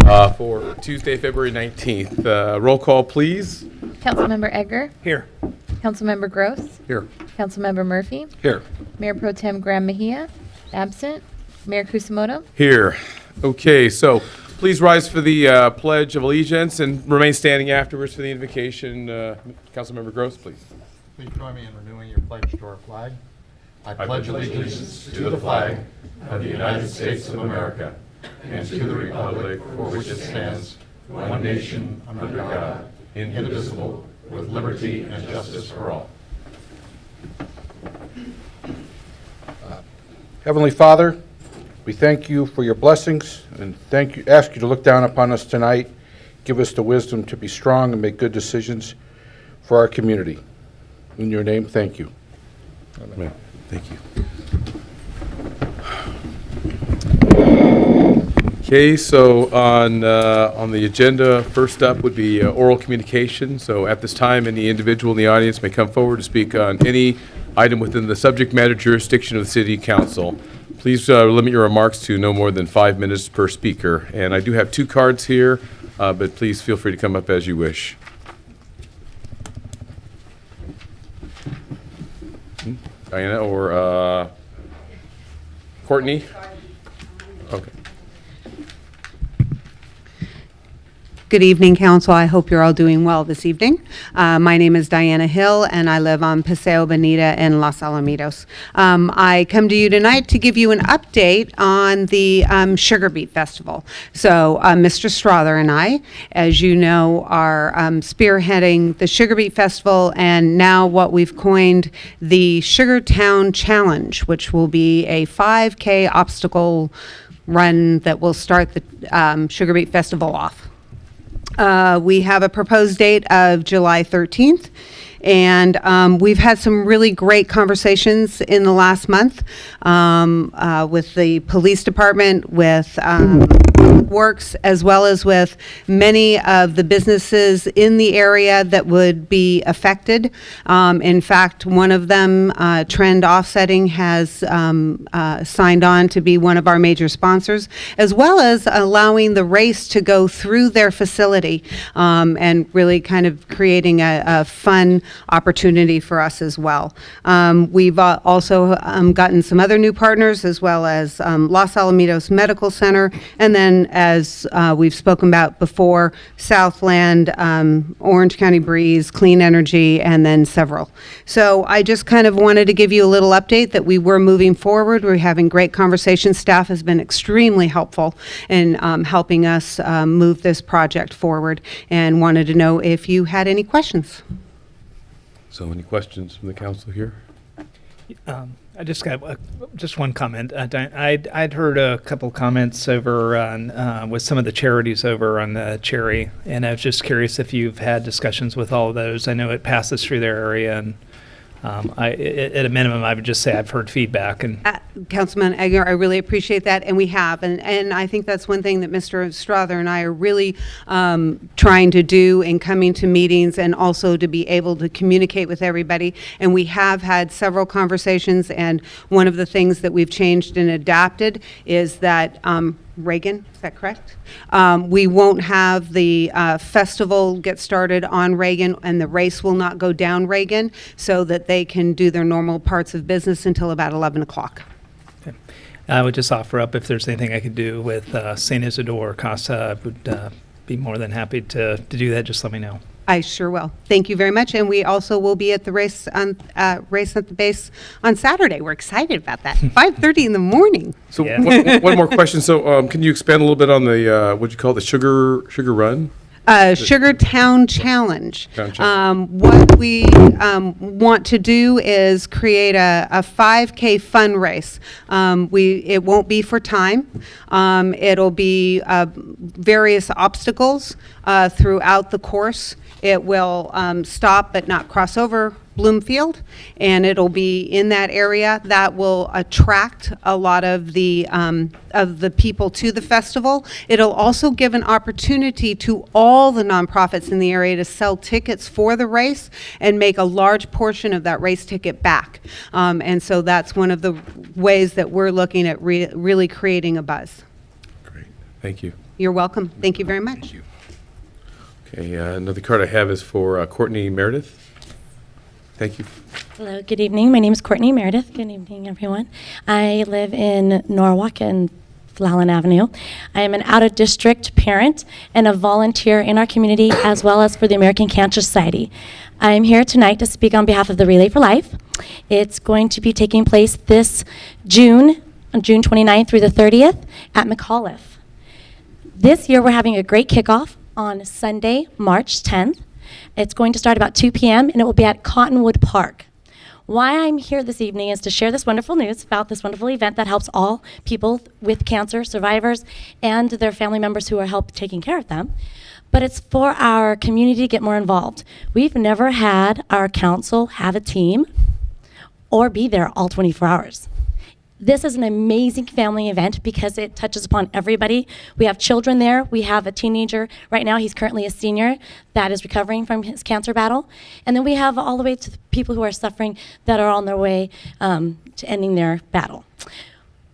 for Tuesday, February 19th. Roll call, please. Councilmember Egger. Here. Councilmember Gross. Here. Councilmember Murphy. Here. Mayor Pro Tem Graham Mejia. Absent. Mayor Kusamoto. Here. Okay, so please rise for the Pledge of Allegiance and remain standing afterwards for the invocation. Councilmember Gross, please. Please join me in renewing your pledge to our flag. I pledge allegiance to the flag of the United States of America and to the republic for which it stands, one nation, under God, indivisible, with liberty and justice for all. Heavenly Father, we thank you for your blessings and ask you to look down upon us tonight. Give us the wisdom to be strong and make good decisions for our community. In your name, thank you. Amen. Thank you. Okay, so on the agenda, first up would be oral communication. So at this time, any individual in the audience may come forward to speak on any item within the subject matter jurisdiction of the City Council. Please limit your remarks to no more than 5 minutes per speaker. And I do have 2 cards here, but please feel free to come up as you wish. Diana or Courtney? Okay. Good evening, Council. I hope you're all doing well this evening. My name is Diana Hill, and I live on Paseo Bonita in Los Alamitos. I come to you tonight to give you an update on the Sugar Beet Festival. So Mr. Strother and I, as you know, are spearheading the Sugar Beet Festival and now what we've coined the Sugar Town Challenge, which will be a 5K obstacle run that will start the Sugar Beet Festival off. We have a proposed date of July 13th, and we've had some really great conversations in the last month with the police department, with Works, as well as with many of the businesses in the area that would be affected. In fact, one of them, Trend Offsetting, has signed on to be one of our major sponsors, as well as allowing the race to go through their facility and really kind of creating a fun opportunity for us as well. We've also gotten some other new partners, as well as Los Alamitos Medical Center, and then as we've spoken about before, Southland, Orange County Breeze, Clean Energy, and then several. So I just kind of wanted to give you a little update that we were moving forward. We're having great conversations. Staff has been extremely helpful in helping us move this project forward, and wanted to know if you had any questions. So any questions from the council here? I just got just one comment. I'd heard a couple comments over on with some of the charities over on the Cherry, and I was just curious if you've had discussions with all of those. I know it passes through their area, and at a minimum, I would just say I've heard feedback. And Councilman Egger, I really appreciate that, and we have, and I think that's one thing that Mr. Strother and I are really trying to do in coming to meetings, and also to be able to communicate with everybody. And we have had several conversations, and one of the things that we've changed and adapted is that Reagan, is that correct? We won't have the festival get started on Reagan, and the race will not go down Reagan, so that they can do their normal parts of business until about 11 o'clock. okay. I would just offer up if there's anything I could do with St. Isidore or Casa. I would be more than happy to do that. Just let me know. I sure will. Thank you very much. And we also will be at the race at the base on Saturday. We're excited about that. 5:30 in the morning. So Yeah. one more question. So can you expand a little bit on the, what you call the sugar run? Sugar Town Challenge. Town Challenge. What we want to do is create a 5K fun race. It won't be for time. It'll be various obstacles throughout the course. It will stop but not cross over Bloomfield, and it'll be in that area. That will attract a lot of the people to the festival. It'll also give an opportunity to all the nonprofits in the area to sell tickets for the race and make a large portion of that race ticket back. And so that's one of the ways that we're looking at really creating a buzz. Great. Thank you. You're welcome. Thank you very much. Okay, another card I have is for Courtney Meredith. Thank you. Hello, good evening. My name is Courtney Meredith. Good evening, everyone. I live in Norwalk and Fallon Avenue. I am an out-of-district parent and a volunteer in our community as well as for the American Cancer Society. I'm here tonight to speak on behalf of the Relay for Life. It's going to be taking place this June, on June 29th through the 30th at McAuliffe. This year we're having a great kickoff on Sunday, March 10th. It's going to start about 2 p.m. and it will be at Cottonwood Park. Why I'm here this evening is to share this wonderful news about this wonderful event that helps all people with cancer, survivors, and their family members who are help taking care of them. But it's for our community to get more involved. We've never had our council have a team or be there all 24 hours. This is an amazing family event because it touches upon everybody. We have children there. We have a teenager. Right now, he's currently a senior that is recovering from his cancer battle. And then we have all the way to the people who are suffering that are on their way to ending their battle.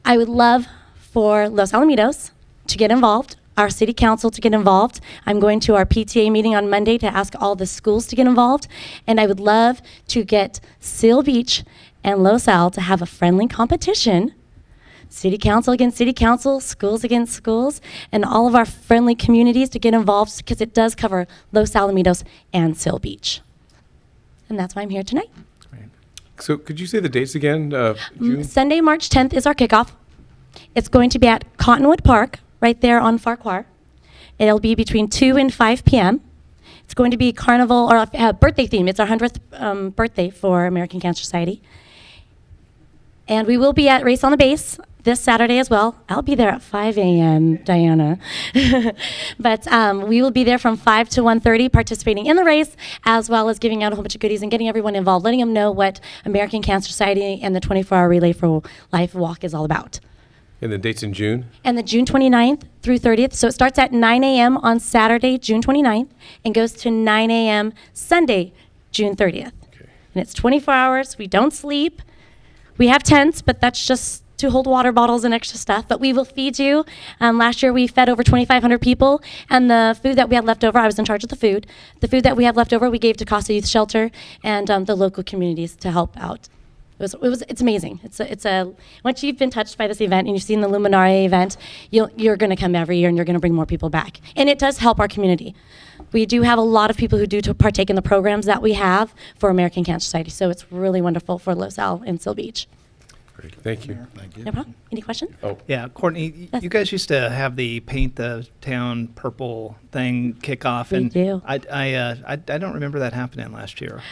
I would love for Los Alamitos to get involved, our city council to get involved. I'm going to our PTA meeting on Monday to ask all the schools to get involved. And I would love to get Seal Beach and Los Al to have a friendly competition, city council against city council, schools against schools, and all of our friendly communities to get involved because it does cover Los Alamitos and Seal Beach. And that's why I'm here tonight. So could you say the dates again? June? Sunday, March 10th is our kickoff. It's going to be at Cottonwood Park, right there on Farquhar. It'll be between 2 and 5 p.m. It's going to be carnival or a birthday theme. It's our 100th birthday for American Cancer Society. And we will be at Race on the Base this Saturday as well. I'll be there at 5 a.m., Diana. But we will be there from 5 to 1:30 participating in the race, as well as giving out a whole bunch of goodies and getting everyone involved, letting them know what American Cancer Society and the 24-hour Relay for Life walk is all about. And the dates in June? And the June 29th through 30th. So it starts at 9 a.m. on Saturday, June 29th, and goes to 9 a.m. Sunday, June 30th. Okay. And it's 24 hours. We don't sleep. We have tents, but that's just to hold water bottles and extra stuff. But we will feed you. Last year we fed over 2,500 people, and the food that we had left over, I was in charge of the food. The food that we have left over, we gave to Casa Youth Shelter and the local communities to help out. It's amazing. Once you've been touched by this event and you've seen the Luminare event, you're going to come every year and you're going to bring more people back. And it does help our community. We do have a lot of people who do partake in the programs that we have for American Cancer Society. So it's really wonderful for Los Al and Seal Beach. Great, thank you. No problem. Any questions? Oh, Yeah, Courtney, Yes. you guys used to have the paint the town purple thing kick off, We and do. I don't remember that happening last year.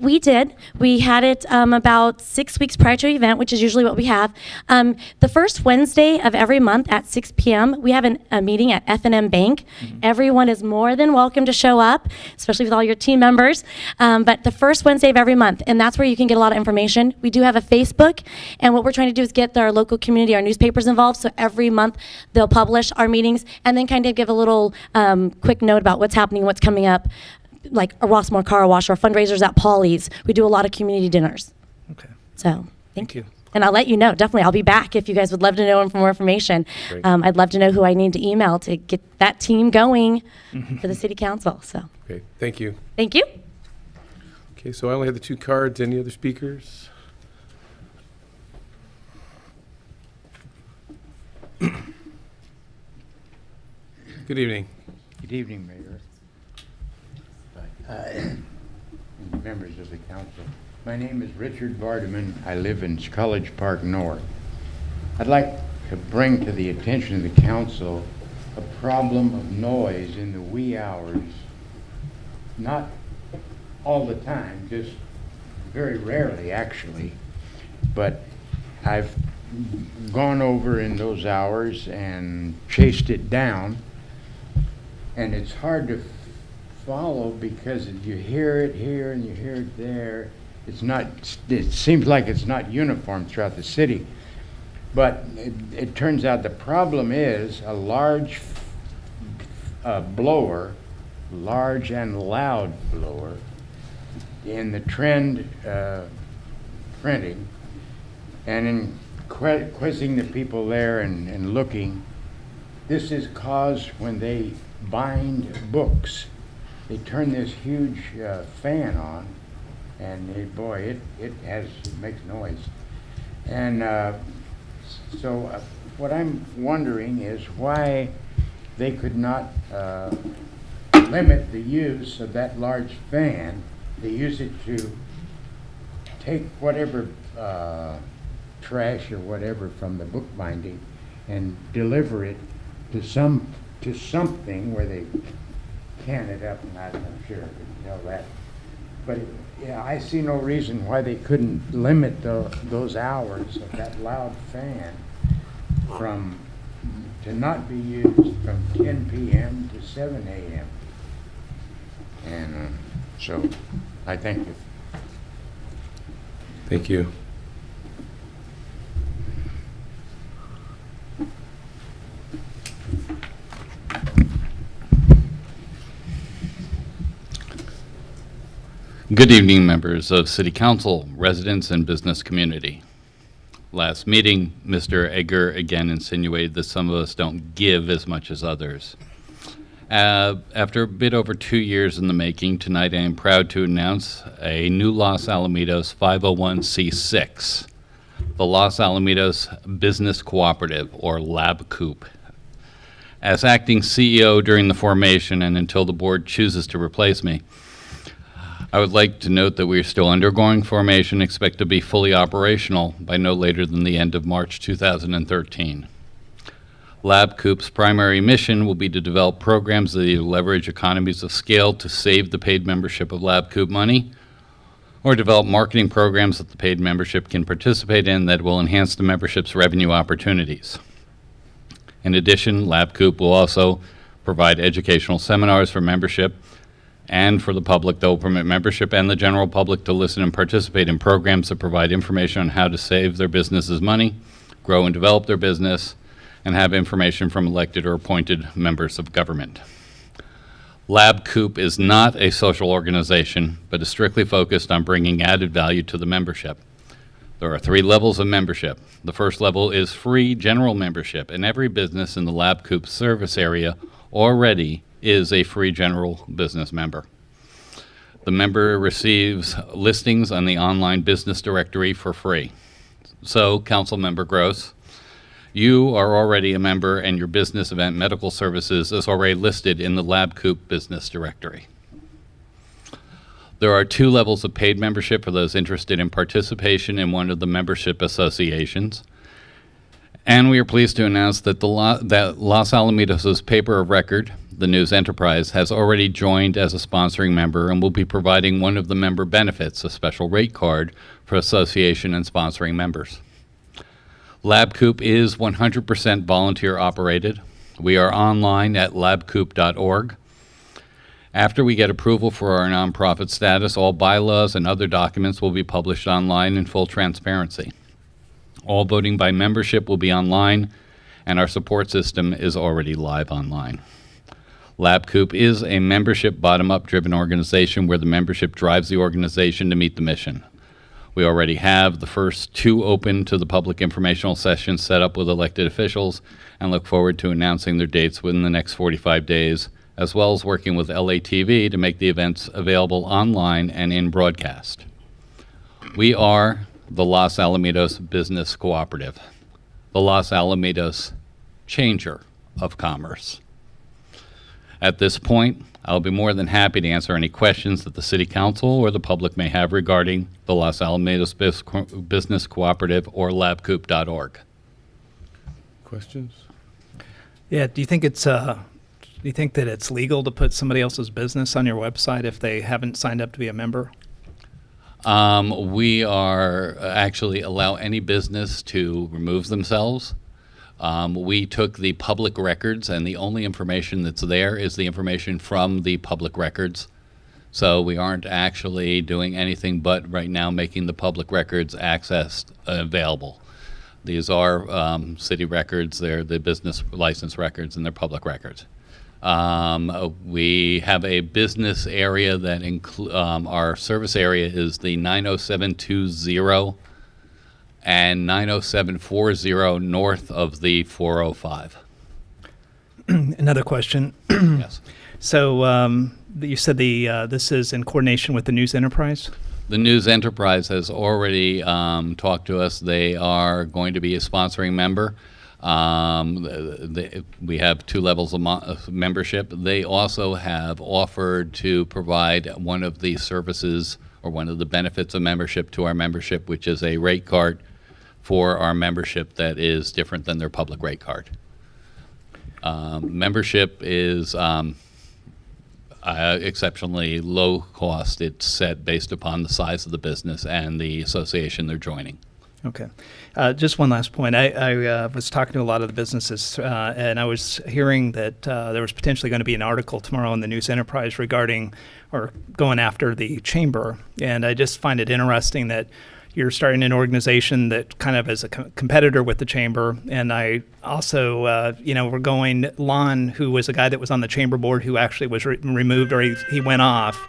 We did. We had it about 6 weeks prior to the event, which is usually what we have. The first Wednesday of every month at 6 p.m., we have a meeting at F&M Bank. Everyone is more than welcome to show up, especially with all your team members. But the first Wednesday of every month, and that's where you can get a lot of information. We do have a Facebook, and what we're trying to do is get our local community, our newspapers involved. So every month they'll publish our meetings and then kind of give a little quick note about what's happening, what's coming up, like a Rossmore Car Wash or fundraisers at Polly's. We do a lot of community dinners. Okay, So thank you. And I'll let you know. Definitely, I'll be back if you guys would love to know for more information. Great. I'd love to know who I need to email to get that team going for the city council. So okay, thank you. thank you. Okay, so I only have the two cards. Any other speakers? Good evening. Good evening, Mayor. And members of the council. My name is Richard Vardaman. I live in College Park North. I'd like to bring to the attention of the council a problem of noise in the wee hours. Not all the time, just very rarely actually, but I've gone over in those hours and chased it down. And it's hard to follow because you hear it here and you hear it there. It seems like it's not uniform throughout the city. But it turns out the problem is a large blower, large and loud blower, in the trend printing, and in quizzing the people there and looking, this is caused when they bind books. They turn this huge fan on, and boy, it makes noise. And so what I'm wondering is why they could not limit the use of that large fan. They use it to take whatever trash or whatever from the book binding and deliver it to something where they can it up, and I'm not sure if you know that. But yeah, I see no reason why they couldn't limit those hours of that loud fan to not be used from 10 p.m. to 7 a.m. And so I thank you. Thank you. Good evening, members of City Council, residents, and business community. Last meeting, Mr. Egger again insinuated that some of us don't give as much as others. After a bit over 2 years in the making, tonight I am proud to announce a new Los Alamitos 501c6, the Los Alamitos Business Cooperative, or Lab Coop. As acting CEO during the formation and until the board chooses to replace me, I would like to note that we are still undergoing formation, expect to be fully operational by no later than the end of March 2013. Lab Coop's primary mission will be to develop programs that either leverage economies of scale to save the paid membership of Lab Coop money, or develop marketing programs that the paid membership can participate in that will enhance the membership's revenue opportunities. In addition, Lab Coop will also provide educational seminars for membership and for the public that will permit membership and the general public to listen and participate in programs that provide information on how to save their businesses money, grow and develop their business, and have information from elected or appointed members of government. Lab Coop is not a social organization, but is strictly focused on bringing added value to the membership. There are 3 levels of membership. The first level is free general membership, and every business in the Lab Coop service area already is a free general business member. The member receives listings on the online business directory for free. So, Council Member Gross, you are already a member and your business event medical services is already listed in the Lab Coop business directory. There are 2 levels of paid membership for those interested in participation in one of the membership associations. And we are pleased to announce that that Los Alamitos' paper of record, the News Enterprise, has already joined as a sponsoring member and will be providing one of the member benefits, a special rate card for association and sponsoring members. Lab Coop is 100% volunteer operated. We are online at labcoop.org. After we get approval for our nonprofit status, all bylaws and other documents will be published online in full transparency. All voting by membership will be online, and our support system is already live online. Lab Coop is a membership bottom-up driven organization where the membership drives the organization to meet the mission. We already have the first 2 open to the public informational sessions set up with elected officials and look forward to announcing their dates within the next 45 days, as well as working with LATV to make the events available online and in broadcast. We are the Los Alamitos Business Cooperative, the Los Alamitos changer of commerce. At this point, I'll be more than happy to answer any questions that the City Council or the public may have regarding the Los Alamitos Business Cooperative or labcoop.org. Questions? Yeah, do you think that it's legal to put somebody else's business on your website if they haven't signed up to be a member? We are actually allow any business to remove themselves. We took the public records, and the only information that's there is the information from the public records. So we aren't actually doing anything but right now making the public records accessed available. These are city records, they're the business license records, and they're public records. We have a business area that our service area is the 90720 and 90740 north of the 405. Another question. Yes. So you said this is in coordination with the News Enterprise? The News Enterprise has already talked to us. They are going to be a sponsoring member. We have 2 levels of membership. They also have offered to provide one of the services or one of the benefits of membership to our membership, which is a rate card for our membership that is different than their public rate card. Membership is exceptionally low cost. It's set based upon the size of the business and the association they're joining. Okay. Just one last point. I was talking to a lot of the businesses, and I was hearing that there was potentially going to be an article tomorrow in the News Enterprise regarding or going after the chamber. And I just find it interesting that you're starting an organization that kind of is a competitor with the chamber. And I also, we're going, Lon, who was a guy that was on the chamber board who actually was removed or he went off,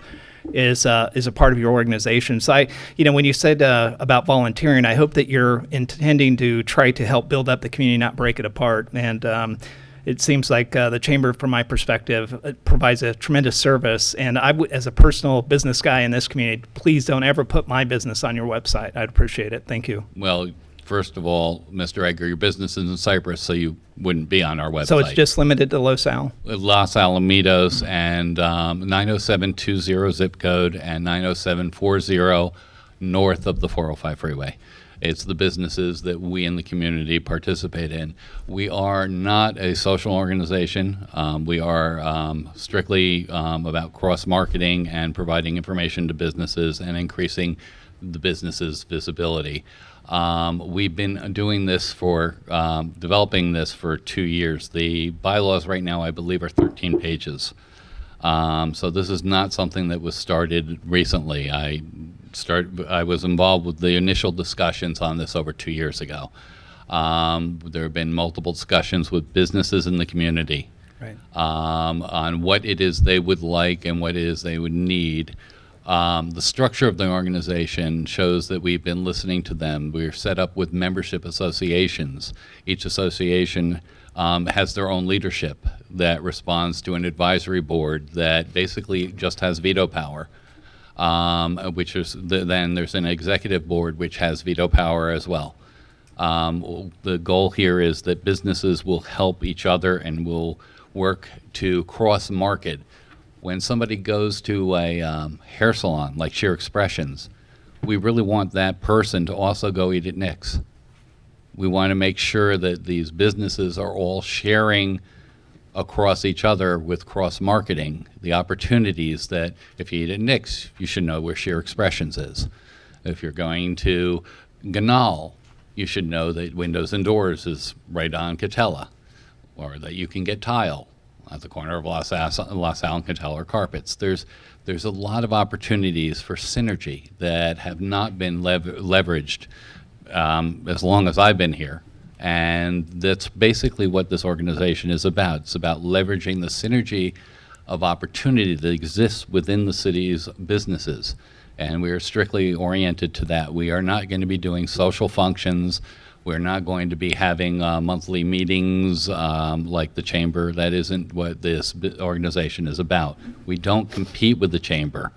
is a part of your organization. So when you said about volunteering, I hope that you're intending to try to help build up the community, not break it apart. And it seems like the chamber, from my perspective, provides a tremendous service. And I would, as a personal business guy in this community, please don't ever put my business on your website. I'd appreciate it. Thank you. Well, first of all, Mr. Edgar, your business is in Cyprus, so you wouldn't be on our website. So it's just limited to Los Al? Los Alamitos and 90720 zip code and 90740 north of the 405 freeway. It's the businesses that we in the community participate in. We are not a social organization. We are strictly about cross-marketing and providing information to businesses and increasing the business's visibility. We've been doing this developing this for 2 years. The bylaws right now, I believe, are 13 pages. So this is not something that was started recently. I was involved with the initial discussions on this over 2 years ago. There have been multiple discussions with businesses in the community Right. On what it is they would like and what it is they would need. The structure of the organization shows that we've been listening to them. We're set up with membership associations. Each association has their own leadership that responds to an advisory board that basically just has veto power. Which is then there's an executive board which has veto power as well. The goal here is that businesses will help each other and will work to cross-market. When somebody goes to a hair salon like Sheer Expressions, we really want that person to also go eat at Nick's. We want to make sure that these businesses are all sharing across each other with cross-marketing, the opportunities that if you eat at Nick's, you should know where Sheer Expressions is. If you're going to Ganal, you should know that Windows and Doors is right on Catella, or that you can get tile at the corner of Los Al and Catella or Carpets. There's a lot of opportunities for synergy that have not been leveraged as long as I've been here. And that's basically what this organization is about. It's about leveraging the synergy of opportunity that exists within the city's businesses. And we are strictly oriented to that. We are not going to be doing social functions. We're not going to be having monthly meetings like the chamber. That isn't what this organization is about. We don't compete with the chamber.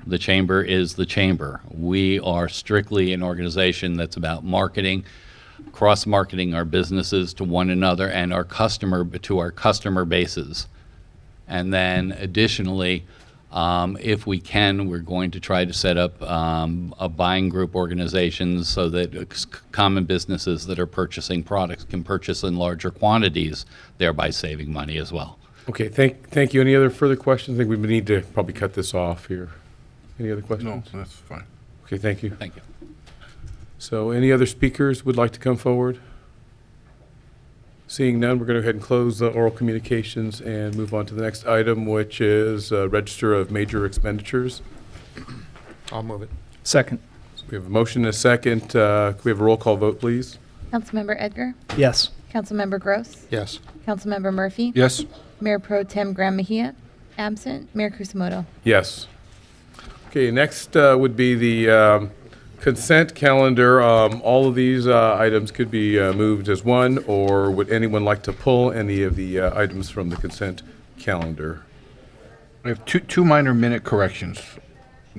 The chamber is the chamber. We are strictly an organization that's about marketing, cross-marketing our businesses to one another and our customer bases. And then additionally, if we can, we're going to try to set up a buying group organizations so that common businesses that are purchasing products can purchase in larger quantities, thereby saving money as well. Okay, thank you. Any other further questions? I think we need to probably cut this off here. Any other questions? No, that's fine. Okay, thank you. Thank you. So any other speakers would like to come forward? Seeing none, we're going to go ahead and close the oral communications and move on to the next item, which is register of major expenditures. I'll move it. Second. So we have a motion and a second. Can we have a roll call vote, please? Councilmember Edgar? Yes. Councilmember Gross? Yes. Councilmember Murphy? Yes? Mayor Pro Tem Graham Mejia? Absent. Mayor Kusamoto? Yes. Okay, next would be the Consent calendar, all of these items could be moved as one, or would anyone like to pull any of the items from the consent calendar? I have two minor minute corrections.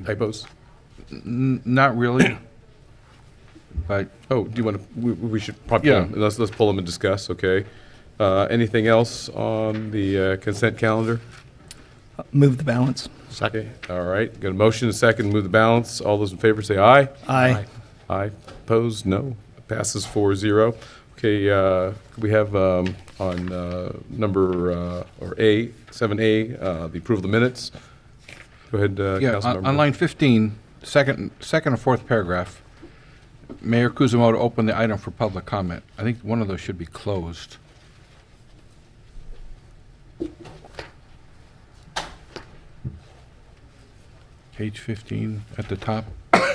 Typos? Not really, but Oh, do you want to, we should probably, Yeah. let's pull them and discuss, okay? Anything else on the consent calendar? Move the balance. Okay, all right, got a motion, a second, move the balance. All those in favor say aye. Aye. Aye, opposed, no. Passes 4-0. Okay, we have on number, or A, 7A, the approval of the minutes. Go ahead, yeah, Councilmember. on line 15, second or fourth paragraph, Mayor Kuzumoto opened the item for public comment. I think one of those should be closed. Page 15 at the top. Okay.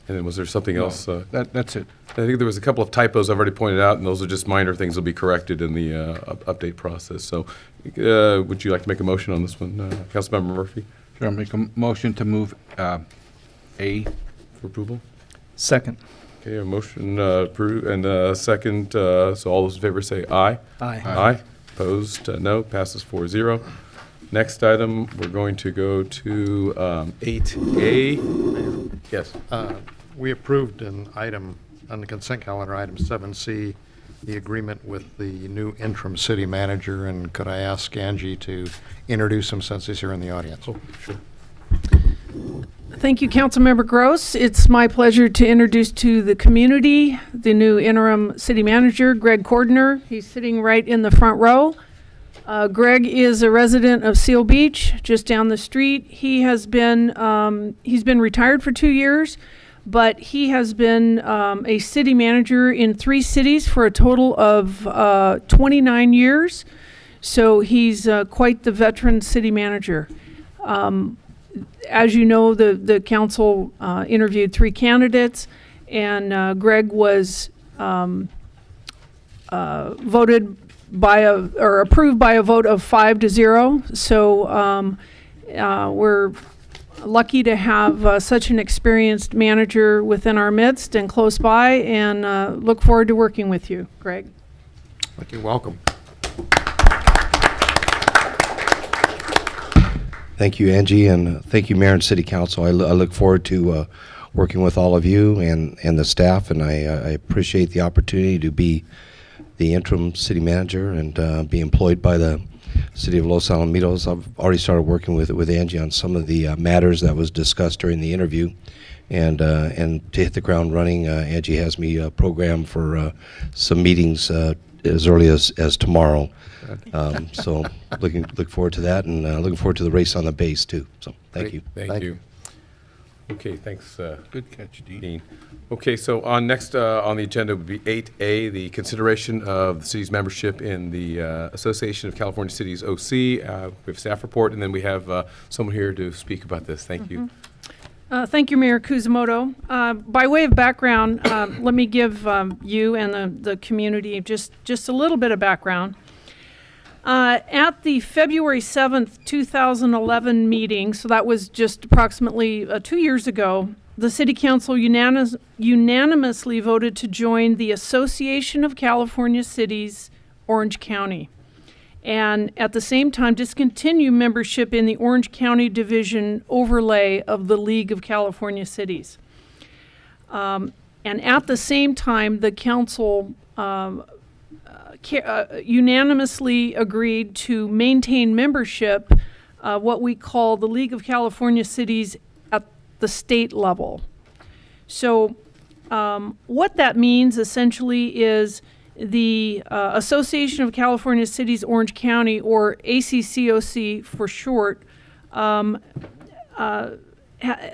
And then was there something else? That's it. I think there was a couple of typos I've already pointed out, and those are just minor things that'll be corrected in the update process. So would you like to make a motion on this one, Councilmember Murphy, Sure, I'll make a motion to move A. for approval? Second. Okay, a motion approved, and a second, so all those in favor say aye. Aye. Aye. Opposed, no. Passes 4-0. Next item, we're going to go to 8A. Yes. We approved an item on the consent calendar, item 7C, the agreement with the new interim city manager, and could I ask Angie to introduce him since he's here in the audience? Oh, sure. Thank you, Councilmember Gross. It's my pleasure to introduce to the community the new interim city manager, Greg Cordner. He's sitting right in the front row. Greg is a resident of Seal Beach, just down the street. He's been retired for 2 years, but he has been a city manager in 3 cities for a total of 29 years. So he's quite the veteran city manager. As you know, the council interviewed 3 candidates, and Greg was voted or approved by a vote of 5-0. So we're lucky to have such an experienced manager within our midst and close by, and look forward to working with you, Greg. Thank you. Welcome. Thank you, Angie, and thank you, Mayor and City Council. I look forward to working with all of you and the staff, and I appreciate the opportunity to be the interim city manager and be employed by the City of Los Alamitos. I've already started working with Angie on some of the matters that was discussed during the interview, and to hit the ground running, Angie has me programmed for some meetings as early as tomorrow. So look forward to that, and looking forward to the race on the base too. So thank you. Thank you. Okay, thanks, Good catch, Dean. Dean. Okay, so next on the agenda would be 8A, the consideration of the city's membership in the Association of California Cities OC. We have staff report, and then we have someone here to speak about this. Thank you. Thank you, Mayor Kuzumoto. By way of background, let me give you and the community just a little bit of background. At the February 7th, 2011 meeting, so that was just approximately 2 years ago, the City Council unanimously voted to join the Association of California Cities, Orange County, and at the same time discontinue membership in the Orange County Division overlay of the League of California Cities. And at the same time, the council unanimously agreed to maintain membership, what we call the League of California Cities at the state level. So what that means essentially is the Association of California Cities Orange County, or ACCOC for short,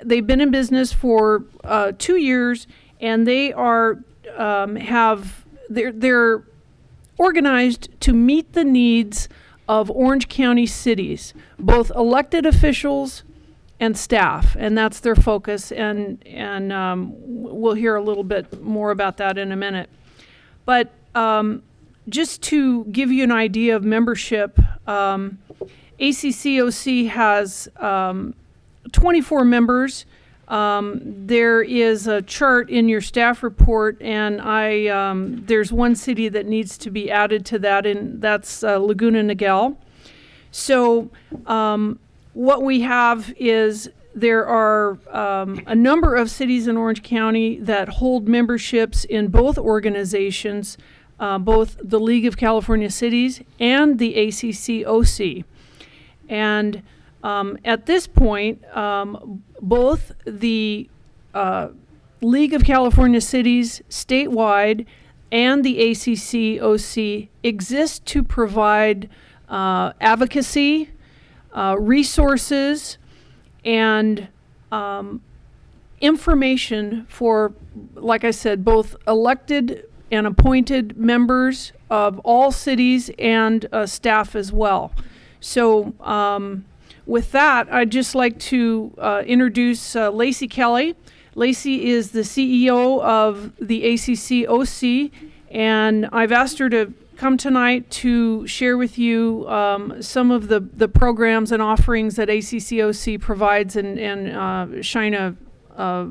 they've been in business for 2 years, and they are they're organized to meet the needs of Orange County cities, both elected officials and staff, and that's their focus, and we'll hear a little bit more about that in a minute. But just to give you an idea of membership, ACCOC has 24 members. There is a chart in your staff report, and there's one city that needs to be added to that, and that's Laguna Niguel. So what we have is there are a number of cities in Orange County that hold memberships in both organizations, both the League of California Cities and the ACCOC. And at this point, both the League of California Cities statewide and the ACCOC exist to provide advocacy, resources, and information for, like I said, both elected and appointed members of all cities and staff as well. So with that, I'd just like to introduce Lacey Kelly. Lacey is the CEO of the ACCOC, and I've asked her to come tonight to share with you some of the programs and offerings that ACCOC provides and shine a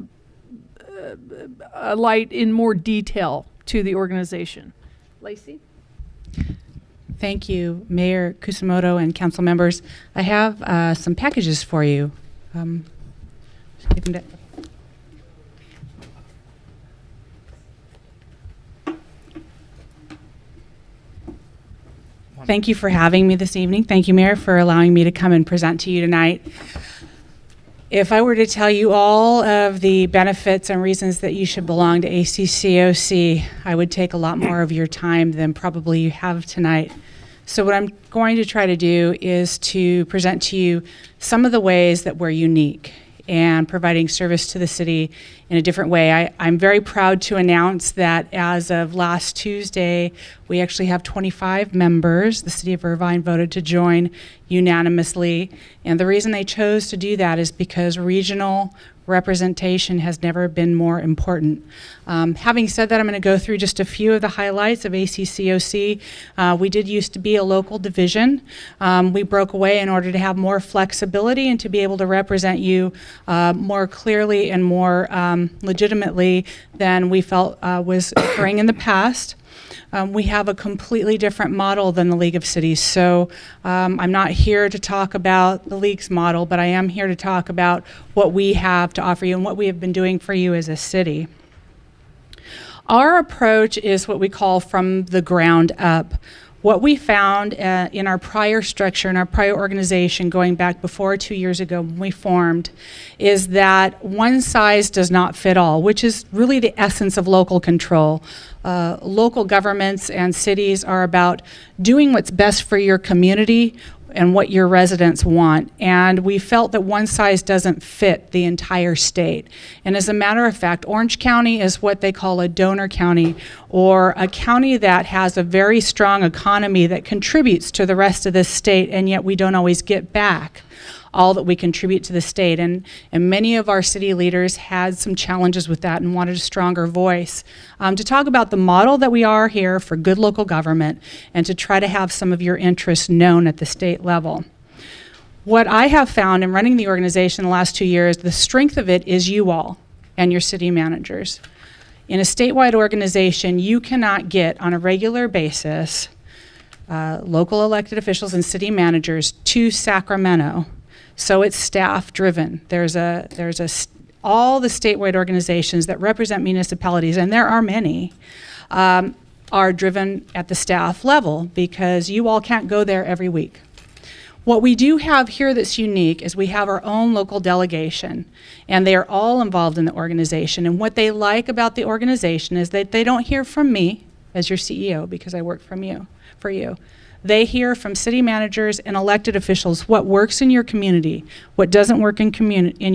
light in more detail to the organization. Lacey? Thank you, Mayor Kusamoto and council members. I have some packages for you. Just give them to- Thank you for having me this evening. Thank you, Mayor, for allowing me to come and present to you tonight. If I were to tell you all of the benefits and reasons that you should belong to ACCOC, I would take a lot more of your time than probably you have tonight. So what I'm going to try to do is to present to you some of the ways that we're unique and providing service to the city in a different way. I'm very proud to announce that as of last Tuesday, we actually have 25 members. The city of Irvine voted to join unanimously. And the reason they chose to do that is because regional representation has never been more important. Having said that, I'm going to go through just a few of the highlights of ACCOC. We did used to be a local division. We broke away in order to have more flexibility and to be able to represent you more clearly and more legitimately than we felt was occurring in the past. We have a completely different model than the League of Cities. So I'm not here to talk about the League's model, but I am here to talk about what we have to offer you and what we have been doing for you as a city. Our approach is what we call from the ground up. What we found in our prior structure, in our prior organization, going back before 2 years ago when we formed, is that one size does not fit all, which is really the essence of local control. Local governments and cities are about doing what's best for your community and what your residents want. And we felt that one size doesn't fit the entire state. And as a matter of fact, Orange County is what they call a donor county, or a county that has a very strong economy that contributes to the rest of the state, and yet we don't always get back all that we contribute to the state. And many of our city leaders had some challenges with that and wanted a stronger voice. To talk about the model that we are here for good local government and to try to have some of your interests known at the state level. What I have found in running the organization the last 2 years, the strength of it is you all and your city managers. In a statewide organization, you cannot get on a regular basis local elected officials and city managers to Sacramento. So it's staff driven. There's all the statewide organizations that represent municipalities, and there are many, are driven at the staff level because you all can't go there every week. What we do have here that's unique is we have our own local delegation, and they are all involved in the organization. And what they like about the organization is that they don't hear from me as your CEO because I work for you. They hear from city managers and elected officials what works in your community, what doesn't work in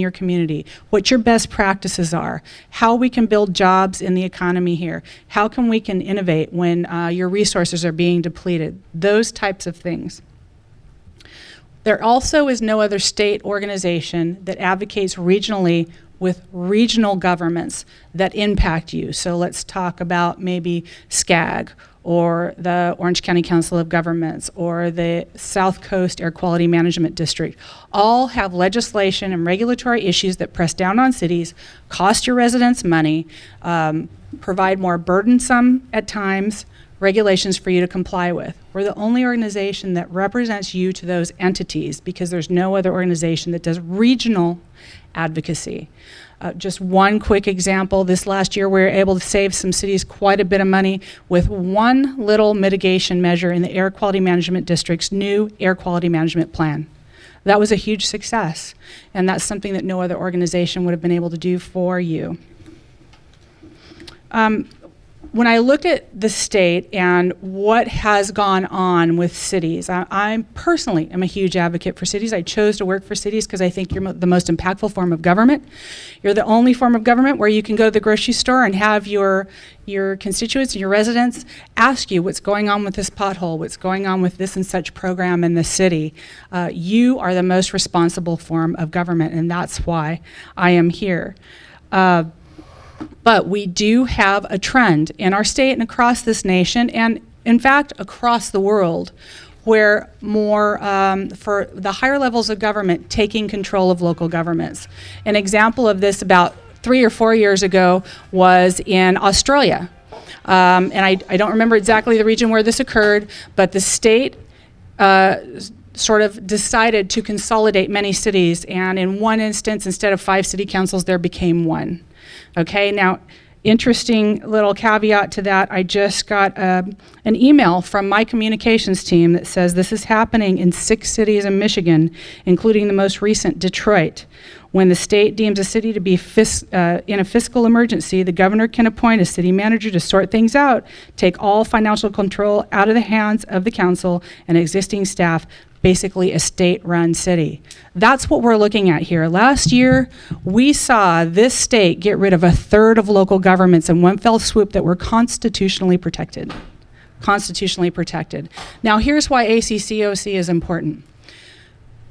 your community, what your best practices are, how we can build jobs in the economy here, how we can innovate when your resources are being depleted, those types of things. There also is no other state organization that advocates regionally with regional governments that impact you. So let's talk about maybe SCAG or the Orange County Council of Governments or the South Coast Air Quality Management District. All have legislation and regulatory issues that press down on cities, cost your residents money, provide more burdensome at times regulations for you to comply with. We're the only organization that represents you to those entities because there's no other organization that does regional advocacy. Just one quick example, this last year we were able to save some cities quite a bit of money with one little mitigation measure in the Air Quality Management District's new Air Quality Management Plan. That was a huge success, and that's something that no other organization would have been able to do for you. When I look at the state and what has gone on with cities, I personally am a huge advocate for cities. I chose to work for cities because I think you're the most impactful form of government. You're the only form of government where you can go to the grocery store and have your constituents and your residents ask you what's going on with this pothole, what's going on with this and such program in the city. You are the most responsible form of government, and that's why I am here. But we do have a trend in our state and across this nation, and in fact across the world, where more for the higher levels of government taking control of local governments. An example of this about 3 or 4 years ago was in Australia. And I don't remember exactly the region where this occurred, but the state sort of decided to consolidate many cities, and in one instance, instead of 5 city councils, there became 1. Okay, now, interesting little caveat to that, I just got an email from my communications team that says this is happening in 6 cities in Michigan, including the most recent, Detroit. When the state deems a city to be in a fiscal emergency, the governor can appoint a city manager to sort things out, take all financial control out of the hands of the council and existing staff, basically a state-run city. That's what we're looking at here. Last year, we saw this state get rid of 1/3 of local governments in one fell swoop that were constitutionally protected. Constitutionally protected. Now, here's why ACCOC is important.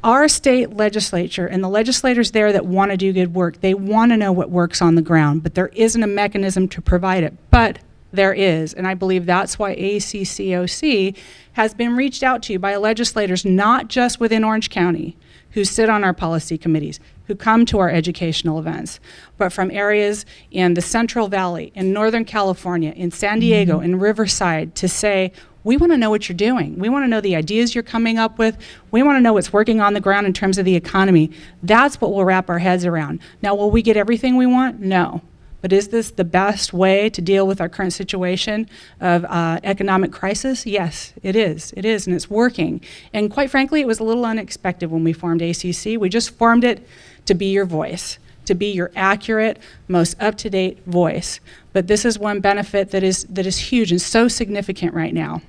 Our state legislature and the legislators there that want to do good work, they want to know what works on the ground, but there isn't a mechanism to provide it. But there is, and I believe that's why ACCOC has been reached out to by legislators, not just within Orange County, who sit on our policy committees, who come to our educational events, but from areas in the Central Valley, in Northern California, in San Diego, in Riverside, to say, we want to know what you're doing. We want to know the ideas you're coming up with. We want to know what's working on the ground in terms of the economy. That's what we'll wrap our heads around. Now, will we get everything we want? No. But is this the best way to deal with our current situation of economic crisis? Yes, it is. It is, and it's working. And quite frankly, it was a little unexpected when we formed ACC. We just formed it to be your voice, to be your accurate, most up-to-date voice. But this is one benefit that is huge and so significant right now.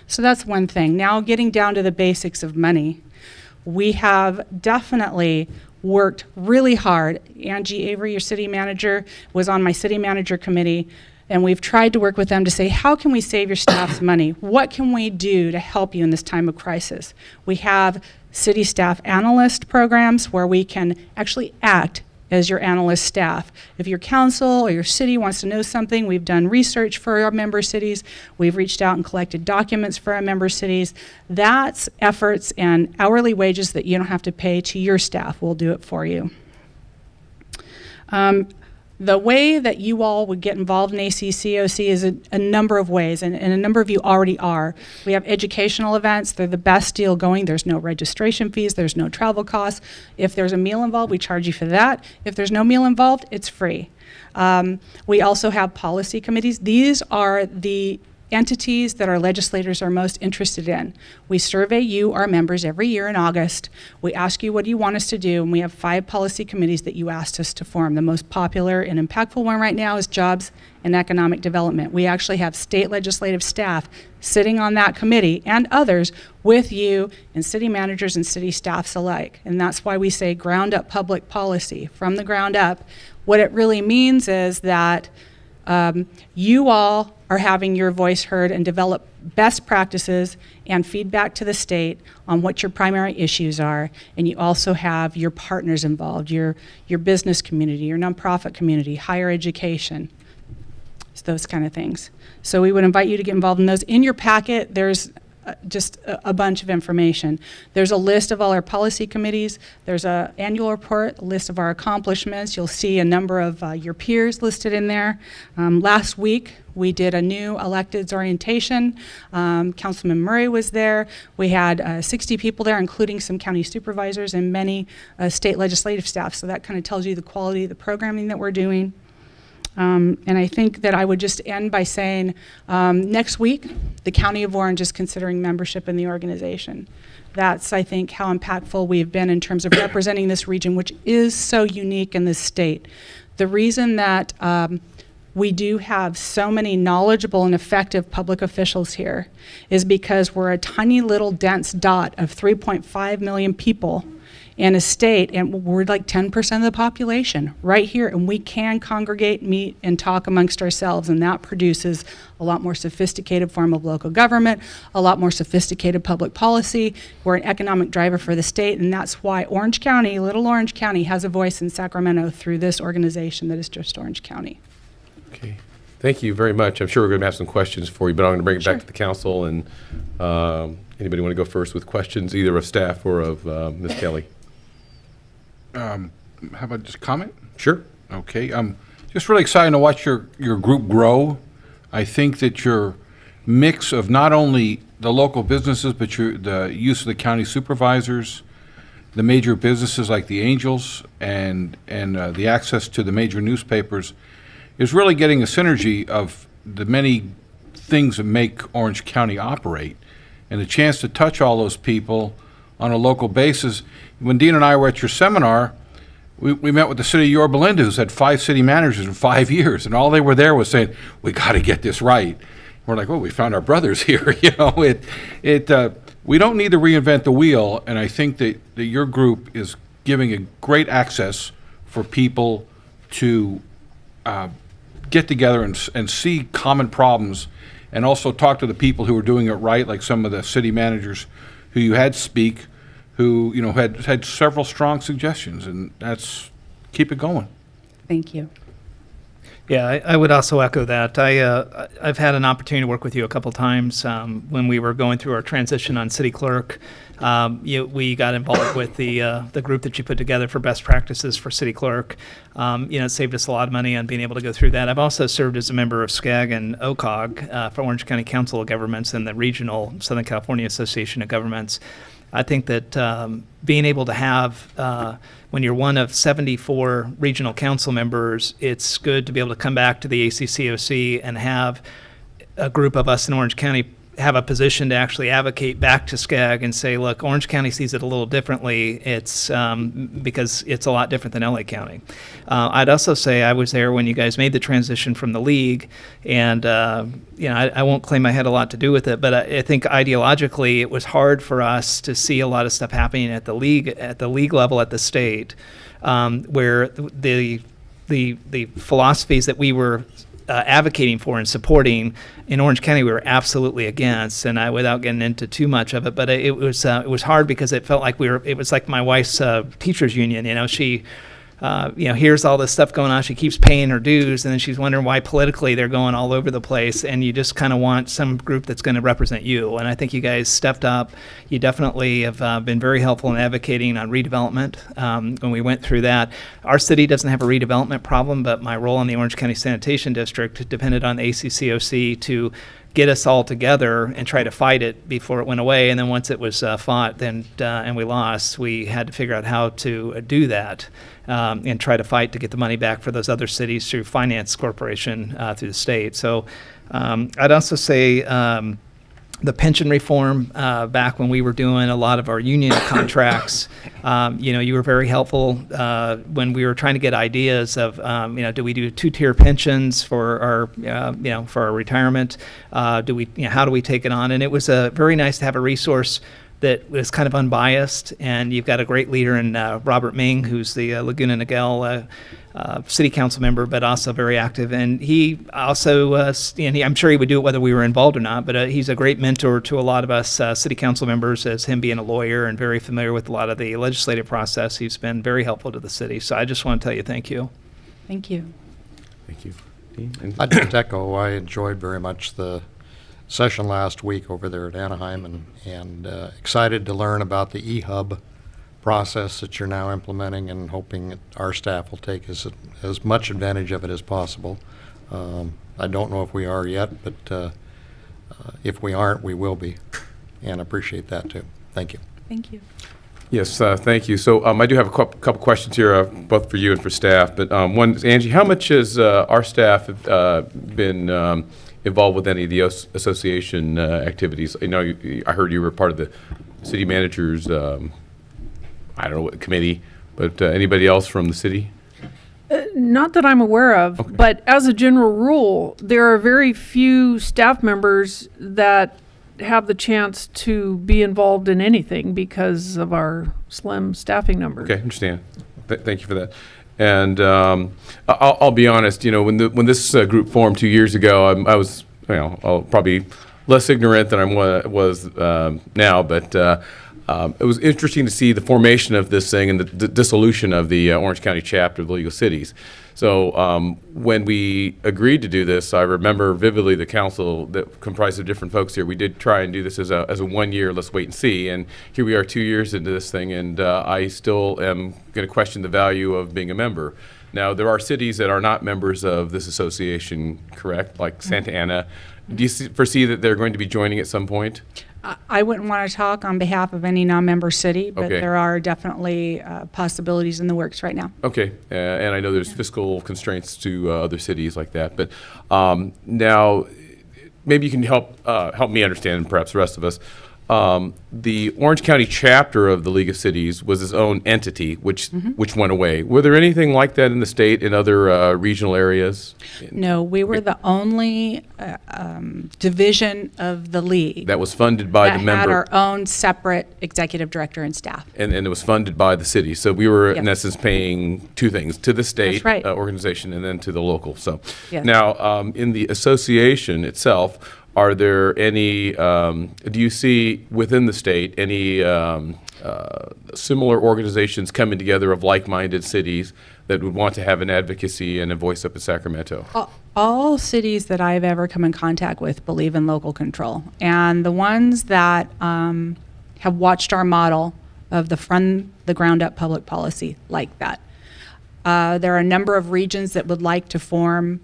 So that's one thing. Now getting down to the basics of money. We have definitely worked really hard. Angie Avery, your city manager, was on my city manager committee, and we've tried to work with them to say, how can we save your staff's money? What can we do to help you in this time of crisis? We have city staff analyst programs where we can actually act as your analyst staff. If your council or your city wants to know something, we've done research for our member cities. We've reached out and collected documents for our member cities. That's efforts and hourly wages that you don't have to pay to your staff. We'll do it for you. The way that you all would get involved in ACCOC is a number of ways, and a number of you already are. We have educational events. They're the best deal going. There's no registration fees. There's no travel costs. If there's a meal involved, we charge you for that. If there's no meal involved, it's free. We also have policy committees. These are the entities that our legislators are most interested in. We survey you, our members, every year in August. We ask you, what do you want us to do? And we have 5 policy committees that you asked us to form. The most popular and impactful one right now is Jobs and Economic Development. We actually have state legislative staff sitting on that committee and others with you and city managers and city staffs alike. And that's why we say ground up public policy, from the ground up. What it really means is that You all are having your voice heard and develop best practices and feedback to the state on what your primary issues are. And you also have your partners involved, your business community, your nonprofit community, higher education, those kind of things. So we would invite you to get involved in those. In your packet, there's just a bunch of information. There's a list of all our policy committees. There's an annual report, a list of our accomplishments. You'll see a number of your peers listed in there. Last week, we did a new electeds orientation. Councilman Murray was there. We had 60 people there, including some county supervisors and many state legislative staff. So that kind of tells you the quality of the programming that we're doing. And I think that I would just end by saying next week, the County of Orange is considering membership in the organization. That's, I think, how impactful we've been in terms of representing this region, which is so unique in this state. The reason that we do have so many knowledgeable and effective public officials here is because we're a tiny little dense dot of 3.5 million people in a state, and we're like 10% of the population right here, and we can congregate, meet, and talk amongst ourselves, and that produces a lot more sophisticated form of local government, a lot more sophisticated public policy. We're an economic driver for the state, and that's why Orange County, Little Orange County, has a voice in Sacramento through this organization that is just Orange County. Okay. Thank you very much. I'm sure we're going to have some questions for you, but I'm going to bring it back to the council. And anybody want to go first with questions, either of staff or of Ms. Kelly? How about just comment? Sure. Okay. Just really excited to watch your group grow. I think that your mix of not only the local businesses, but the use of the county supervisors, the major businesses like the Angels, and the access to the major newspapers is really getting a synergy of the many things that make Orange County operate, and the chance to touch all those people on a local basis. When Dean and I were at your seminar, we met with the city of Yorba Linda, who's had 5 city managers in 5 years, and all they were there was saying, we got to get this right. We're like, well, we found our brothers here. We don't need to reinvent the wheel, and I think that your group is giving a great access for people to get together and see common problems, and also talk to the people who are doing it right, like some of the city managers who you had speak, who had several strong suggestions, and keep it going. Thank you. Yeah, I would also echo that. I've had an opportunity to work with you a couple times when we were going through our transition on city clerk. We got involved with the group that you put together for best practices for city clerk. It saved us a lot of money on being able to go through that. I've also served as a member of SCAG and OCOG for Orange County Council of Governments and the regional Southern California Association of Governments. I think that being able to have, when you're one of 74 regional council members, it's good to be able to come back to the ACCOC and have a group of us in Orange County have a position to actually advocate back to SCAG and say, look, Orange County sees it a little differently. It's because it's a lot different than LA County. I'd also say I was there when you guys made the transition from the league, and I won't claim I had a lot to do with it, but I think ideologically it was hard for us to see a lot of stuff happening at the league level at the state, where the philosophies that we were advocating for and supporting in Orange County we were absolutely against, and without getting into too much of it, but it was hard because it felt like it was like my wife's teachers union. She here's all this stuff going on, she keeps paying her dues, and then she's wondering why politically they're going all over the place, and you just kind of want some group that's going to represent you. And I think you guys stepped up. You definitely have been very helpful in advocating on redevelopment. When we went through that, our city doesn't have a redevelopment problem, but my role in the Orange County Sanitation District depended on the ACCOC to get us all together and try to fight it before it went away. And then once it was fought, and we lost, we had to figure out how to do that and try to fight to get the money back for those other cities through Finance Corporation through the state. So I'd also say the pension reform back when we were doing a lot of our union contracts, you were very helpful when we were trying to get ideas of, do we do 2-tier pensions for our retirement? How do we take it on? And it was very nice to have a resource that is kind of unbiased, and you've got a great leader in Robert Ming, who's the Laguna Niguel city council member, but also very active. And he also, I'm sure he would do it whether we were involved or not, but he's a great mentor to a lot of us city council members, as him being a lawyer and very familiar with a lot of the legislative process. He's been very helpful to the city. So I just want to tell you thank you. Thank you. Thank you. Dean? And- I'd just echo, I enjoyed very much the session last week over there at Anaheim, and excited to learn about the e-hub process that you're now implementing, and hoping that our staff will take as much advantage of it as possible. I don't know if we are yet, but if we aren't, we will be, and appreciate that too. Thank you. Thank you. Yes, thank you. So I do have a couple questions here, both for you and for staff. But one is, Angie, how much has our staff been involved with any of the association activities? I know I heard you were part of the city manager's, I don't know what committee, but anybody else from the city? Not that I'm aware of, Okay. but as a general rule, there are very few staff members that have the chance to be involved in anything because of our slim staffing numbers. Okay, understand. Thank you for that. And I'll be honest, when this group formed 2 years ago, I was, probably less ignorant than I was now, but it was interesting to see the formation of this thing and the dissolution of the Orange County chapter of the League of Cities. So when we agreed to do this, I remember vividly the council that comprised of different folks here. We did try and do this as a 1 year, let's wait and see. And here we are 2 years into this thing, and I still am going to question the value of being a member. Now, there are cities that are not members of this association, correct? Like Santa Ana. Do you foresee that they're going to be joining at some point? I wouldn't want to talk on behalf of any non-member city, but Okay. there are definitely possibilities in the works right now. Okay, and I know there's fiscal constraints to other cities like that, but now maybe you can help me understand, and perhaps the rest of us. The Orange County chapter of the League of Cities was its own entity, which went away. Were there anything like that in the state in other regional areas? No, we were the only division of the league That was funded by the that member. had our own separate executive director and staff. And it was funded by the city. So we were, in Yes. essence, paying two things, to the state right. organization and then to the local. So Yes. now, in the association itself, are there any, do you see within the state any similar organizations coming together of like-minded cities that would want to have an advocacy and a voice up in Sacramento? All cities that I've ever come in contact with believe in local control. And the ones that have watched our model of the ground up public policy like that. There are a number of regions that would like to form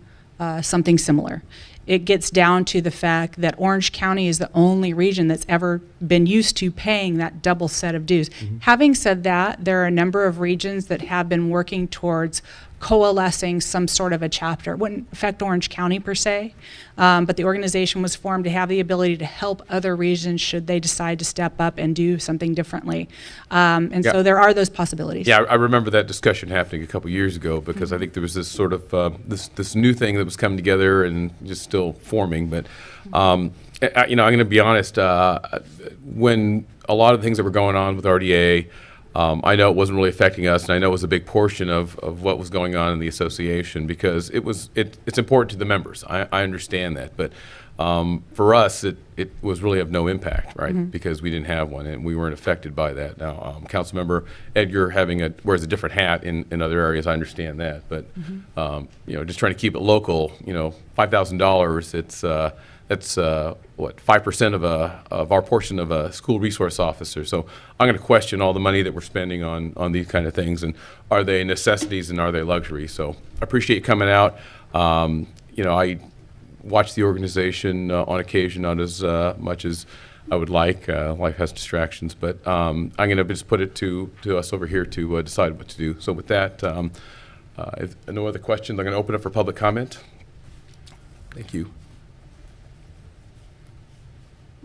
something similar. It gets down to the fact that Orange County is the only region that's ever been used to paying that double set of dues. Having said that, there are a number of regions that have been working towards coalescing some sort of a chapter. It wouldn't affect Orange County per se, but the organization was formed to have the ability to help other regions should they decide to step up and do something differently. And Yeah. so there are those possibilities. Yeah, I remember that discussion happening a couple years ago because I think there was this sort of this new thing that was coming together and just still forming. But I'm going to be honest. When a lot of the things that were going on with RDA, I know it wasn't really affecting us, and I know it was a big portion of what was going on in the association because it's important to the members. I understand that, but for us, it was really of no impact, right? Because we didn't have one, and we weren't affected by that. Now, Councilmember Edgar wears a different hat in other areas. I understand that, but just trying to keep it local. $5,000. That's what 5% of our portion of a school resource officer. So I'm going to question all the money that we're spending on these kind of things, and are they necessities and are they luxuries? So I appreciate you coming out. I watch the organization on occasion, not as much as I would like. Life has distractions, but I'm going to just put it to us over here to decide what to do. So with that, if no other questions, I'm going to open up for public comment. Thank you.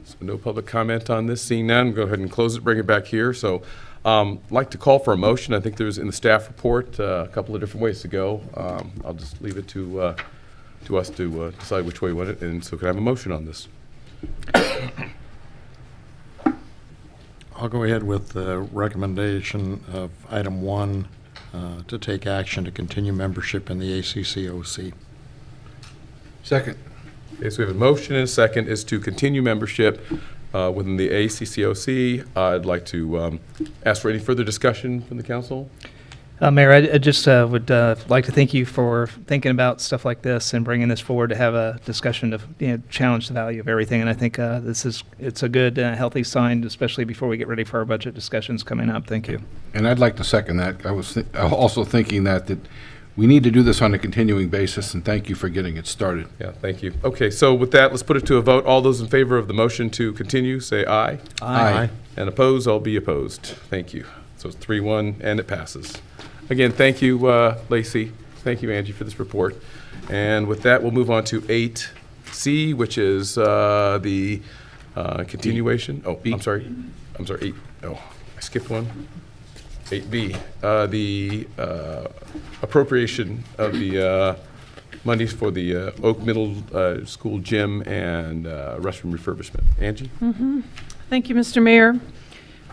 So no public comment on this. Seeing none, go ahead and close it, bring it back here. So I'd like to call for a motion. I think there's in the staff report a couple of different ways to go. I'll just leave it to us to decide which way we want it. And so can I have a motion on this? I'll go ahead with the recommendation of item 1 to take action to continue membership in the ACCOC. Second. Okay, so we have a motion and a second is to continue membership within the ACCOC. I'd like to ask for any further discussion from the council. Mayor, I just would like to thank you for thinking about stuff like this and bringing this forward to have a discussion to challenge the value of everything. And I think it's a good, healthy sign, especially before we get ready for our budget discussions coming up. Thank you. And I'd like to second that. I was also thinking that we need to do this on a continuing basis, and thank you for getting it started. Yeah, thank you. Okay, so with that, let's put it to a vote. All those in favor of the motion to continue, say aye. Aye. And opposed, I'll be opposed. Thank you. So it's 3-1, and it passes. Again, thank you, Lacey. Thank you, Angie, for this report. And with that, we'll move on to 8C, which is the continuation. Oh, I'm sorry, 8. Oh, I skipped one. 8B, the appropriation of the monies for the Oak Middle School gym and restroom refurbishment. Angie? Thank you, Mr. Mayor.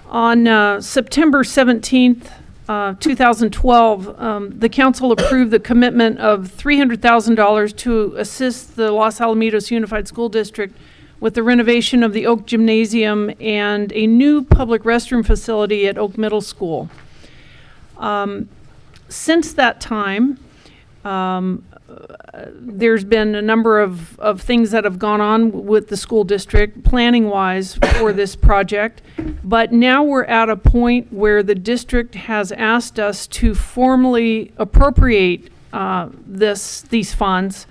On September 17th, 2012, the council approved the commitment of $300,000 to assist the Los Alamitos Unified School District with the renovation of the Oak Gymnasium and a new public restroom facility at Oak Middle School. Since that time, there's been a number of things that have gone on with the school district, planning-wise, for this project. But now we're at a point where the district has asked us to formally appropriate these funds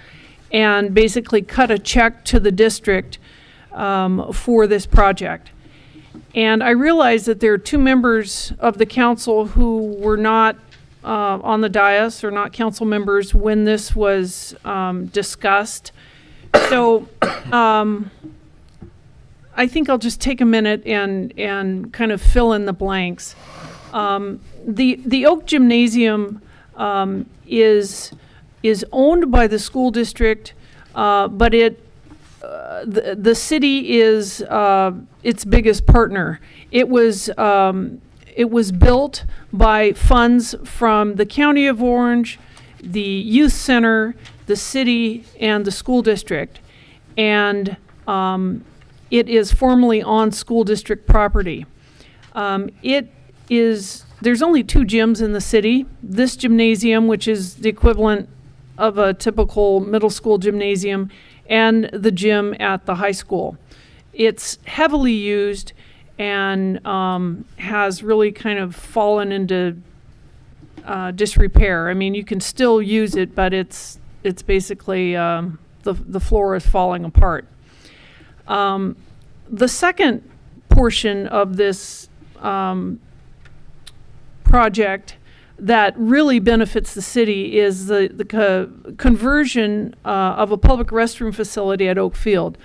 and basically cut a check to the district for this project. And I realize that there are 2 members of the council who were not on the dais or not council members when this was discussed. So I think I'll just take a minute and kind of fill in the blanks. The Oak Gymnasium is owned by the school district, but the city is its biggest partner. It was built by funds from the County of Orange, the Youth Center, the city, and the school district. And it is formally on school district property. There's only 2 gyms in the city. This gymnasium, which is the equivalent of a typical middle school gymnasium, and the gym at the high school. It's heavily used and has really kind of fallen into disrepair. I mean, you can still use it, but it's basically the floor is falling apart. The second portion of this project that really benefits the city is the conversion of a public restroom facility at Oak Field.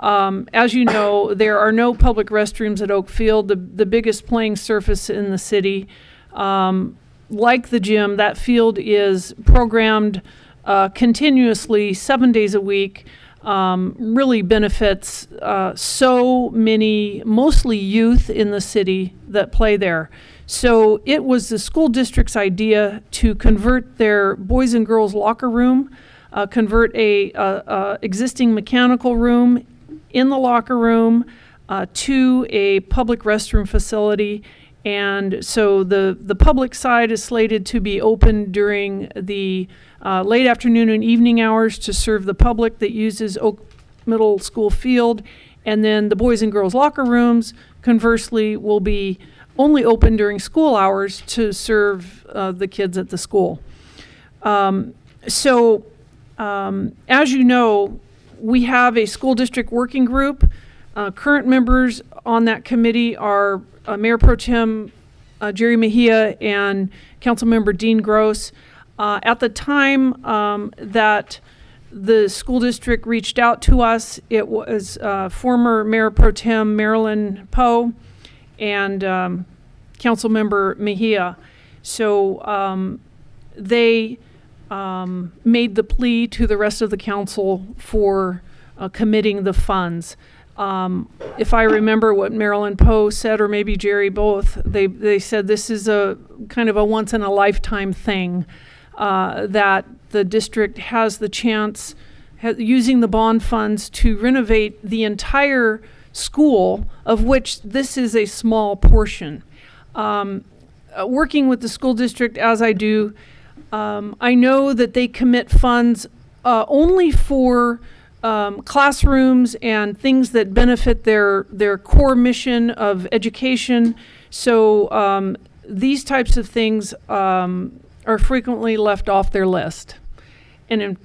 As you know, there are no public restrooms at Oak Field, the biggest playing surface in the city. Like the gym, that field is programmed continuously 7 days a week, really benefits so many, mostly youth in the city that play there. So it was the school district's idea to convert their boys and girls locker room, convert a existing mechanical room in the locker room to a public restroom facility. And so the public side is slated to be open during the late afternoon and evening hours to serve the public that uses Oak Middle School field. And then the boys and girls locker rooms, conversely, will be only open during school hours to serve the kids at the school. As you know, we have a school district working group. Current members on that committee are Mayor Pro Tem Jerry Mejia and Councilmember Dean Gross. At the time that the school district reached out to us, it was former Mayor Pro Tem Marilyn Poe and Councilmember Mejia. So they made the plea to the rest of the council for committing the funds. If I remember what Marilyn Poe said, or maybe Jerry both, they said this is a kind of a once in a lifetime thing, that the district has the chance, using the bond funds, to renovate the entire school, of which this is a small portion. Working with the school district as I do, I know that they commit funds only for classrooms and things that benefit their core mission of education. So these types of things are frequently left off their list. And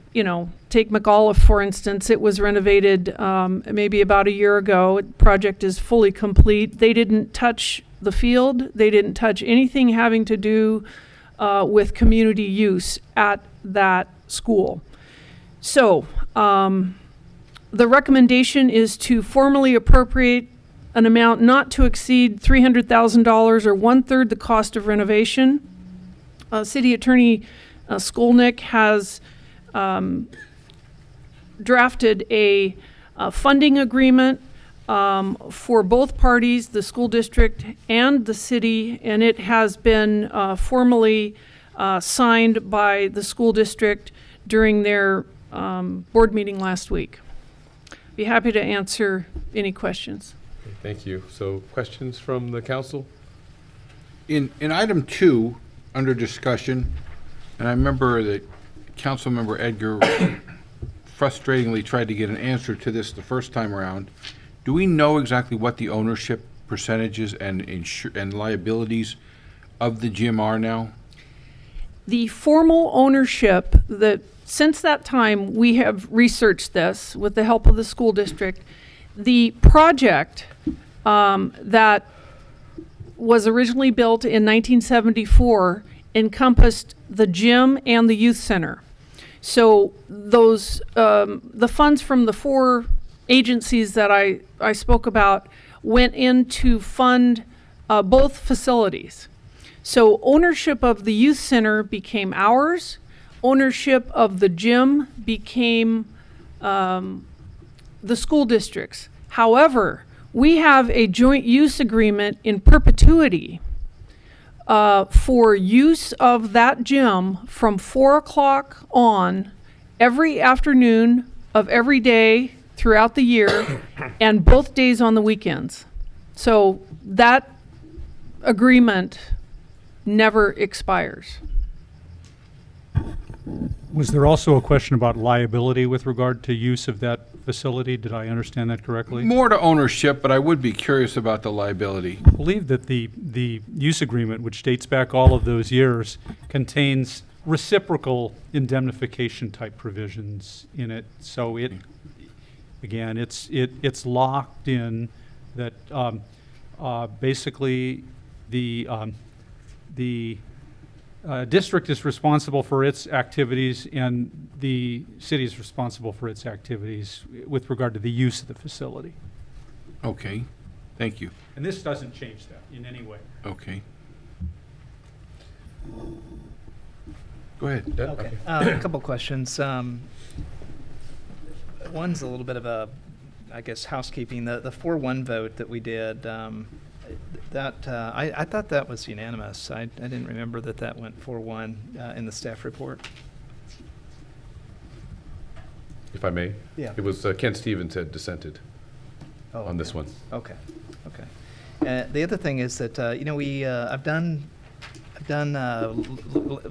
take McAuliffe, for instance. It was renovated maybe about a year ago. The project is fully complete. They didn't touch the field. They didn't touch anything having to do with community use at that school. So the recommendation is to formally appropriate an amount not to exceed $300,000, or 1/3 the cost of renovation. City Attorney Skolnick has drafted a funding agreement for both parties, the school district and the city, and it has been formally signed by the school district during their board meeting last week. Be happy to answer any questions. Okay, thank you. So questions from the council? In item 2, under discussion, and I remember that Councilmember Edgar frustratingly tried to get an answer to this the first time around. Do we know exactly what the ownership percentages and liabilities of the gym are now? The formal ownership, since that time, we have researched this with the help of the school district. The project that was originally built in 1974 encompassed the gym and the youth center. So those the funds from the 4 agencies that I spoke about went in to fund both facilities. So ownership of the youth center became ours. Ownership of the gym became the school district's. However, we have a joint use agreement in perpetuity for use of that gym from 4 o'clock on every afternoon of every day throughout the year and both days on the weekends. So that agreement never expires. Was there also a question about liability with regard to use of that facility? Did I understand that correctly? More to ownership, but I would be curious about the liability. I believe that the use agreement, which dates back all of those years, contains reciprocal indemnification type provisions in it. So it, again, it's locked in that basically the district is responsible for its activities and the city is responsible for its activities with regard to the use of the facility. Okay, thank you. And this doesn't change that in any way. Okay. Go ahead. Deb. Okay. A couple questions. One's a little bit of a, I guess, housekeeping. The 4-1 vote that we did, I thought that was unanimous. I didn't remember that went 4-1 in the staff report. If I may? Yeah. It was Ken Stevens had dissented on this one. Okay. The other thing is that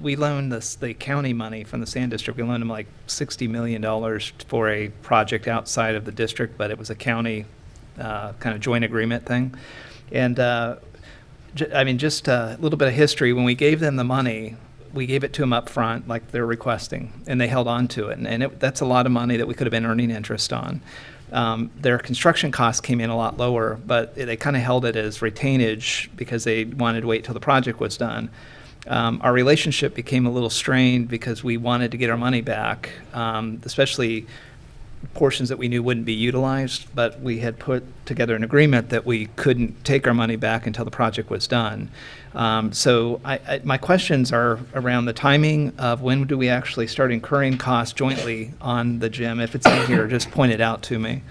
we loaned the county money from the Sand District. We loaned them like $60 million for a project outside of the district, but it was a county kind of joint agreement thing. And just a little bit of history. When we gave them the money, we gave it to them up front, like they're requesting, and they held on to it. And that's a lot of money that we could have been earning interest on. Their construction costs came in a lot lower, but they kind of held it as retainage because they wanted to wait till the project was done. Our relationship became a little strained because we wanted to get our money back, especially portions that we knew wouldn't be utilized, but we had put together an agreement that we couldn't take our money back until the project was done. So my questions are around the timing of when do we actually start incurring costs jointly on the gym. If it's in here, just point it out to me.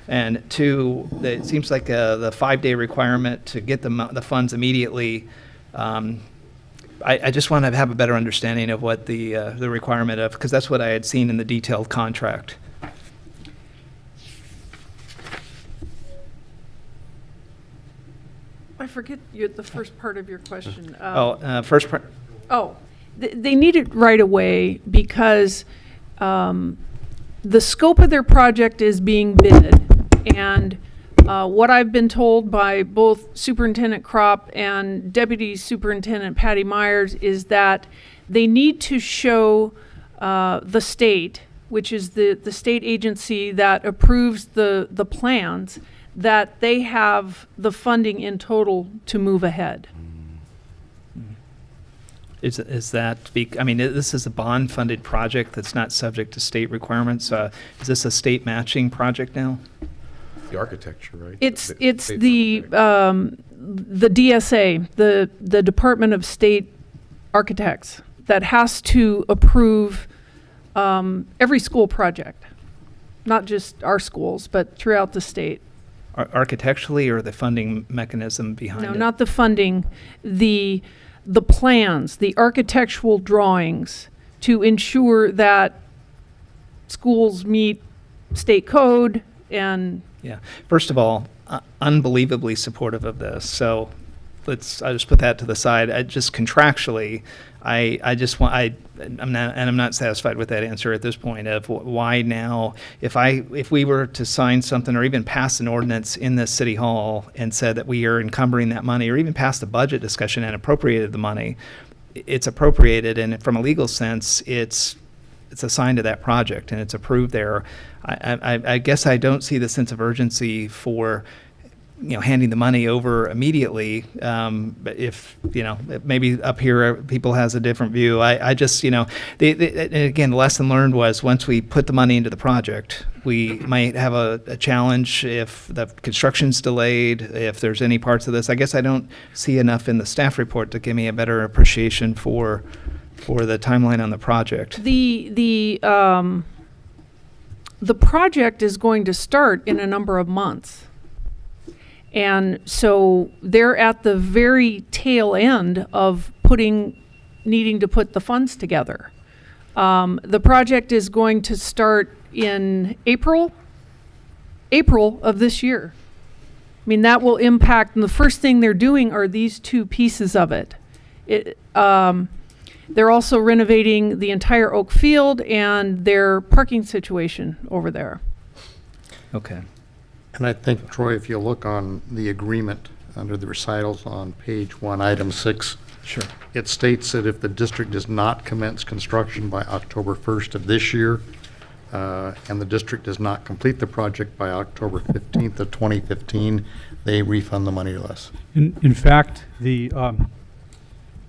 And two, it seems like the 5-day requirement to get the funds immediately. I just want to have a better understanding of what the requirement of, because that's what I had seen in the detailed contract. I forget the first part of your question. First part. They need it right away because the scope of their project is being bid. And what I've been told by both Superintendent Kropp and Deputy Superintendent Patty Myers is that they need to show the state, which is the state agency that approves the plans, that they have the funding in total to move ahead. Is that, I mean, this is a bond-funded project that's not subject to state requirements. Is this a state matching project now? The architecture, right? It's the DSA, the Department of State Architects, that has to approve every school project, not just our schools, but throughout the state. Architecturally, or the funding mechanism behind it? No, not the funding, the plans, the architectural drawings to ensure that schools meet state code and. Yeah. First of all, unbelievably supportive of this. So I'll just put that to the side. I just contractually, I'm not satisfied with that answer at this point of why now. If we were to sign something or even pass an ordinance in this city hall and said that we are encumbering that money, or even passed a budget discussion and appropriated the money, it's appropriated, and from a legal sense, it's assigned to that project and it's approved there. I guess I don't see the sense of urgency for handing the money over immediately. But if, maybe up here people has a different view. I just, and again, the lesson learned was once we put the money into the project, we might have a challenge if the construction's delayed, if there's any parts of this. I guess I don't see enough in the staff report to give me a better appreciation for the timeline on the project. The project is going to start in a number of months. And so they're at the very tail end of needing to put the funds together. The project is going to start in April of this year. I mean, that will impact, and the first thing they're doing are these two pieces of it. They're also renovating the entire Oak Field and their parking situation over there. Okay. And I think, Troy, if you look on the agreement under the recitals on page 1, item 6, Sure. it states that if the district does not commence construction by October 1st of this year, and the district does not complete the project by October 15th of 2015, they refund the money to us. In fact, they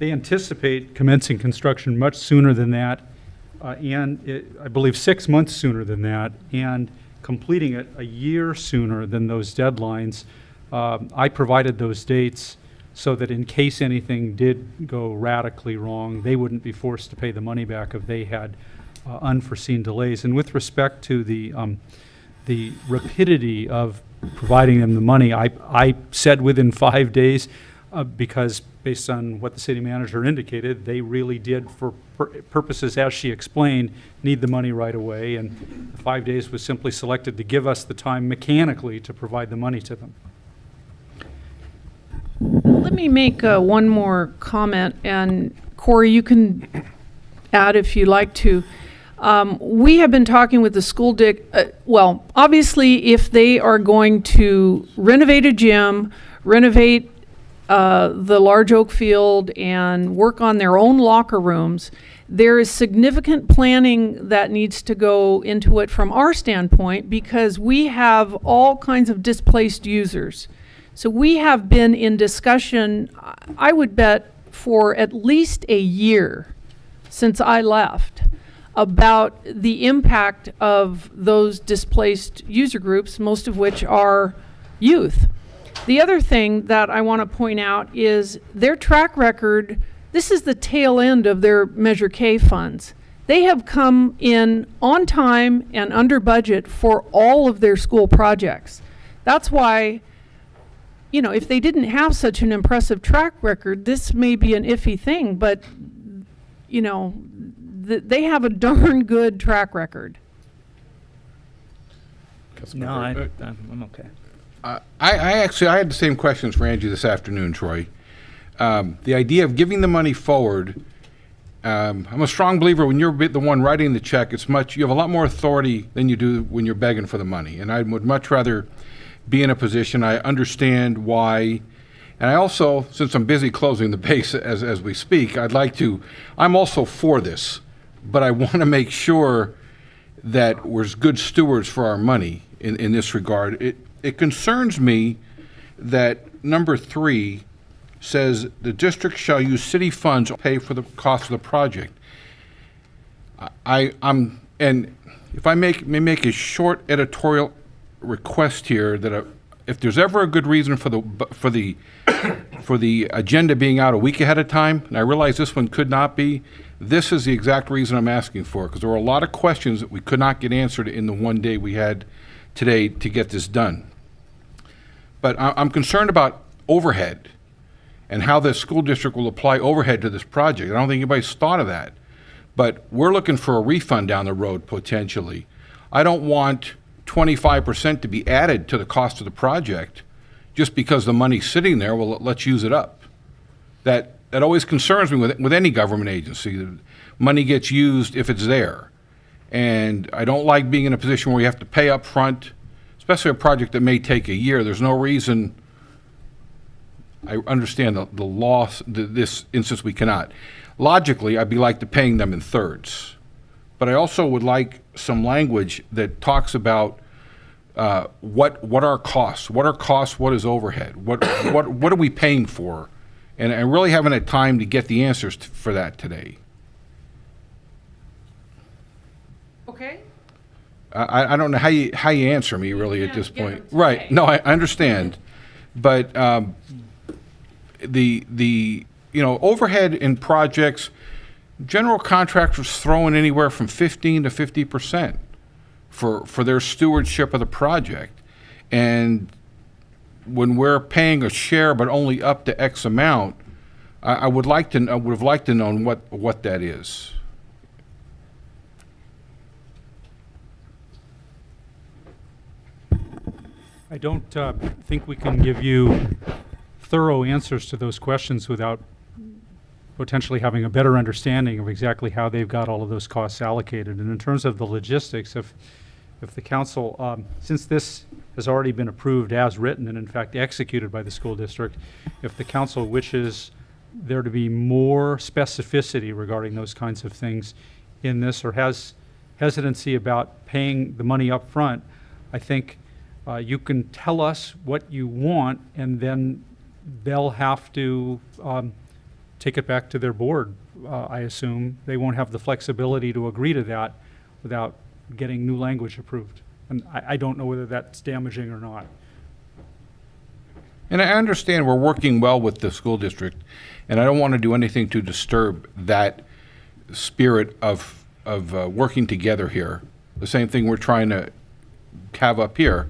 anticipate commencing construction much sooner than that, and I believe 6 months sooner than that, and completing it a year sooner than those deadlines. I provided those dates so that in case anything did go radically wrong, they wouldn't be forced to pay the money back if they had unforeseen delays. And with respect to the rapidity of providing them the money, I said within 5 days, because based on what the city manager indicated, they really did, for purposes as she explained, need the money right away, and the 5 days was simply selected to give us the time mechanically to provide the money to them. Let me make one more comment, and Corey, you can add if you'd like to. We have been talking with the school well, obviously, if they are going to renovate a gym, renovate the large Oak Field, and work on their own locker rooms, there is significant planning that needs to go into it from our standpoint, because we have all kinds of displaced users. So we have been in discussion, I would bet, for at least a year since I left, about the impact of those displaced user groups, most of which are youth. The other thing that I want to point out is their track record. This is the tail end of their Measure K funds. They have come in on time and under budget for all of their school projects. That's why, you know, if they didn't have such an impressive track record, this may be an iffy thing, but, you know, they have a darn good track record. No, I'm okay. I had the same questions for Angie this afternoon, Troy. The idea of giving the money forward, I'm a strong believer when you're the one writing the check, you have a lot more authority than you do when you're begging for the money. And I would much rather be in a position, I understand why. And I also, since I'm busy closing the base as we speak, I'm also for this, but I want to make sure that we're good stewards for our money in this regard. It concerns me that number 3 says the district shall use city funds to pay for the cost of the project. And if I may make a short editorial request here that if there's ever a good reason for the agenda being out a week ahead of time, and I realize this one could not be, this is the exact reason I'm asking for, because there were a lot of questions that we could not get answered in the one day we had today to get this done. But I'm concerned about overhead and how the school district will apply overhead to this project. I don't think anybody's thought of that. But we're looking for a refund down the road potentially. I don't want 25% to be added to the cost of the project just because the money's sitting there. Well, let's use it up. That always concerns me with any government agency. The money gets used if it's there. And I don't like being in a position where we have to pay up front, especially a project that may take a year. There's no reason. I understand the loss, this instance we cannot. Logically, I'd be like to paying them in thirds. But I also would like some language that talks about what are costs, what is overhead, what are we paying for? And I really haven't had time to get the answers for that today. Okay. I don't know how you answer me really at this point. Right. No, I understand. But the overhead in projects, general contractors throwing anywhere from 15 to 50% for their stewardship of the project. And when we're paying a share but only up to X amount, I would have liked to know what that is. I don't think we can give you thorough answers to those questions without potentially having a better understanding of exactly how they've got all of those costs allocated. And in terms of the logistics, if the council, since this has already been approved as written and in fact executed by the school district, if the council wishes there to be more specificity regarding those kinds of things in this, or has hesitancy about paying the money up front, I think you can tell us what you want, and then they'll have to take it back to their board. I assume they won't have the flexibility to agree to that without getting new language approved. And I don't know whether that's damaging or not. And I understand we're working well with the school district, and I don't want to do anything to disturb that spirit of working together here. The same thing we're trying to have up here.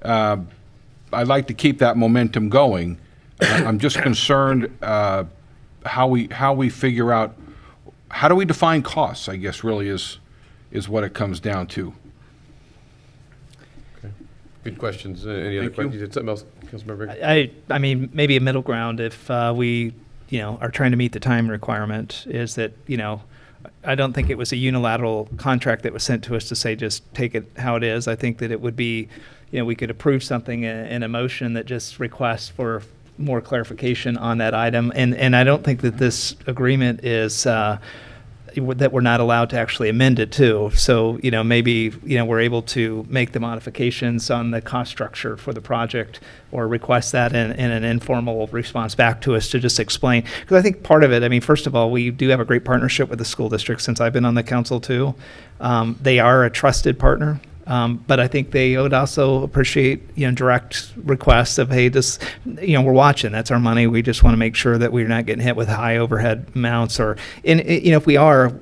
I'd like to keep that momentum going. I'm just concerned how we figure out, how do we define costs, I guess really is what it comes down to. Okay. Good questions. Any other Thank you. questions? You had something else, Councilmember Baker? I mean, maybe a middle ground if we, are trying to meet the time requirement is that, I don't think it was a unilateral contract that was sent to us to say just take it how it is. I think that it would be, we could approve something in a motion that just requests for more clarification on that item. And I don't think that this agreement is that we're not allowed to actually amend it too. So, maybe, we're able to make the modifications on the cost structure for the project or request that in an informal response back to us to just explain. Because I think part of it, first of all, we do have a great partnership with the school district since I've been on the council too. They are a trusted partner. But I think they would also appreciate, direct requests of, hey, this, we're watching, that's our money. We just want to make sure that we're not getting hit with high overhead amounts and if we are,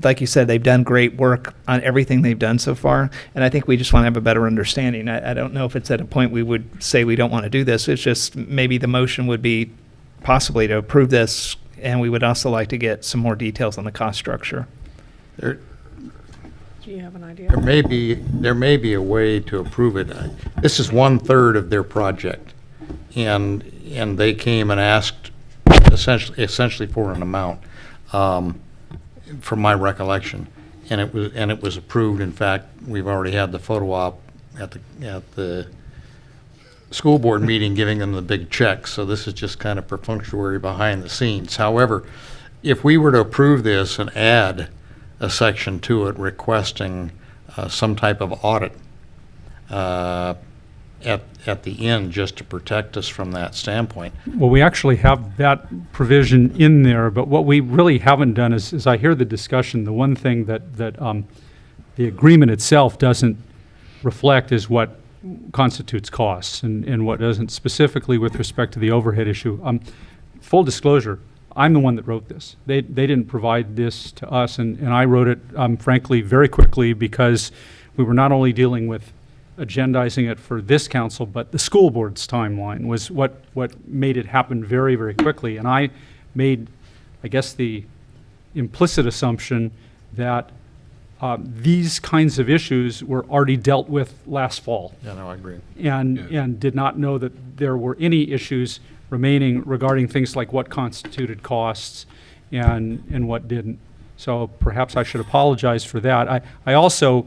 like you said, they've done great work on everything they've done so far. And I think we just want to have a better understanding. I don't know if it's at a point we would say we don't want to do this. It's just maybe the motion would be possibly to approve this. And we would also like to get some more details on the cost structure. Do you have an idea? There may be a way to approve it. This is 1/3 of their project, and they came and asked essentially for an amount, from my recollection, and it was approved. In fact, we've already had the photo op at the school board meeting giving them the big check. So this is just kind of perfunctory behind the scenes. However, if we were to approve this and add a section to it requesting some type of audit at the end, just to protect us from that standpoint. Well, we actually have that provision in there, but what we really haven't done is, as I hear the discussion, the one thing that the agreement itself doesn't reflect is what constitutes costs and what doesn't, specifically with respect to the overhead issue. Full disclosure, I'm the one that wrote this. They didn't provide this to us, and I wrote it, frankly, very quickly, because we were not only dealing with agendizing it for this council, but the school board's timeline was what made it happen very, very quickly. And I made, I guess, the implicit assumption that these kinds of issues were already dealt with last fall. Yeah, no, I agree. And did not know that there were any issues remaining regarding things like what constituted costs and what didn't. So perhaps I should apologize for that. I also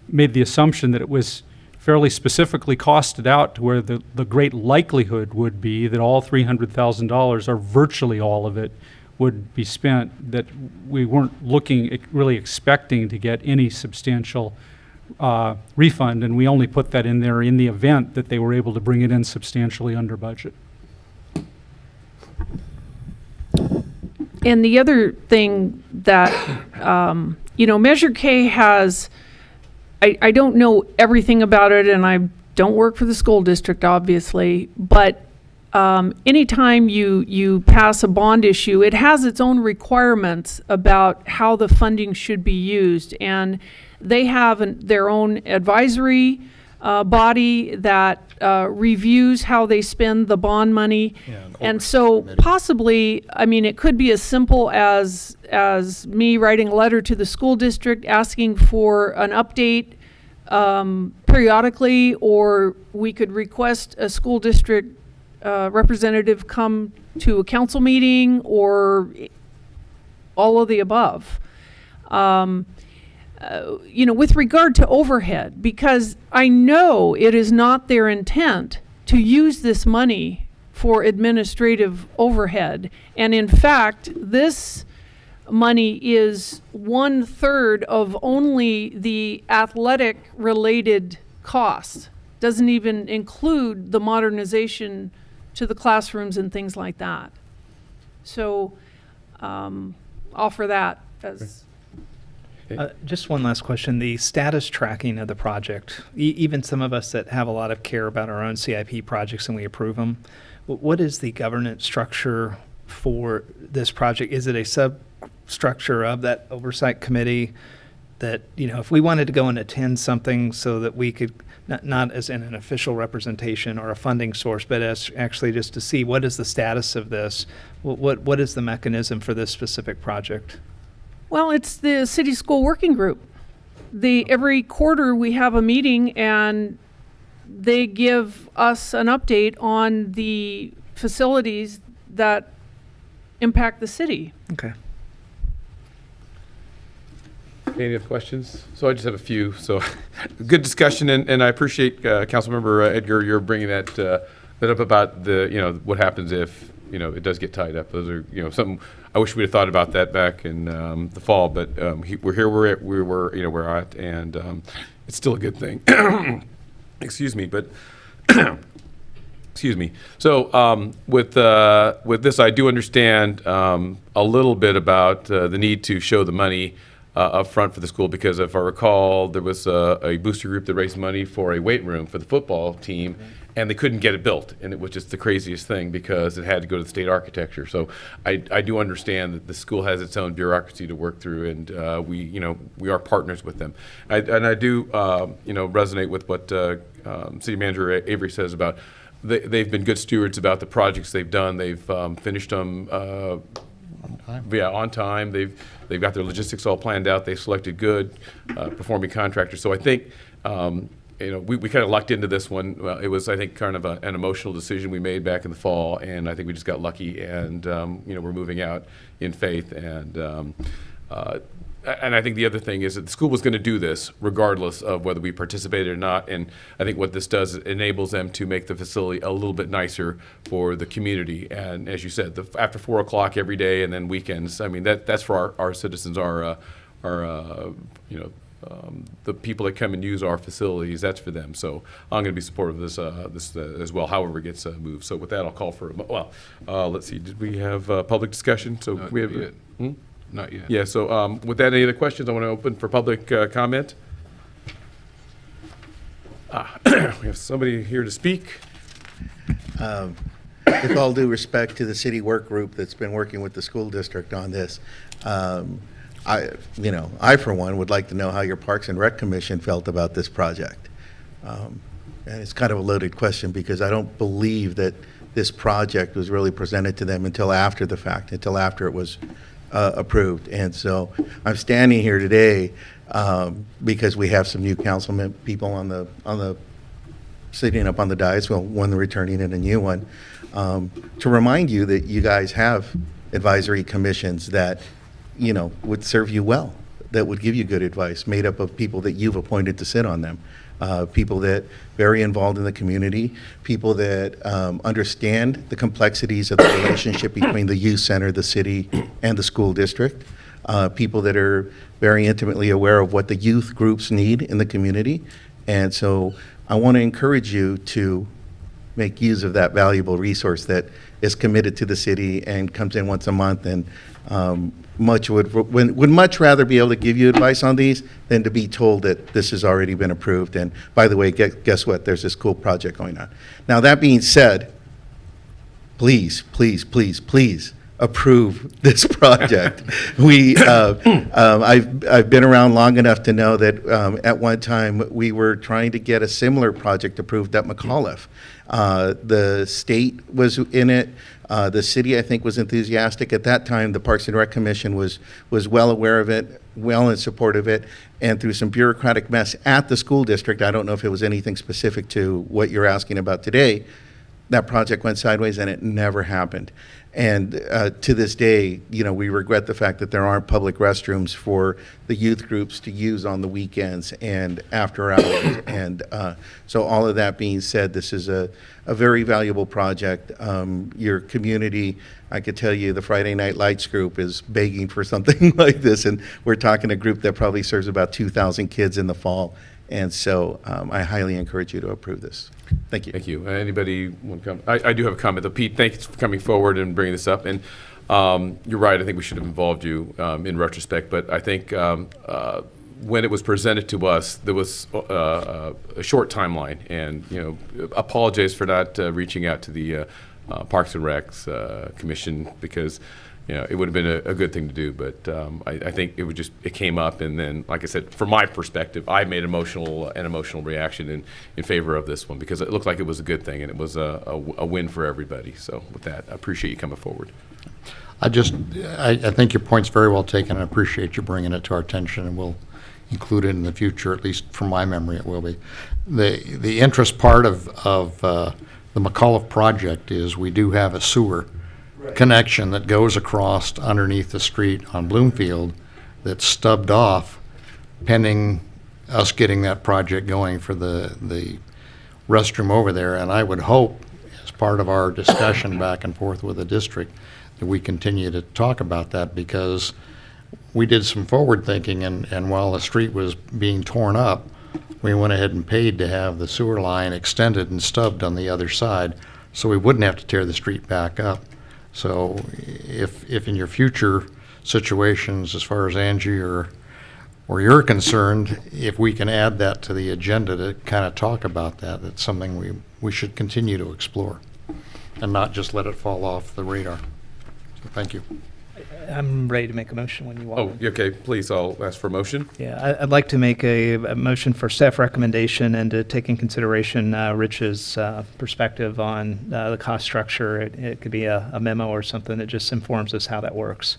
made the assumption that it was fairly specifically costed out to where the great likelihood would be that all $300,000, or virtually all of it, would be spent, that we weren't really expecting to get any substantial refund, and we only put that in there in the event that they were able to bring it in substantially under budget. And the other thing that, Measure K has, I don't know everything about it, and I don't work for the school district, obviously, but anytime you pass a bond issue, it has its own requirements about how the funding should be used. And they have their own advisory body that reviews how they spend the bond money. And so possibly, it could be as simple as me writing a letter to the school district asking for an update periodically, or we could request a school district representative come to a council meeting, or all of the above. With regard to overhead, because I know it is not their intent to use this money for administrative overhead. And in fact, this money is 1/3 of only the athletic related costs. Doesn't even include the modernization to the classrooms and things like that. So offer that as... Just one last question. The status tracking of the project, even some of us that have a lot of care about our own CIP projects and we approve them, what is the governance structure for this project? Is it a substructure of that oversight committee that, if we wanted to go and attend something so that we could, not as in an official representation or a funding source, but as actually just to see what is the status of this, what is the mechanism for this specific project? Well, it's the city school working group. Every quarter we have a meeting and they give us an update on the facilities that impact the city. Okay. Any other questions? So I just have a few. So good discussion, and I appreciate Councilmember Edgar, you're bringing that up about the what happens if it does get tied up. Those are something I wish we'd have thought about that back in the fall, but we're here. We're at, and it's still a good thing. Excuse me, but excuse me. So with this, I do understand a little bit about the need to show the money up front for the school, because if I recall, there was a booster group that raised money for a weight room for the football team, and they couldn't get it built, and it was just the craziest thing because it had to go to the state architecture. So I do understand that the school has its own bureaucracy to work through, and we are partners with them. And I do resonate with what City Manager Avery says about they've been good stewards about the projects they've done. They've finished them on time. They've got their logistics all planned out. They selected good performing contractors. So I think we kind of lucked into this one. Well, it was, I think, kind of an emotional decision we made back in the fall, and I think we just got lucky. And we're moving out in faith. And I think the other thing is that the school was going to do this regardless of whether we participated or not. And I think what this does is it enables them to make the facility a little bit nicer for the community. And as you said, after 4 o'clock every day and then weekends, I mean, that's for our citizens, the people that come and use our facilities, that's for them. So I'm going to be supportive of this as well, however it gets moved. So with that, I'll call for, let's see, did we have public discussion? So we have. Not yet. Yeah, so with that, any other questions? I want to open for public comment. We have somebody here to speak. With all due respect to the city work group that's been working with the school district on this, I for one would like to know how your Parks and Rec Commission felt about this project. And it's kind of a loaded question because I don't believe that this project was really presented to them until after the fact, until after it was approved. And so I'm standing here today because we have some new councilman people on the sitting up on the dais, well, one returning and a new one, to remind you that you guys have advisory commissions that would serve you well, that would give you good advice, made up of people that you've appointed to sit on them. People that very involved in the community, people that understand the complexities of the relationship between the youth center, the city, and the school district, people that are very intimately aware of what the youth groups need in the community. And so I want to encourage you to make use of that valuable resource that is committed to the city and comes in once a month, and would much rather be able to give you advice on these than to be told that this has already been approved. And by the way, guess what? There's this cool project going on. Now, that being said, please, please, please, please approve this project. I've been around long enough to know that at one time we were trying to get a similar project approved at McAuliffe. The state was in it. The city, I think, was enthusiastic. At that time, the Parks and Rec Commission was well aware of it, well in support of it, and through some bureaucratic mess at the school district, I don't know if it was anything specific to what you're asking about today, that project went sideways and it never happened. And to this day, we regret the fact that there aren't public restrooms for the youth groups to use on the weekends and after hours. And so all of that being said, this is a very valuable project. Your community, I could tell you, the Friday Night Lights group is begging for something like this. And we're talking a group that probably serves about 2,000 kids in the fall. And so I highly encourage you to approve this. Thank you. Thank you. Anybody want to come? I do have a comment, though. Pete, thanks for coming forward and bringing this up. And you're right. I think we should have involved you in retrospect. But I think when it was presented to us, there was a short timeline. And, apologize for not reaching out to the Parks and Recs Commission, because it would have been a good thing to do, but I think it came up, and then, like I said, from my perspective, I made an emotional reaction in favor of this one, because it looked like it was a good thing, and it was a win for everybody. So with that, I appreciate you coming forward. I think your point's very well taken. I appreciate you bringing it to our attention, and we'll include it in the future, at least from my memory it will be. The interest part of the McAuliffe project is we do have a sewer connection that goes across underneath the street on Bloomfield that's stubbed off pending us getting that project going for the restroom over there. And I would hope, as part of our discussion back and forth with the district, that we continue to talk about that, because we did some forward thinking, and while the street was being torn up, we went ahead and paid to have the sewer line extended and stubbed on the other side so we wouldn't have to tear the street back up. So if in your future situations, as far as Angie or or you're concerned, if we can add that to the agenda to kind of talk about that, that's something we should continue to explore and not just let it fall off the radar. So thank you. I'm ready to make a motion when you want. Oh, okay, please, I'll ask for a motion. Yeah, I'd like to make a motion for staff recommendation and to take in consideration Rich's perspective on the cost structure. It could be a memo or something that just informs us how that works.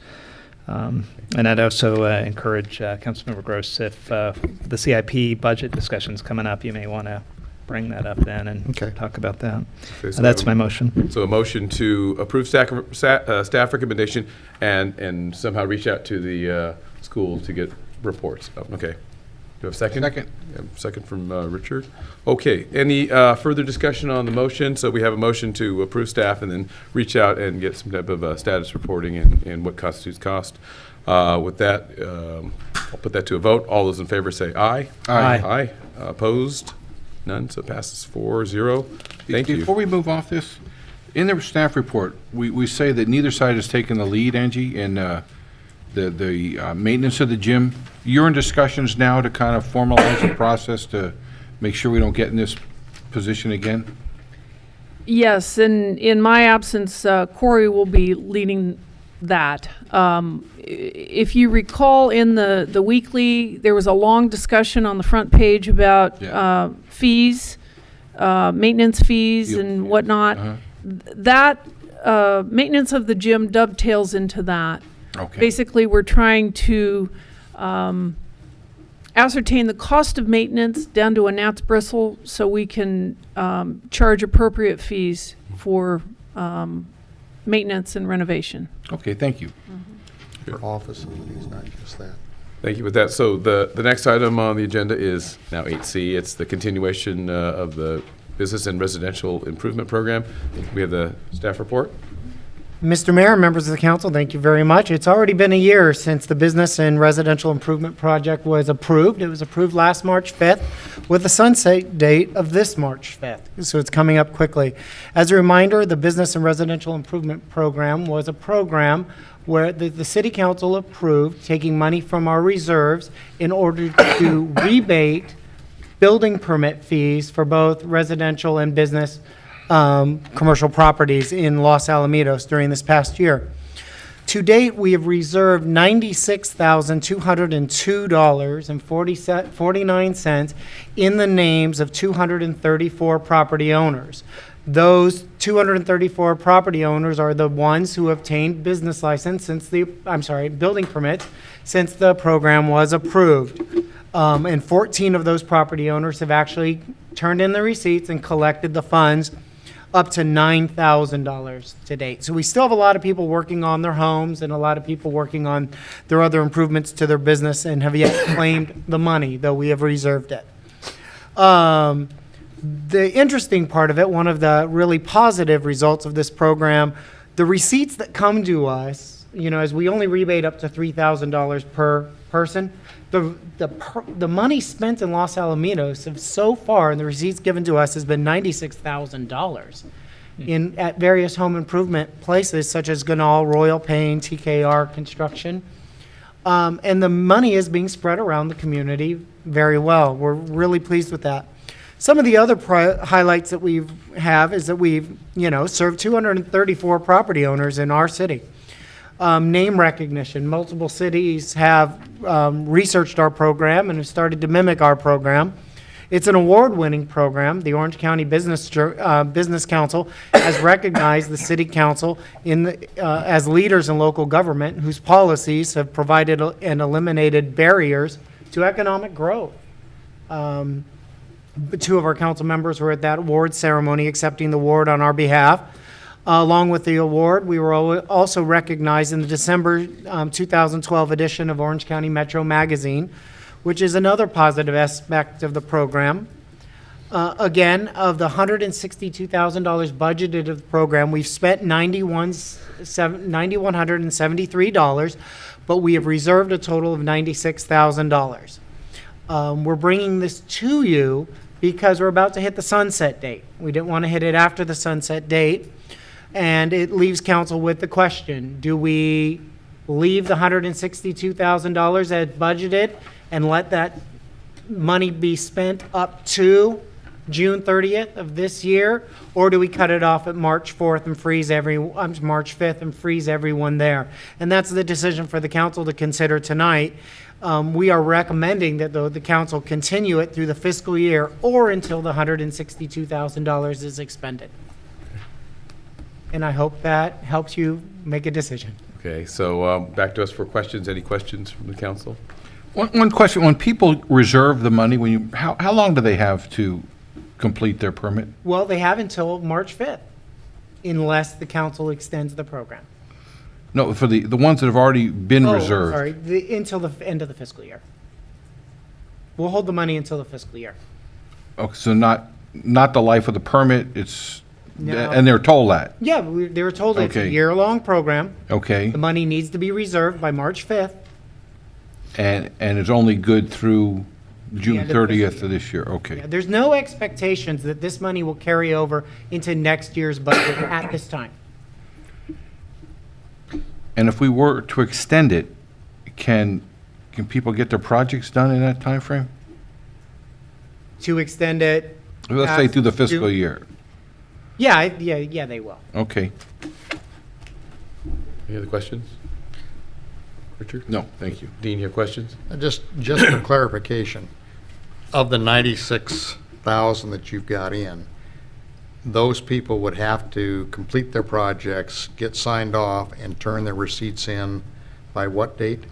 And I'd also encourage Councilmember Gross, if the CIP budget discussion's coming up, you may want to bring that up then and talk about that. Okay, so That's my motion. So a motion to approve staff recommendation and somehow reach out to the school to get reports. Oh, okay. Do you have a second? Second. Second from Richard. Okay. Any further discussion on the motion? So we have a motion to approve staff and then reach out and get some type of status reporting and what constitutes cost. With that, I'll put that to a vote. All those in favor say aye. Aye. Aye. Opposed? None, so it passes 4-0. Thank you. Before we move off this, in the staff report, we say that neither side has taken the lead, Angie, in the maintenance of the gym. You're in discussions now to kind of formalize the process to make sure we don't get in this position again? Yes, and in my absence, Corey will be leading that. If you recall, in the weekly, there was a long discussion on the front page about fees, maintenance fees and whatnot. That maintenance of the gym dovetails into that. Okay. Basically, we're trying to ascertain the cost of maintenance down to a gnat's bristle so we can charge appropriate fees for maintenance and renovation. Okay, thank you. For all facilities, not just that. Thank you with that. So the next item on the agenda is now 8C. It's the continuation of the Business and Residential Improvement Program. We have the staff report. Mr. Mayor, members of the council, thank you very much. It's already been a year since the Business and Residential Improvement Project was approved. It was approved last March 5th with a sunset date of this March 5th, so it's coming up quickly. As a reminder, the Business and Residential Improvement Program was a program where the city council approved taking money from our reserves in order to rebate building permit fees for both residential and business commercial properties in Los Alamitos during this past year. To date, we have reserved $96,202.49 in the names of 234 property owners. Those 234 property owners are the ones who obtained business license building permits since the program was approved. And 14 of those property owners have actually turned in the receipts and collected the funds, up to $9,000 to date. So we still have a lot of people working on their homes and a lot of people working on their other improvements to their business and have yet claimed the money, though we have reserved it. The interesting part of it, one of the really positive results of this program, the receipts that come to us, as we only rebate up to $3,000 per person, the money spent in Los Alamitos have so far, and the receipts given to us, has been $96,000 at various home improvement places such as Ganal, Royal Pain, TKR Construction. And the money is being spread around the community very well. We're really pleased with that. Some of the other highlights that we have is that we've, served 234 property owners in our city. Name recognition. Multiple cities have researched our program and have started to mimic our program. It's an award-winning program. The Orange County Business Council has recognized the City Council as leaders in local government whose policies have provided and eliminated barriers to economic growth. Two of our council members were at that award ceremony accepting the award on our behalf. Along with the award, we were also recognized in the December 2012 edition of Orange County Metro Magazine, which is another positive aspect of the program. Again, of the $162,000 budgeted of the program, we've spent $9,173, but we have reserved a total of $96,000. We're bringing this to you because we're about to hit the sunset date. We didn't want to hit it after the sunset date. And it leaves council with the question, do we leave the $162,000 as budgeted and let that money be spent up to June 30th of this year? Or do we cut it off at March 4th and freeze March 5th and freeze everyone there? And that's the decision for the council to consider tonight. We are recommending that the council continue it through the fiscal year or until the $162,000 is expended. And I hope that helps you make a decision. Okay, so back to us for questions. Any questions from the council? One question, when people reserve the money, how long do they have to complete their permit? Well, they have until March 5th, unless the council extends the program. No, for the ones that have already been reserved. Sorry, until the end of the fiscal year. We'll hold the money until the fiscal year. Okay, so not the life of the permit, it's, No. and they're told that? Yeah, they were told it's a Okay. year-long program. Okay, The money needs to be reserved by March 5th. and it's only good through June end of the 30th fiscal of this year, okay. Yeah, there's no expectations that this money will carry over into next year's budget at this time. And if we were to extend it, can people get their projects done in that time frame? To extend it. Let's say past through the fiscal June- year. Yeah, yeah, they will. Okay. Any other questions? Richard? No, thank you. Dean, you have questions? Just for clarification, of the 96,000 that you've got in, those people would have to complete their projects, get signed off, and turn their receipts in by what date?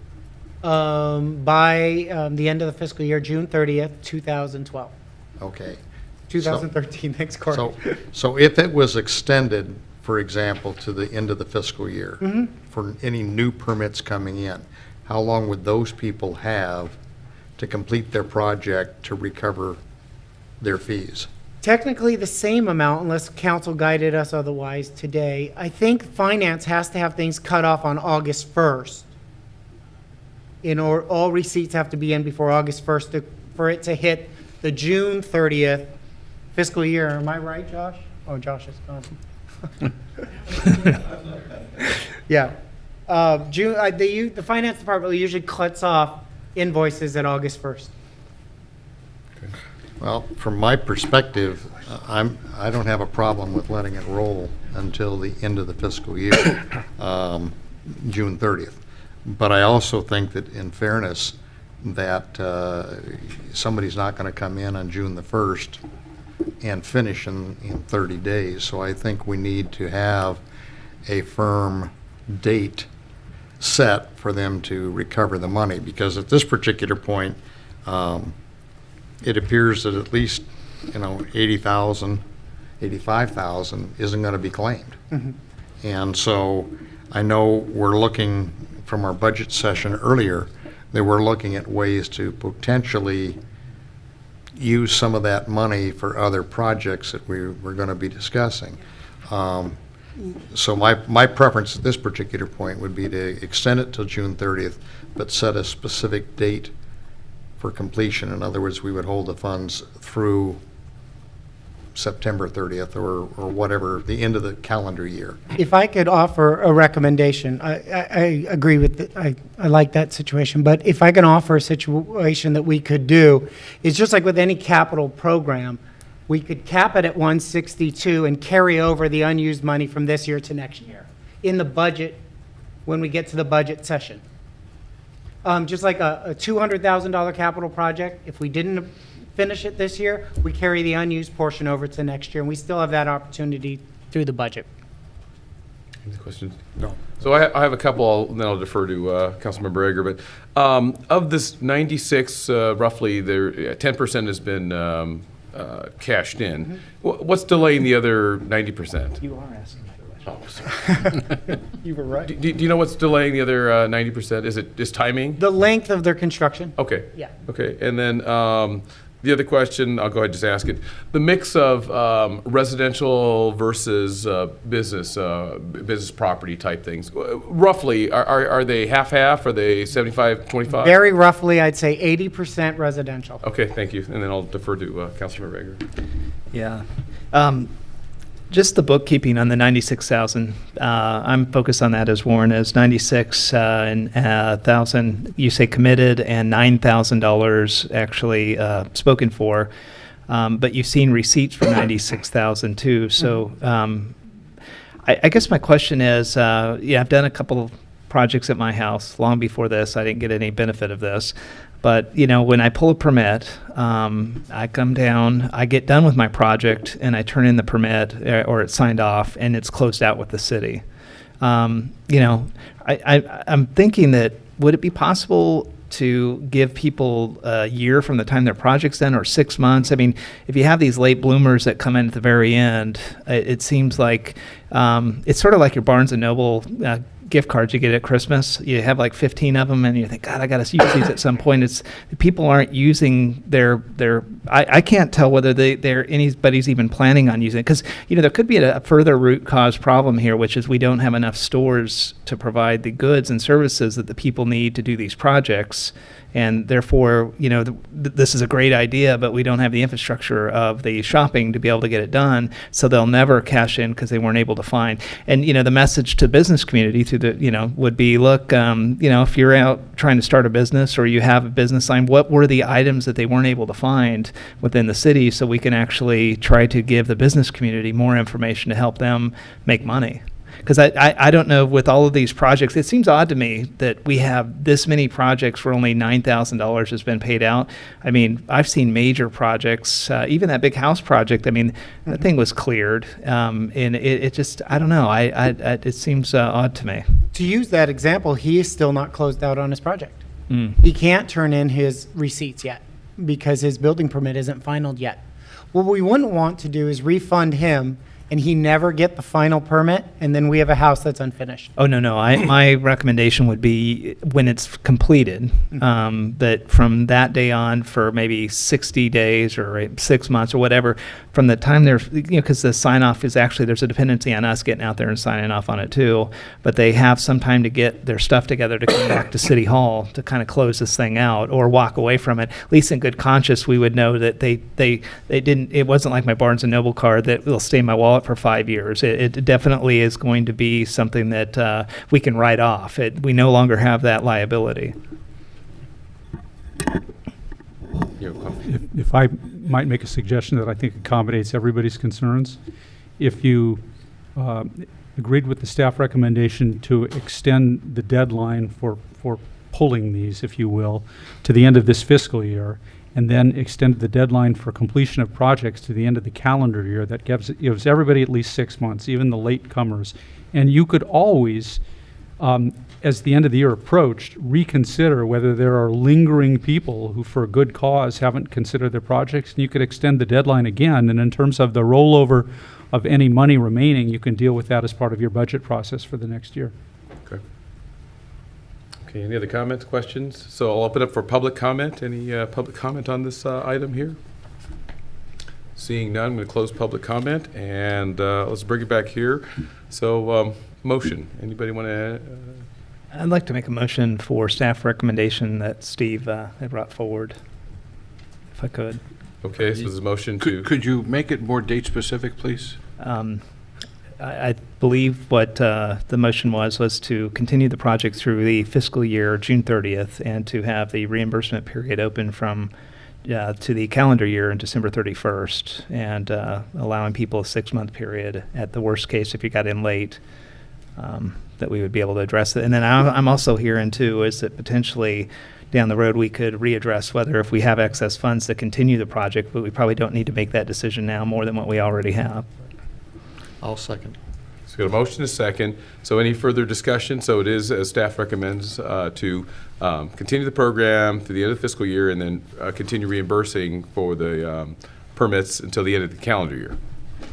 By the end of the fiscal year, June 30th, 2012. Okay. 2013, thanks, Cory. So if it was extended, for example, to the end of the fiscal year, Mhm. for any new permits coming in, how long would those people have to complete their project to recover their fees? Technically the same amount unless council guided us otherwise today. I think finance has to have things cut off on August 1st. All receipts have to be in before August 1st for it to hit the June 30th fiscal year. Am I right, Josh? Oh, Josh is gone. Yeah. The finance department usually cuts off invoices at August 1st. Well, from my perspective, I don't have a problem with letting it roll until the end of the fiscal year, June 30th. But I also think that in fairness, that somebody's not going to come in on June the 1st and finish in 30 days. So I think we need to have a firm date set for them to recover the money, because at this particular point, it appears that at least, 80,000, 85,000 isn't going to be claimed. Mhm. And so I know we're looking, from our budget session earlier, that we're looking at ways to potentially use some of that money for other projects that we're going to be discussing. So my preference at this particular point would be to extend it till June 30th, but set a specific date for completion. In other words, we would hold the funds through September 30th or whatever, the end of the calendar year. If I could offer a recommendation, I agree with, I like that situation, but if I can offer a situation that we could do, it's just like with any capital program, we could cap it at 162 and carry over the unused money from this year to next year in the budget when we get to the budget session. Just like a $200,000 capital project, if we didn't finish it this year, we carry the unused portion over to next year, and we still have that opportunity through the budget. Any questions? No. So I have a couple, then I'll defer to Councilmember Egger. But of this 96, roughly, 10% has been cashed in. What's delaying the other 90%? You are asking my question. Oh, sorry. You were right. Do you know what's delaying the other 90%? Is it just timing? The length of their construction. Okay. Yeah. Okay, and then the other question, I'll go ahead and just ask it. The mix of residential versus business property type things, roughly, are they half-half? Are they 75-25? Very roughly, I'd say 80% residential. Okay, thank you. And then I'll defer to Councilmember Egger. Yeah. Just the bookkeeping on the 96,000. I'm focused on that as Warren is 96 and 1,000. You say committed and $9,000 actually spoken for, but you've seen receipts for 96,000 too. So I guess my question is, yeah, I've done a couple of projects at my house long before this. I didn't get any benefit of this. But, you know, when I pull a permit, I come down, I get done with my project, and I turn in the permit, or it's signed off, and it's closed out with the city. You know, I'm thinking that, would it be possible to give people a year from the time their project's done, or 6 months? I mean, if you have these late bloomers that come in at the very end, it seems like it's sort of like your Barnes & Noble gift cards you get at Christmas. You have like 15 of them, and you think, God, I got to use these at some point. It's people aren't using their. I can't tell whether anybody's even planning on using it, because you know there could be a further root cause problem here, which is we don't have enough stores to provide the goods and services that the people need to do these projects. And therefore, you know, this is a great idea, but we don't have the infrastructure of the shopping to be able to get it done. So they'll never cash in because they weren't able to find. And, you know, the message to business community through the, you know, would be, look, you know, if you're out trying to start a business or you have a business line, what were the items that they weren't able to find within the city, so we can actually try to give the business community more information to help them make money. Because I don't know, with all of these projects, it seems odd to me that we have this many projects where only $9,000 has been paid out. I mean, I've seen major projects, even that big house project. I mean, that thing was cleared, and it just, I don't know. It seems odd to me. To use that example, he is still not closed out on his project. He can't turn in his receipts yet because his building permit isn't finalized yet. What we wouldn't want to do is refund him and he never get the final permit, and then we have a house that's unfinished. Oh, no. My recommendation would be, when it's completed, that from that day on for maybe 60 days or 6 months or whatever, from the time there's, you know, because the sign off is actually, there's a dependency on us getting out there and signing off on it too, but they have some time to get their stuff together to come back to City Hall to kind of close this thing out or walk away from it. At least in good conscience, we would know that they didn't, it wasn't like my Barnes & Noble card that will stay in my wallet for 5 years. It definitely is going to be something that we can write off. We no longer have that liability. If I might make a suggestion that I think accommodates everybody's concerns, if you agreed with the staff recommendation to extend the deadline for pulling these, if you will, to the end of this fiscal year, and then extend the deadline for completion of projects to the end of the calendar year, that gives everybody at least 6 months, even the late comers. And you could always, as the end of the year approached, reconsider whether there are lingering people who, for a good cause, haven't considered their projects, and you could extend the deadline again. And in terms of the rollover of any money remaining, you can deal with that as part of your budget process for the next year. Okay, any other comments, questions? So I'll open up for public comment. Any public comment on this item here? Seeing none, I'm going to close public comment, and let's bring it back here. So, motion. Anybody want to? I'd like to make a motion for staff recommendation that Steve had brought forward, if I could. Okay, so there's a motion to. Could you make it more date specific, please? I believe what the motion was to continue the project through the fiscal year, June 30th, and to have the reimbursement period open from to the calendar year in December 31st, and allowing people a 6-month period at the worst case if you got in late, that we would be able to address it. And then I'm also hearing too is that potentially down the road we could readdress whether, if we have excess funds, to continue the project, but we probably don't need to make that decision now more than what we already have. I'll second. So got a motion, a second. So any further discussion? So it is, as staff recommends, to continue the program through the end of the fiscal year, and then continue reimbursing for the permits until the end of the calendar year.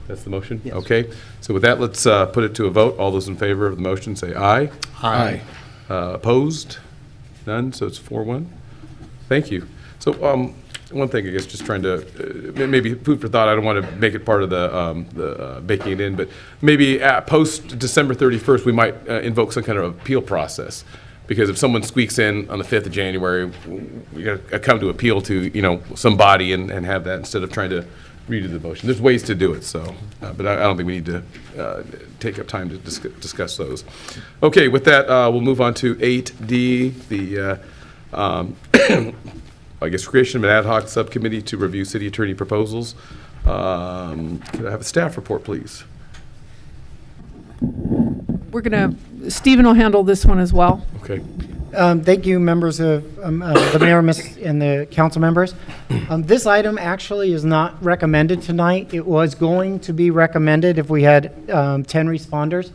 That's the motion? Yes. Okay. So with that, let's put it to a vote. All those in favor of the motion say aye. Aye. Opposed? None? So it's 4-1. Thank you. So one thing, I guess, just trying to, maybe food for thought, I don't want to make it part of the baking it in, but maybe post December 31st, we might invoke some kind of appeal process. Because if someone squeaks in on the 5th of January, we got to come to appeal to, you know, somebody and have that, instead of trying to redo the motion. There's ways to do it, so, but I don't think we need to take up time to discuss those. Okay, with that, we'll move on to 8D, the, I guess, creation of an ad hoc subcommittee to review city attorney proposals. Could I have a staff report, please? Stephen will handle this one as well. Okay. Thank you, members of the mayor, and the council members. This item actually is not recommended tonight. It was going to be recommended if we had 10 responders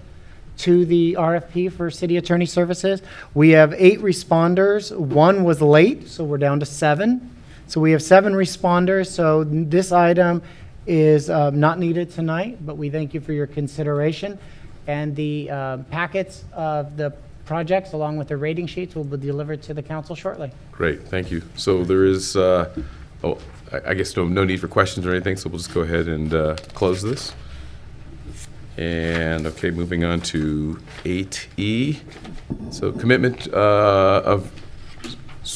to the RFP for city attorney services. We have 8 responders. 1 was late, so we're down to 7. So we have 7 responders. So this item is not needed tonight, but we thank you for your consideration. And the packets of the projects, along with the rating sheets, will be delivered to the council shortly. Great, thank you. So there is, I guess no need for questions or anything, so we'll just go ahead and close this. And, okay, moving on to 8E. So commitment of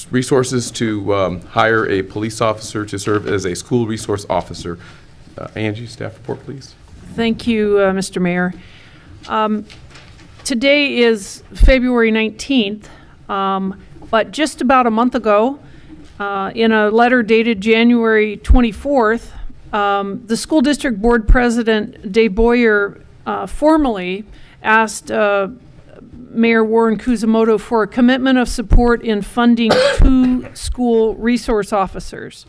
resources to hire a police officer to serve as a school resource officer. Angie, staff report, please. Thank you, Mr. Mayor. Today is February 19th, but just about a month ago, in a letter dated January 24th, the school district board president, Dave Boyer, formally asked Mayor Warren Kuzumoto for a commitment of support in funding 2 school resource officers.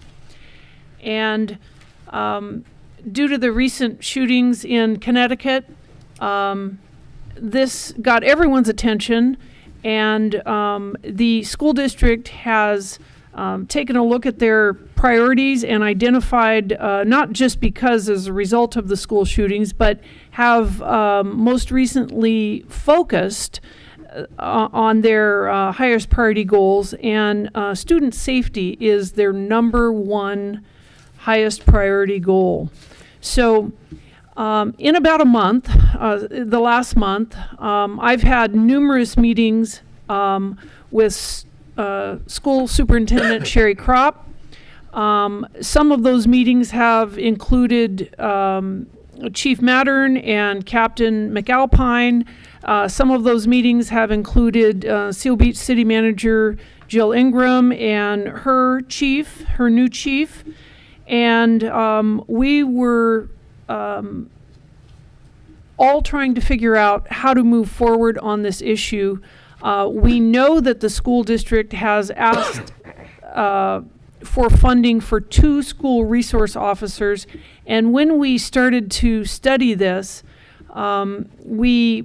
And due to the recent shootings in Connecticut, this got everyone's attention, and the school district has taken a look at their priorities and identified, not just because as a result of the school shootings, but have most recently focused on their highest priority goals, and student safety is their #1 highest priority goal. So in about a month, the last month, I've had numerous meetings with School Superintendent Sherry Kropp. Some of those meetings have included Chief Mattern and Captain McAlpine. Some of those meetings have included Seal Beach City Manager Jill Ingram and her new chief. And we were all trying to figure out how to move forward on this issue. We know that the school district has asked for funding for 2 school resource officers, and when we started to study this, we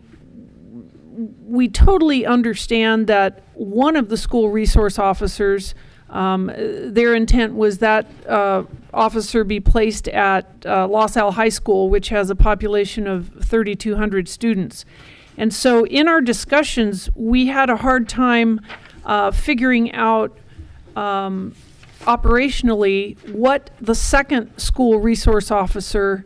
totally understand that one of the school resource officers, their intent was that officer be placed at LaSalle High School, which has a population of 3,200 students. And so in our discussions, we had a hard time figuring out operationally what the second school resource officer,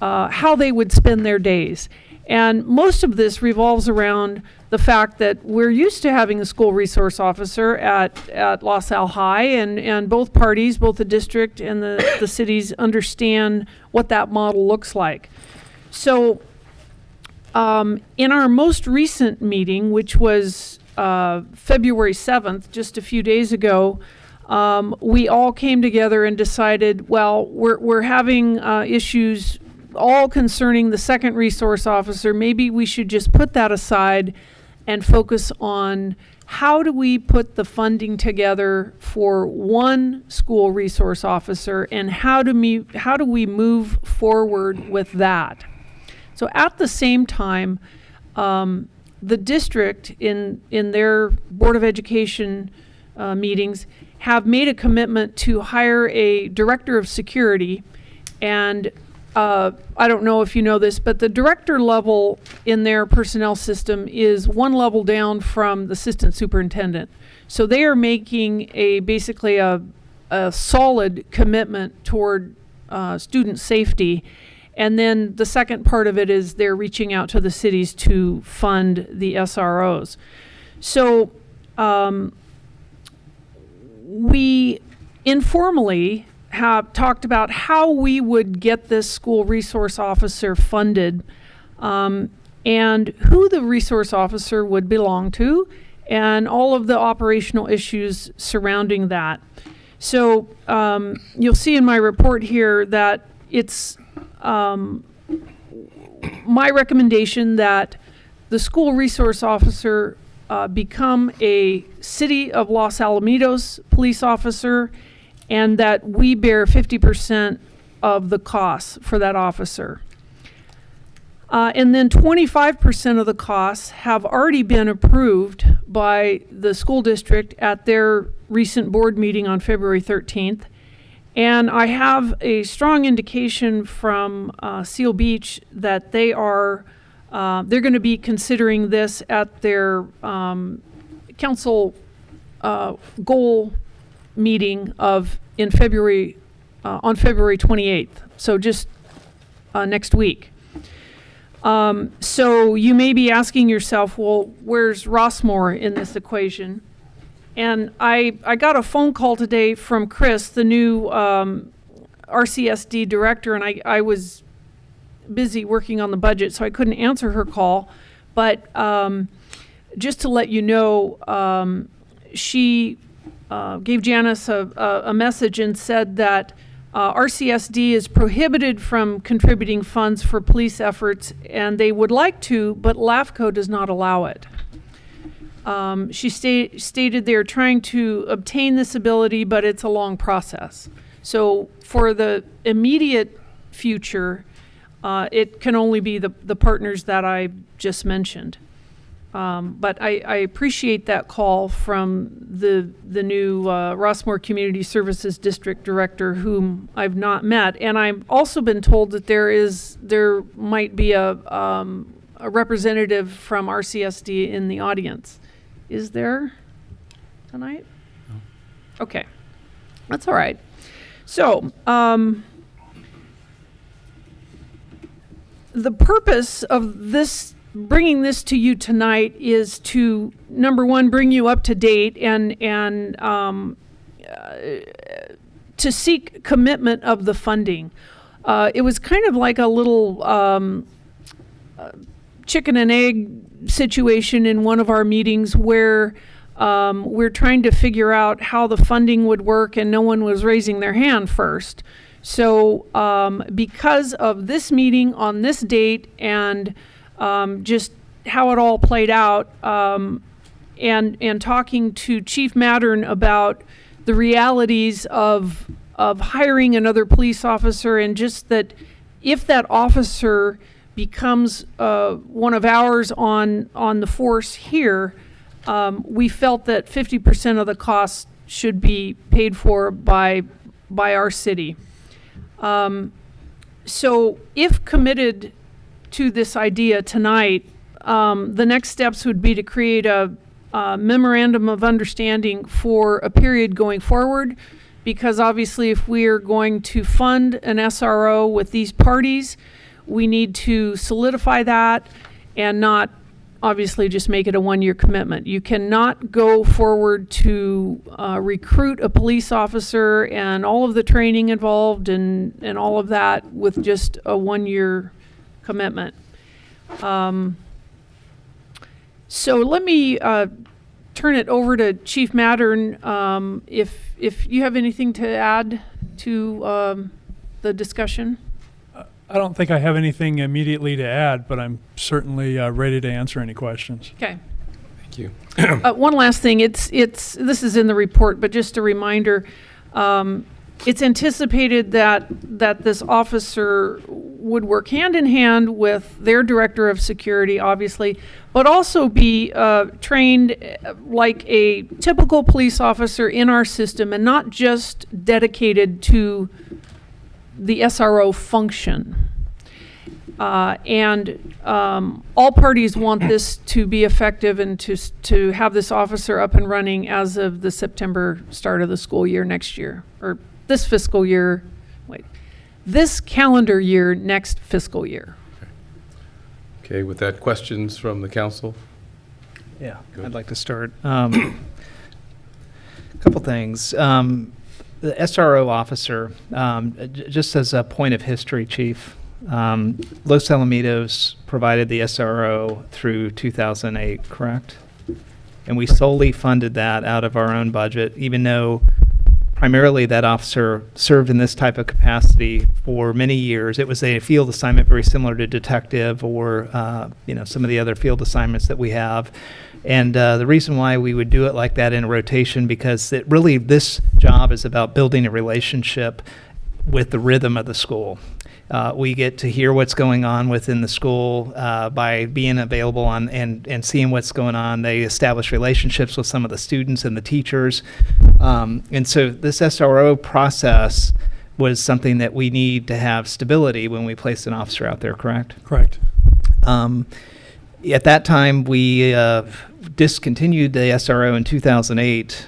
how they would spend their days. And most of this revolves around the fact that we're used to having a school resource officer at LaSalle High, and both parties, both the district and the cities, understand what that model looks like. So in our most recent meeting, which was February 7th, just a few days ago, we all came together and decided, well, we're having issues all concerning the second resource officer. Maybe we should just put that aside and focus on how do we put the funding together for 1 school resource officer, and how do we move forward with that. So at the same time, the district in their Board of Education meetings have made a commitment to hire a director of security. And I don't know if you know this, but the director level in their personnel system is 1 level down from the assistant superintendent. So they are making basically a solid commitment toward student safety. And then the second part of it is they're reaching out to the cities to fund the SROs. So we informally have talked about how we would get this school resource officer funded, and who the resource officer would belong to, and all of the operational issues surrounding that. So you'll see in my report here that it's my recommendation that the school resource officer become a City of Los Alamitos police officer, and that we bear 50% of the costs for that officer. And then 25% of the costs have already been approved by the school district at their recent board meeting on February 13th. And I have a strong indication from Seal Beach that they're going to be considering this at their council goal meeting on February 28th. So just next week. So you may be asking yourself, well, where's Rossmore in this equation? And I got a phone call today from Chris, the new RCSD director, and I was busy working on the budget, so I couldn't answer her call. But just to let you know, she gave Janice a message and said that RCSD is prohibited from contributing funds for police efforts, and they would like to, but LAFCO does not allow it. She stated they're trying to obtain this ability, but it's a long process. So for the immediate future, it can only be the partners that I just mentioned. But I appreciate that call from the new Rossmore Community Services District Director, whom I've not met. And I've also been told that there might be a representative from RCSD in the audience. Is there tonight? No. Okay, that's all right. So the purpose of bringing this to you tonight is to, number one, bring you up to date and to seek commitment of the funding. It was kind of like a little chicken and egg situation in one of our meetings where we're trying to figure out how the funding would work, and no one was raising their hand first. So because of this meeting on this date and just how it all played out, and talking to Chief Mattern about the realities of hiring another police officer, and just that if that officer becomes one of ours on the force here, we felt that 50% of the costs should be paid for by our city. So if committed to this idea tonight, the next steps would be to create a memorandum of understanding for a period going forward, because obviously if we are going to fund an SRO with these parties, we need to solidify that and not obviously just make it a one-year commitment. You cannot go forward to recruit a police officer and all of the training involved and all of that with just a one-year commitment. So let me turn it over to Chief Mattern if you have anything to add to the discussion. I don't think I have anything immediately to add, but I'm certainly ready to answer any questions. Okay. Thank you. One last thing, this is in the report, but just a reminder, it's anticipated that this officer would work hand in hand with their director of security, obviously, but also be trained like a typical police officer in our system, and not just dedicated to the SRO function. And all parties want this to be effective and to have this officer up and running as of the September start of the school year next year, or this fiscal year, this calendar year, next fiscal year. Okay, with that, questions from the council? Yeah, Good. I'd like to start. A couple things. the SRO officer, just as a point of history, Chief, Los Alamitos provided the SRO through 2008, correct? And we solely funded that out of our own budget, even though primarily that officer served in this type of capacity for many years. It was a field assignment very similar to detective or some of the other field assignments that we have. And the reason why we would do it like that in a rotation, because this job is about building a relationship with the rhythm of the school. We get to hear what's going on within the school by being available and seeing what's going on. They establish relationships with some of the students and the teachers. And so this SRO process was something that we need to have stability when we place an officer out there, correct? Correct. At that time, we discontinued the SRO in 2008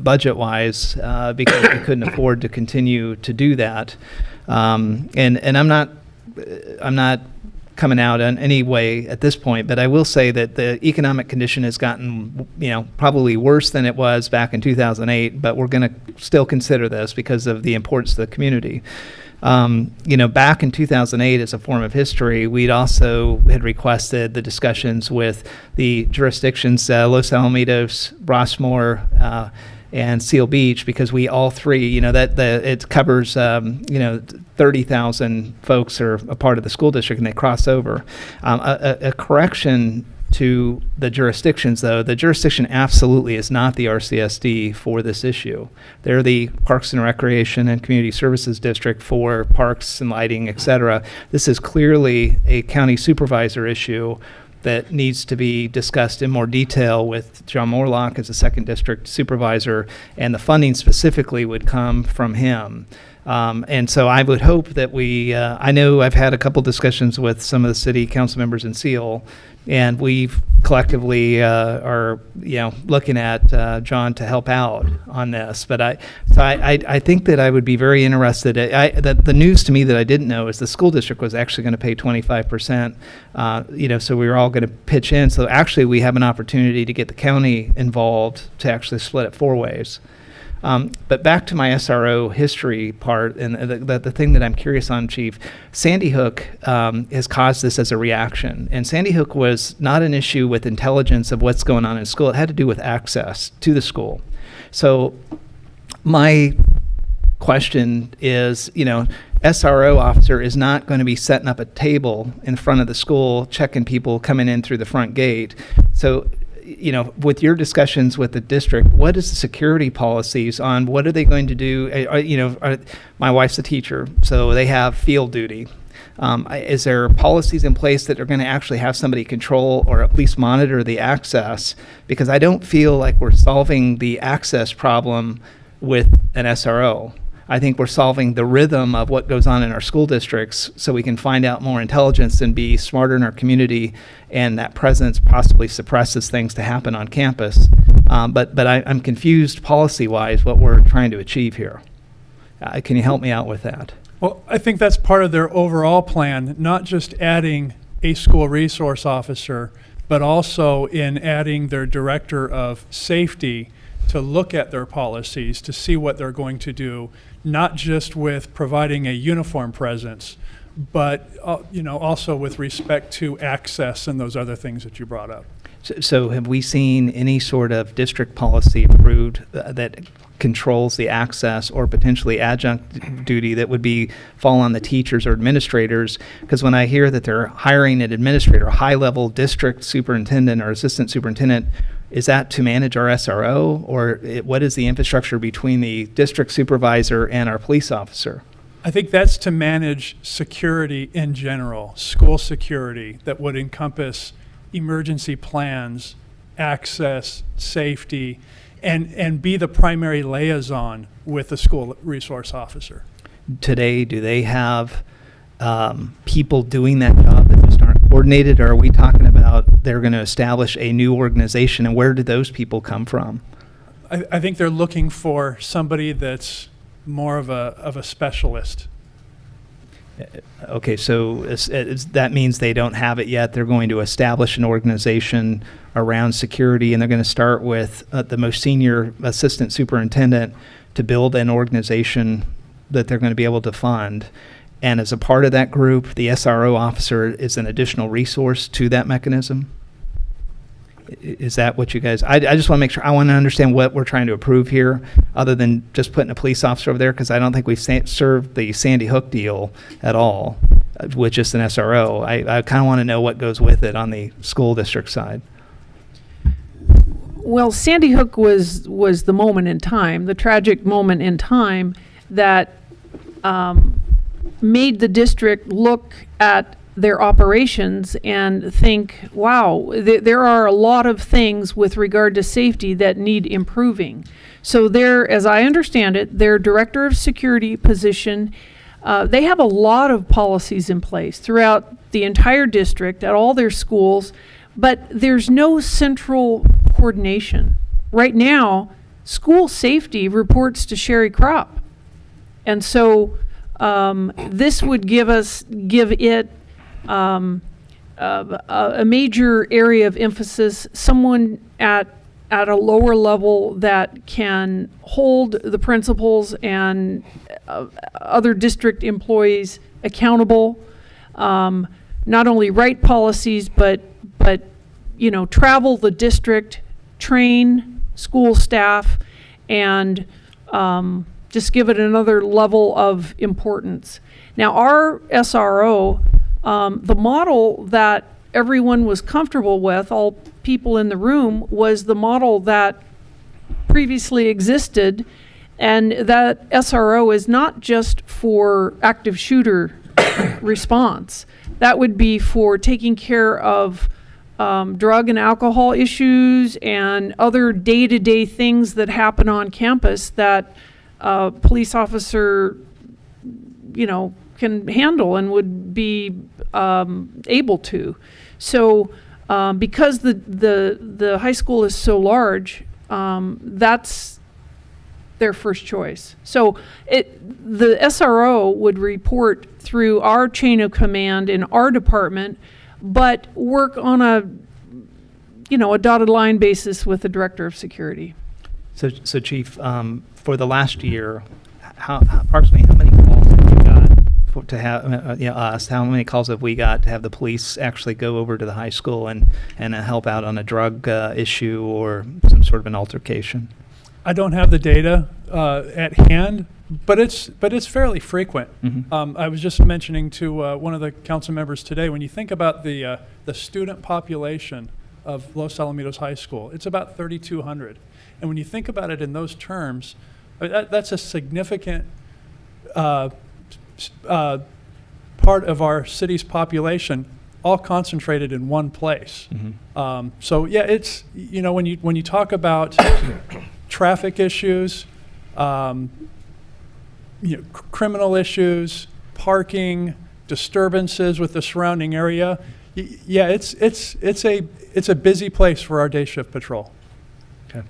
budget-wise because we couldn't afford to continue to do that. And I'm not coming out in any way at this point, but I will say that the economic condition has gotten, probably worse than it was back in 2008, but we're going to still consider this because of the importance to the community. Back in 2008, as a form of history, we'd also had requested the discussions with the jurisdictions, Los Alamitos, Rossmore, and Seal Beach, because we all three, it covers, 30,000 folks are a part of the school district and they cross over. A correction to the jurisdictions, though, the jurisdiction absolutely is not the RCSD for this issue. They're the Parks and Recreation and Community Services District for parks and lighting, et cetera. This is clearly a county supervisor issue that needs to be discussed in more detail with John Morlock as a second district supervisor, and the funding specifically would come from him. And so I would hope that I know I've had a couple discussions with some of the city council members in Seal, and we've collectively are looking at John to help out on this. But I think that I would be very interested. The news to me that I didn't know is the school district was actually going to pay 25%. So we were all going to pitch in. So actually, we have an opportunity to get the county involved to actually split it 4 ways. But back to my SRO history part, and the thing that I'm curious on, Chief, Sandy Hook has caused this as a reaction. And Sandy Hook was not an issue with intelligence of what's going on in school. It had to do with access to the school. So my question is, SRO officer is not going to be setting up a table in front of the school, checking people coming in through the front gate. So with your discussions with the district, what is the security policies on what are they going to do? My wife's a teacher, so they have field duty. Is there policies in place that are going to actually have somebody control or at least monitor the access? Because I don't feel like we're solving the access problem with an SRO. I think we're solving the rhythm of what goes on in our school districts so we can find out more intelligence and be smarter in our community, and that presence possibly suppresses things to happen on campus. But I'm confused policy-wise what we're trying to achieve here. Can you help me out with that? Well, I think that's part of their overall plan, not just adding a school resource officer, but also in adding their director of safety to look at their policies, to see what they're going to do, not just with providing a uniform presence, but also with respect to access and those other things that you brought up. So have we seen any sort of district policy approved that controls the access or potentially adjunct duty that would fall on the teachers or administrators? Because when I hear that they're hiring an administrator, a high-level district superintendent or assistant superintendent, is that to manage our SRO, or what is the infrastructure between the district supervisor and our police officer? I think that's to manage security in general, school security that would encompass emergency plans, access, safety, and be the primary liaison with the school resource officer. Today, do they have people doing that job that just aren't coordinated, or are we talking about they're going to establish a new organization, and where do those people come from? I think they're looking for somebody that's more of a specialist. Okay, so that means they don't have it yet. They're going to establish an organization around security, and they're going to start with the most senior assistant superintendent to build an organization that they're going to be able to fund. And as a part of that group, the SRO officer is an additional resource to that mechanism? Is that what you guys, I just want to make sure, I want to understand what we're trying to approve here, other than just putting a police officer over there, because I don't think we've served the Sandy Hook deal at all, with just an SRO. I kind of want to know what goes with it on the school district side. Well, Sandy Hook was the moment in time, the tragic moment in time that made the district look at their operations and think, wow, there are a lot of things with regard to safety that need improving. So as I understand it, their director of security position, they have a lot of policies in place throughout the entire district at all their schools, but there's no central coordination. Right now, school safety reports to Sherry Kropp. And so this would give it a major area of emphasis, someone at a lower level that can hold the principals and other district employees accountable, not only write policies, but travel the district, train school staff, and just give it another level of importance. Now, our SRO, the model that everyone was comfortable with, all people in the room, was the model that previously existed, and that SRO is not just for active shooter response. That would be for taking care of drug and alcohol issues and other day-to-day things that happen on campus that a police officer, can handle and would be able to. So because the high school is so large, that's their first choice. So the SRO would report through our chain of command in our department, but work on a dotted line basis with the director of security. So Chief, for the last year, approximately how many calls have you got how many calls have we got to have the police actually go over to the high school and help out on a drug issue or some sort of an altercation? I don't have the data at hand, but it's fairly frequent. Mm-hmm. I was just mentioning to one of the council members today, when you think about the student population of Los Alamitos High School, it's about 3,200. And when you think about it in those terms, that's a significant part of our city's population, all concentrated in one place. Mm-hmm. So yeah, it's when you talk about traffic issues, criminal issues, parking, disturbances with the surrounding area, yeah, it's a busy place for our day shift patrol. Okay.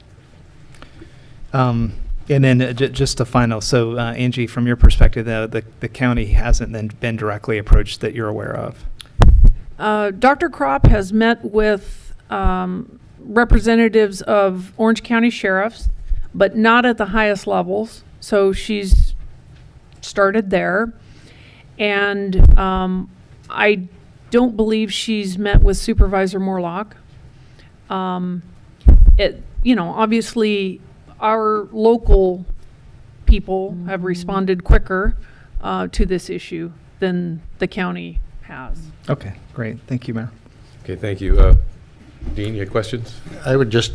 And then just a final, so Angie, from your perspective, the county hasn't then been directly approached that you're aware of? Dr. Kropp has met with representatives of Orange County sheriffs, but not at the highest levels. So she's started there. And I don't believe she's met with Supervisor Morlock. Obviously, our local people have responded quicker to this issue than the county has. Okay, great. Thank you, Mayor. Okay, thank you. Dean, you have questions? I would just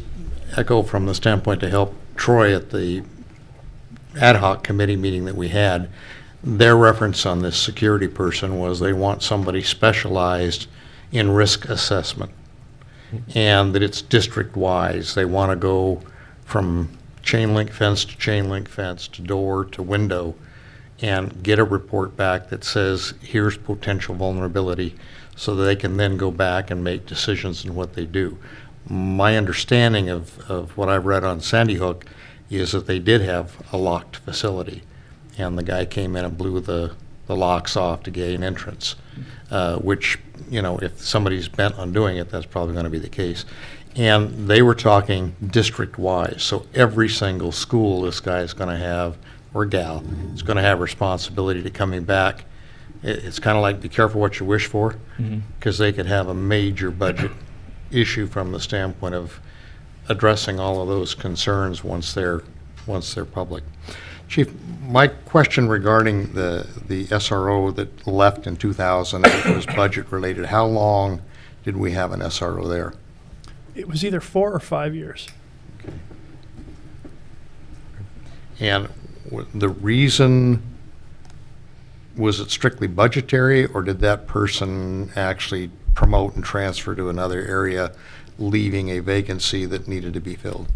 echo from the standpoint to help Troy at the ad hoc committee meeting that we had. Their reference on this security person was they want somebody specialized in risk assessment, and that it's district-wise. They want to go from chain link fence to chain link fence to door to window and get a report back that says here's potential vulnerability, so that they can then go back and make decisions in what they do. My understanding of what I've read on Sandy Hook is that they did have a locked facility, and the guy came in and blew the the locks off to gain entrance, which, if somebody's bent on doing it, that's probably going to be the case. And they were talking district-wise, so every single school this guy is going to have, or gal, is going to have responsibility to coming back. It's kind of like be careful what you wish for, because they could have a major budget issue from the standpoint of addressing all of those concerns once they're public. Chief, my question regarding the SRO that left in 2008 was budget related. How long did we have an SRO there? It was either 4 or 5 years. And the reason, was it strictly budgetary, or did that person actually promote and transfer to another area, leaving a vacancy that needed to be filled?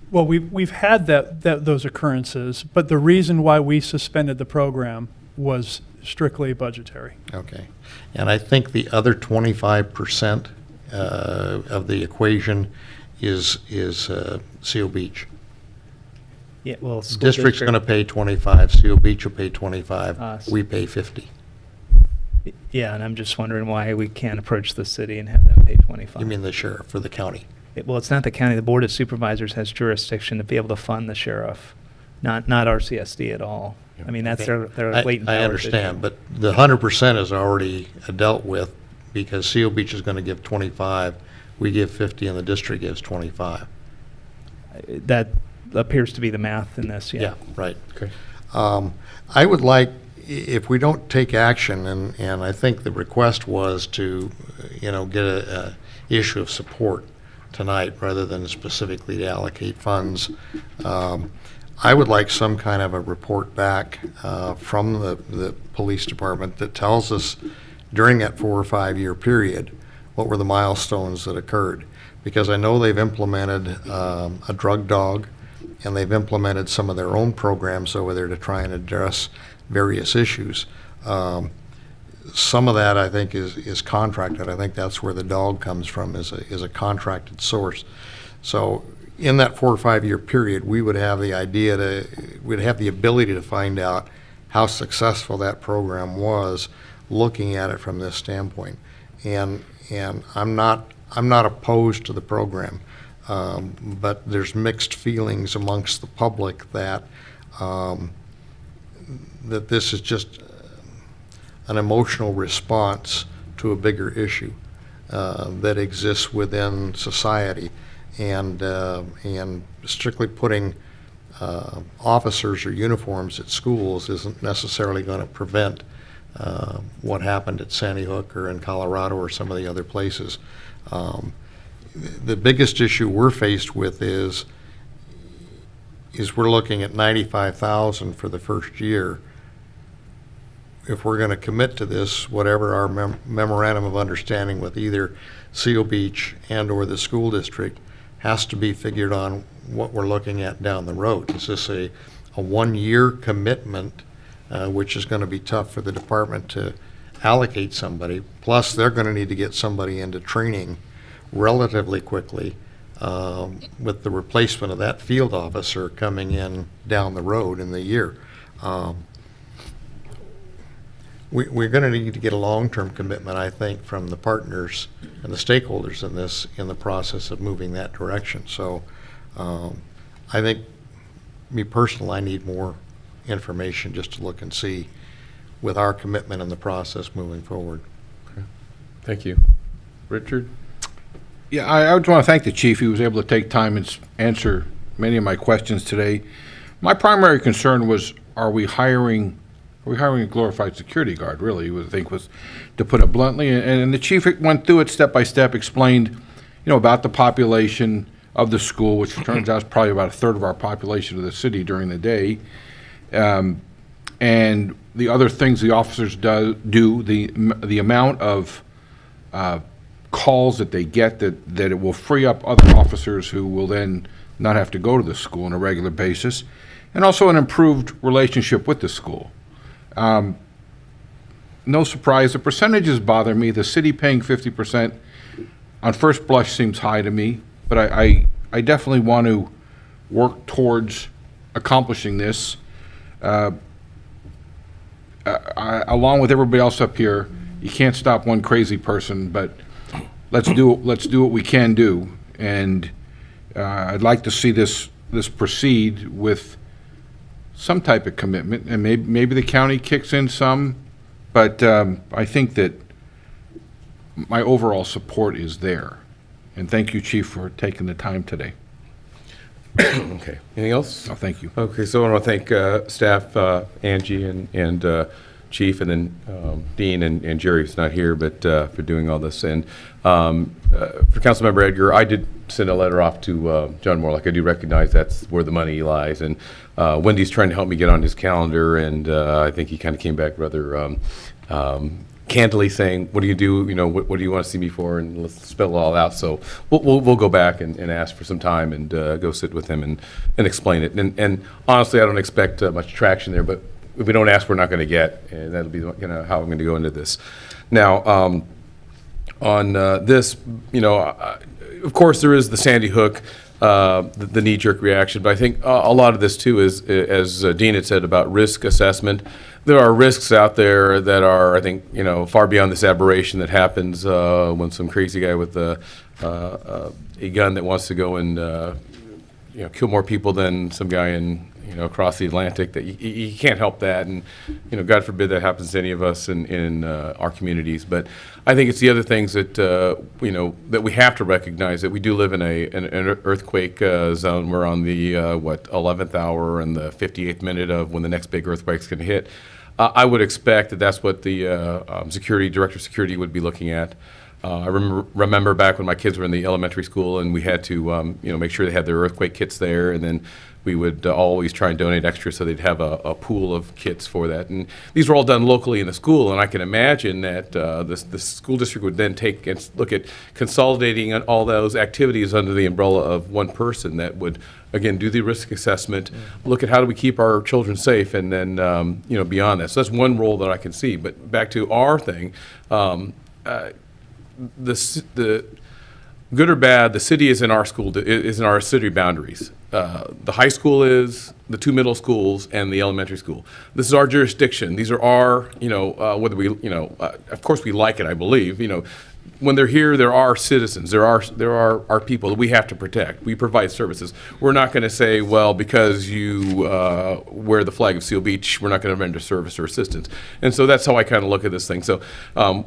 Well, we've had those occurrences, but the reason why we suspended the program was strictly budgetary. Okay. And I think the other 25% of the equation is Seal Beach. Yeah, well, District's going to pay 25, Seal Beach will pay 25, we pay 50. Yeah, and I'm just wondering why we can't approach the city and have them pay 25. You mean the sheriff for the county? Well, it's not the county. The Board of Supervisors has jurisdiction to be able to fund the sheriff, not RCSD at all. I mean, that's their latent I powers understand, issue. but the 100% is already dealt with, because Seal Beach is going to give 25, we give 50, and the district gives 25. That appears to be the math in this, yeah. Yeah, right. Okay. I would like, if we don't take action, and I think the request was to, get a issue of support tonight rather than specifically to allocate funds. I would like some kind of a report back from the police department that tells us during that 4 or 5 year period what were the milestones that occurred. Because I know they've implemented a drug dog, and they've implemented some of their own programs over there to try and address various issues. Some of that, I think, is contracted. I think that's where the dog comes from, is a contracted source. So in that 4 or 5 year period, we would have we'd have the ability to find out how successful that program was, looking at it from this standpoint. And I'm not opposed to the program, but there's mixed feelings amongst the public that that this is just an emotional response to a bigger issue that exists within society, and strictly putting officers or uniforms at schools isn't necessarily going to prevent what happened at Sandy Hook or in Colorado or some of the other places. The biggest issue we're faced with is we're looking at $95,000 for the first year. If we're going to commit to this, whatever our memorandum of understanding with either Seal Beach and or the school district has to be figured on what we're looking at down the road. Is this a 1 year commitment, which is going to be tough for the department to allocate somebody, plus they're going to need to get somebody into training relatively quickly, with the replacement of that field officer coming in down the road in the year. We're going to need to get a long-term commitment, I think, from the partners and the stakeholders in the process of moving that direction. So I think, me personally, I need more information just to look and see with our commitment in the process moving forward. Okay. Thank you. Richard? Yeah, I just want to thank the chief. He was able to take time and answer many of my questions today. My primary concern was, are we hiring a glorified security guard, really, I think, was to put it bluntly. And the chief went through it step by step, explained, about the population of the school, which turns out is probably about a third of our population of the city during the day. And the other things the officers do, the amount of calls that they get, that it will free up other officers who will then not have to go to the school on a regular basis, and also an improved relationship with the school. No surprise, the percentages bother me. The city paying 50% on first blush seems high to me, but I definitely want to work towards accomplishing this. along with everybody else up here, you can't stop one crazy person, but let's do what we can do. And I'd like to see this proceed with some type of commitment, and maybe the county kicks in some, but I think that my overall support is there. And thank you, Chief, for taking the time today. Okay. Anything else? No, thank you. Okay, so I want to thank staff, Angie and Chief, and then Dean and Jerry, who's not here, but for doing all this. And for Councilmember Edgar, I did send a letter off to John Morlock. I do recognize that's where the money lies. And Wendy's trying to help me get on his calendar, and I think he kind of came back rather candidly saying, what do you do, what do you want to see me for, and let's spell it all out. So we'll go back and ask for some time and go sit with him and explain it. And honestly, I don't expect much traction there, but if we don't ask, we're not going to get, and that'll be how I'm going to go into this. Now, on this, of course there is the Sandy Hook, the knee-jerk reaction, but I think a lot of this too is, as Dean had said about risk assessment, there are risks out there that are, I think, far beyond this aberration that happens when some crazy guy with a gun that wants to go and kill more people than some guy in across the Atlantic. That you can't help that, and God forbid that happens to any of us in our communities. But I think it's the other things that that we have to recognize, that we do live in an earthquake zone. We're on the 11th hour and the 58th minute of when the next big earthquake's going to hit. I would expect that that's what the director of security would be looking at. I remember back when my kids were in the elementary school, and we had to make sure they had their earthquake kits there, and then we would always try and donate extra so they'd have a pool of kits for that. And these were all done locally in the school, and I can imagine that the school district would then take and look at consolidating all those activities under the umbrella of one person that would, again, do the risk assessment, look at how do we keep our children safe, and then beyond that. So that's one role that I can see. But back to our thing, the good or bad, the city is in our is in our city boundaries. The high school is, the two middle schools, and the elementary school. This is our jurisdiction. These are our, whether we, of course we like it, I believe, when they're here, there are citizens, there are our people that we have to protect. We provide services. We're not going to say, well, because you wear the flag of Seal Beach, we're not going to render service or assistance. And so that's how I kind of look at this thing. So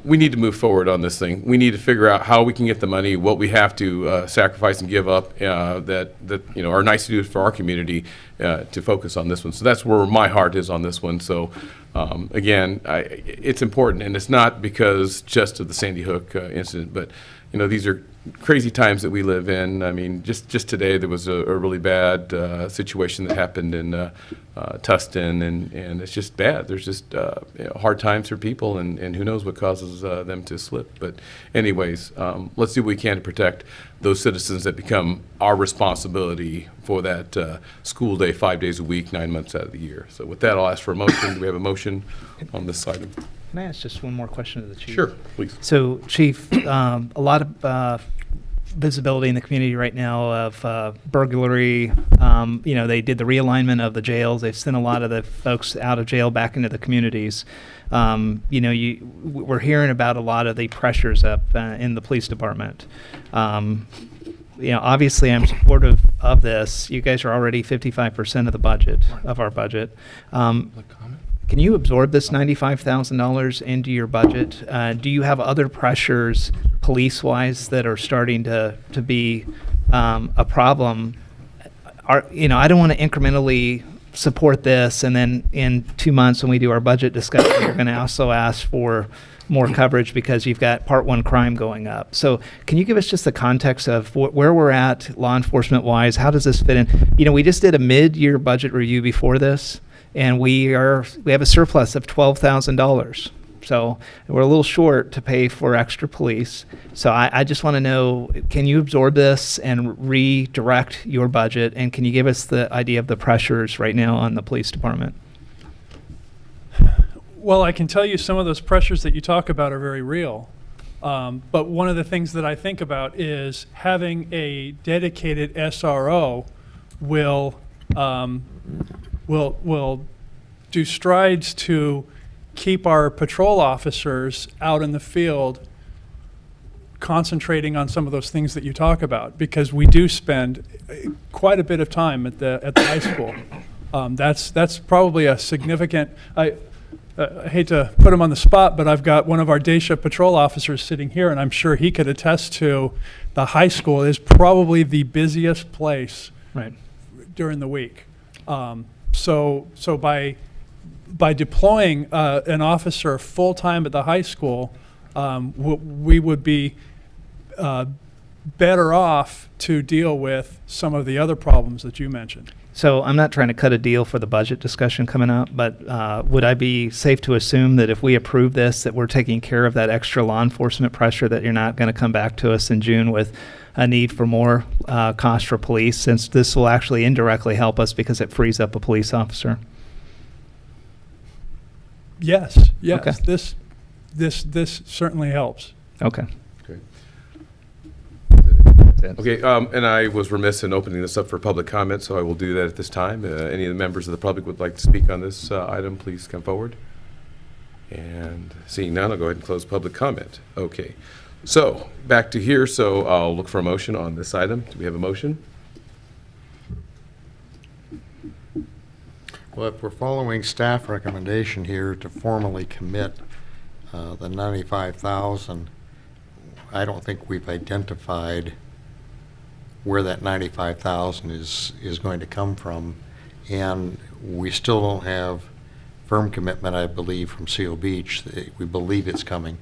we need to move forward on this thing. We need to figure out how we can get the money, what we have to sacrifice and give up that are nice to do for our community to focus on this one. So that's where my heart is on this one. So again, it's important, and it's not because just of the Sandy Hook incident, but these are crazy times that we live in. I mean, just today there was a really bad situation that happened in Tustin, and it's just bad. There's just hard times for people, and who knows what causes them to slip. But anyways, let's do what we can to protect those citizens that become our responsibility for that school day, 5 days a week, 9 months out of the year. So with that, I'll ask for a motion. Do we have a motion on this item? Can I ask just one more question to the chief? Sure, please. So, Chief, a lot of visibility in the community right now of burglary. They did the realignment of the jails. They've sent a lot of the folks out of jail back into the communities. We're hearing about a lot of the pressures up in the police department. Obviously, I'm supportive of this. You guys are already 55% of the budget, of our budget. Can you absorb this $95,000 into your budget? Do you have other pressures, police-wise, that are starting to be a problem? I don't want to incrementally support this, and then in 2 months when we do our budget discussion, you're going to also ask for more coverage because you've got Part 1 crime going up. So can you give us just the context of where we're at law enforcement-wise? How does this fit in? We just did a mid-year budget review before this, and we have a surplus of $12,000. So we're a little short to pay for extra police. So I just want to know, can you absorb this and redirect your budget? And can you give us the idea of the pressures right now on the police department? Well, I can tell you some of those pressures that you talk about are very real. But one of the things that I think about is having a dedicated SRO will do strides to keep our patrol officers out in the field concentrating on some of those things that you talk about, because we do spend quite a bit of time at the high school. That's probably a significant. I hate to put him on the spot, but I've got one of our day shift patrol officers sitting here, and I'm sure he could attest to the high school is probably the busiest place during the week. So by deploying an officer full time at the high school, we would be better off to deal with some of the other problems that you mentioned. So I'm not trying to cut a deal for the budget discussion coming up, but would I be safe to assume that if we approve this, that we're taking care of that extra law enforcement pressure, that you're not going to come back to us in June with a need for more cost for police, since this will actually indirectly help us because it frees up a police officer? Yes. Okay. This certainly helps. Okay. Okay, and I was remiss in opening this up for public comment, so I will do that at this time. Any of the members of the public would like to speak on this item, please come forward. And seeing none, I'll go ahead and close public comment. Okay, so back to here, so I'll look for a motion on this item. Do we have a motion? Well, if we're following staff recommendation here to formally commit the 95,000, I don't think we've identified where that 95,000 is going to come from, and we still don't have firm commitment, I believe, from Seal Beach. We believe it's coming.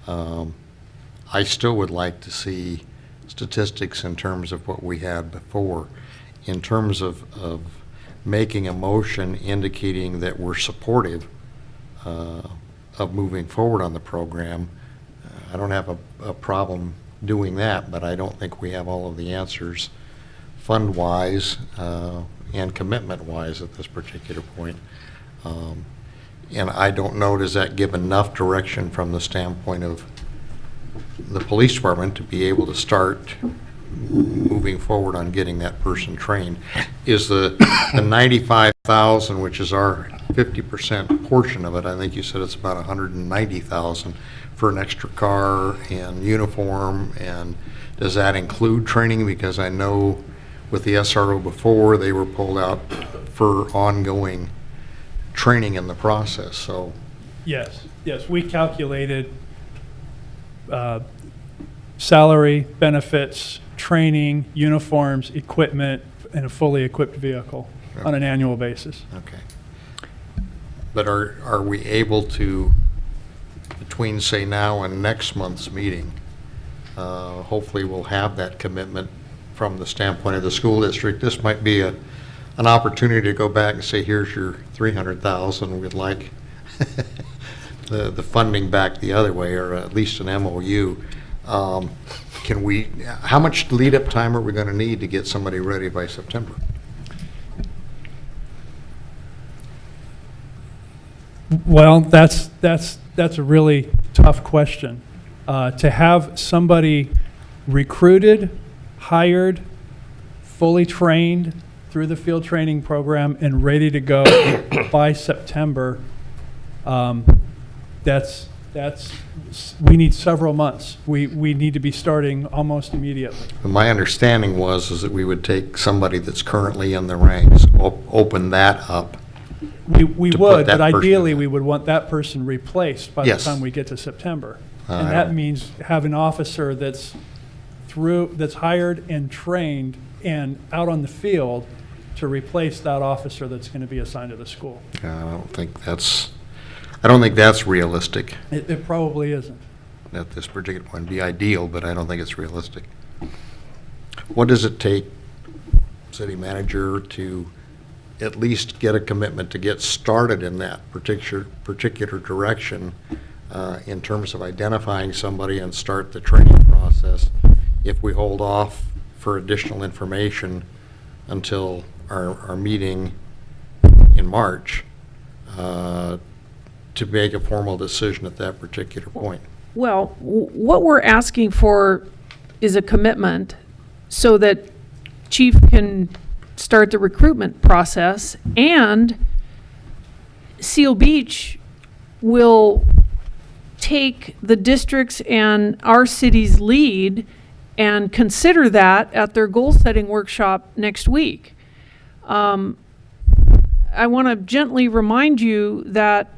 I still would like to see statistics in terms of what we had before, in terms of making a motion indicating that we're supportive of moving forward on the program. I don't have a problem doing that, but I don't think we have all of the answers fund-wise and commitment-wise at this particular point. And I don't know, does that give enough direction from the standpoint of the police department to be able to start moving forward on getting that person trained? Is the 95,000, which is our 50% portion of it, I think you said it's about 190,000 for an extra car and uniform, and does that include training? Because I know with the SRO before, they were pulled out for ongoing training in the process, so. Yes, we calculated salary, benefits, training, uniforms, equipment, and a fully equipped vehicle on an annual basis. Okay. But are we able to, between, say, now and next month's meeting, hopefully we'll have that commitment from the standpoint of the school district? This might be an opportunity to go back and say, here's your 300,000, we'd like the funding back the other way, or at least an MOU. Can we, how much lead-up time are we going to need to get somebody ready by September? Well, that's a really tough question. To have somebody recruited, hired, fully trained through the field training program and ready to go by September, we need several months. We need to be starting almost immediately. My understanding is that we would take somebody that's currently in the ranks, open that up. We to would, put that but person ideally, in. we would want that person replaced by the Yes. time we get to September. I And that don't- means have an officer that's hired and trained and out on the field to replace that officer that's going to be assigned to the school. I don't think that's realistic It probably isn't. at this particular point. It'd be ideal, but I don't think it's realistic. What does it take, city manager, to at least get a commitment to get started in that particular direction in terms of identifying somebody and start the training process, if we hold off for additional information until our meeting in March to make a formal decision at that particular point? Well, what we're asking for is a commitment so that Chief can start the recruitment process, and Seal Beach will take the district's and our city's lead and consider that at their goal-setting workshop next week. I want to gently remind you that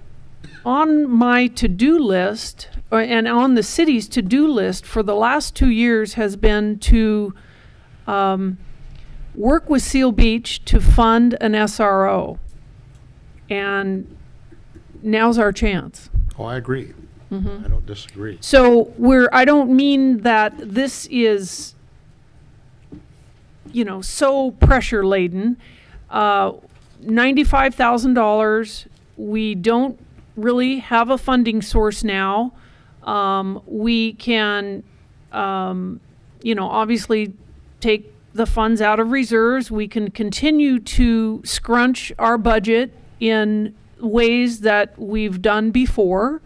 on my to-do list, and on the city's to-do list for the last 2 years has been to work with Seal Beach to fund an SRO. And now's our chance. Oh, I agree. Mhm. I don't disagree. So I don't mean that this is, so pressure laden. $95,000, we don't really have a funding source now. We can, obviously take the funds out of reserves. We can continue to scrunch our budget in ways that we've done before.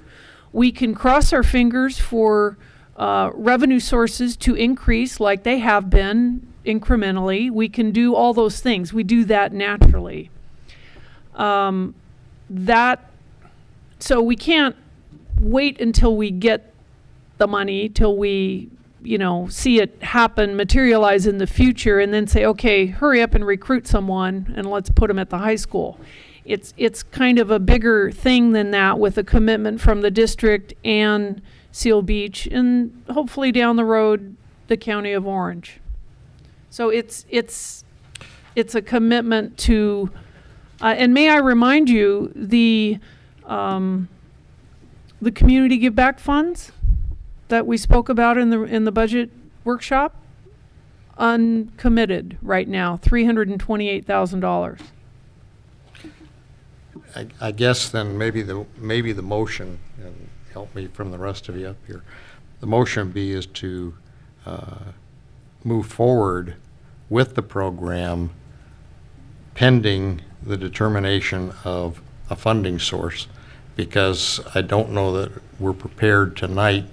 We can cross our fingers for revenue sources to increase like they have been incrementally. We can do all those things. We do that naturally. So we can't wait until we get the money, till we, see it happen, materialize in the future, and then say, okay, hurry up and recruit someone and let's put them at the high school. It's kind of a bigger thing than that, with a commitment from the district and Seal Beach, and hopefully down the road, the County of Orange. So it's a commitment to, and may I remind you, the community give back funds that we spoke about in the budget workshop, uncommitted right now, $328,000. I guess then maybe the motion, and help me from the rest of you up here, the motion be is to move forward with the program pending the determination of a funding source, because I don't know that we're prepared tonight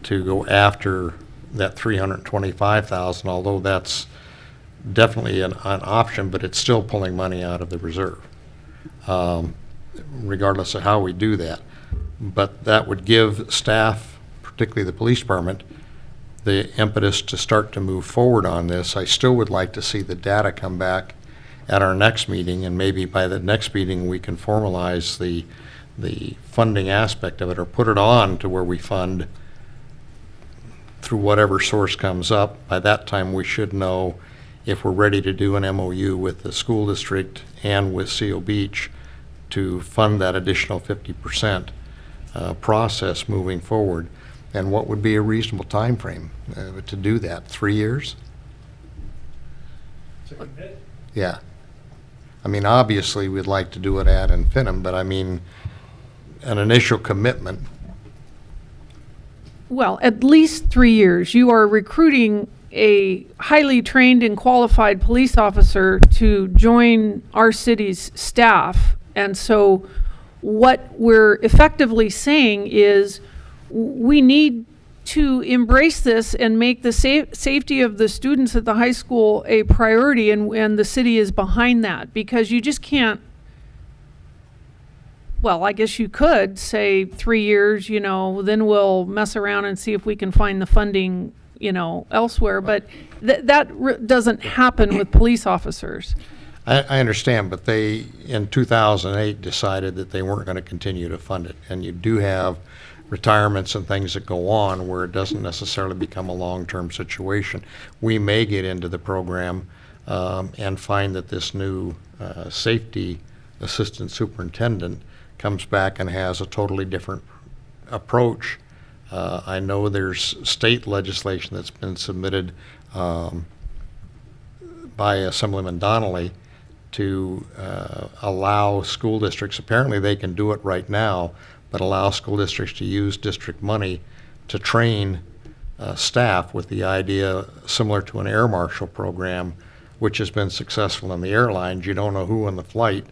to go after that $325,000, although that's definitely an option, but it's still pulling money out of the reserve, regardless of how we do that. But that would give staff, particularly the police department, the impetus to start to move forward on this. I still would like to see the data come back at our next meeting, and maybe by the next meeting we can formalize the funding aspect of it, or put it on to where we fund through whatever source comes up. By that time we should know if we're ready to do an MOU with the school district and with Seal Beach to fund that additional 50% process moving forward. And what would be a reasonable time frame to do that? 3 years? Yeah. I mean, obviously we'd like to do it ad infinitum, but I mean, an initial commitment. Well, at least 3 years. You are recruiting a highly trained and qualified police officer to join our city's staff. And so what we're effectively saying is we need to embrace this and make the safety of the students at the high school a priority, and the city is behind that, because you just can't, well, I guess you could say 3 years, then we'll mess around and see if we can find the funding, elsewhere. But that doesn't happen with police officers. I understand, but they, in 2008, decided that they weren't going to continue to fund it. And you do have retirements and things that go on where it doesn't necessarily become a long-term situation. We may get into the program and find that this new safety assistant superintendent comes back and has a totally different approach. I know there's state legislation that's been submitted by Assemblyman Donnelly to allow school districts, apparently they can do it right now, but allow school districts to use district money to train staff, with the idea similar to an air marshal program, which has been successful in the airlines. You don't know who in the flight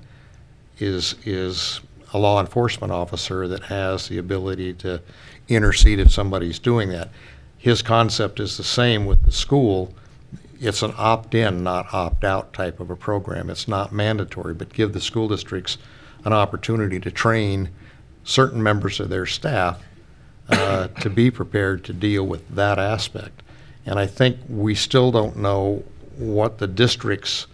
is a law enforcement officer that has the ability to intercede if somebody's doing that. His concept is the same with the school. It's an opt-in, not opt-out type of a program. It's not mandatory, but give the school districts an opportunity to train certain members of their staff to be prepared to deal with that aspect. And I think we still don't know what the district's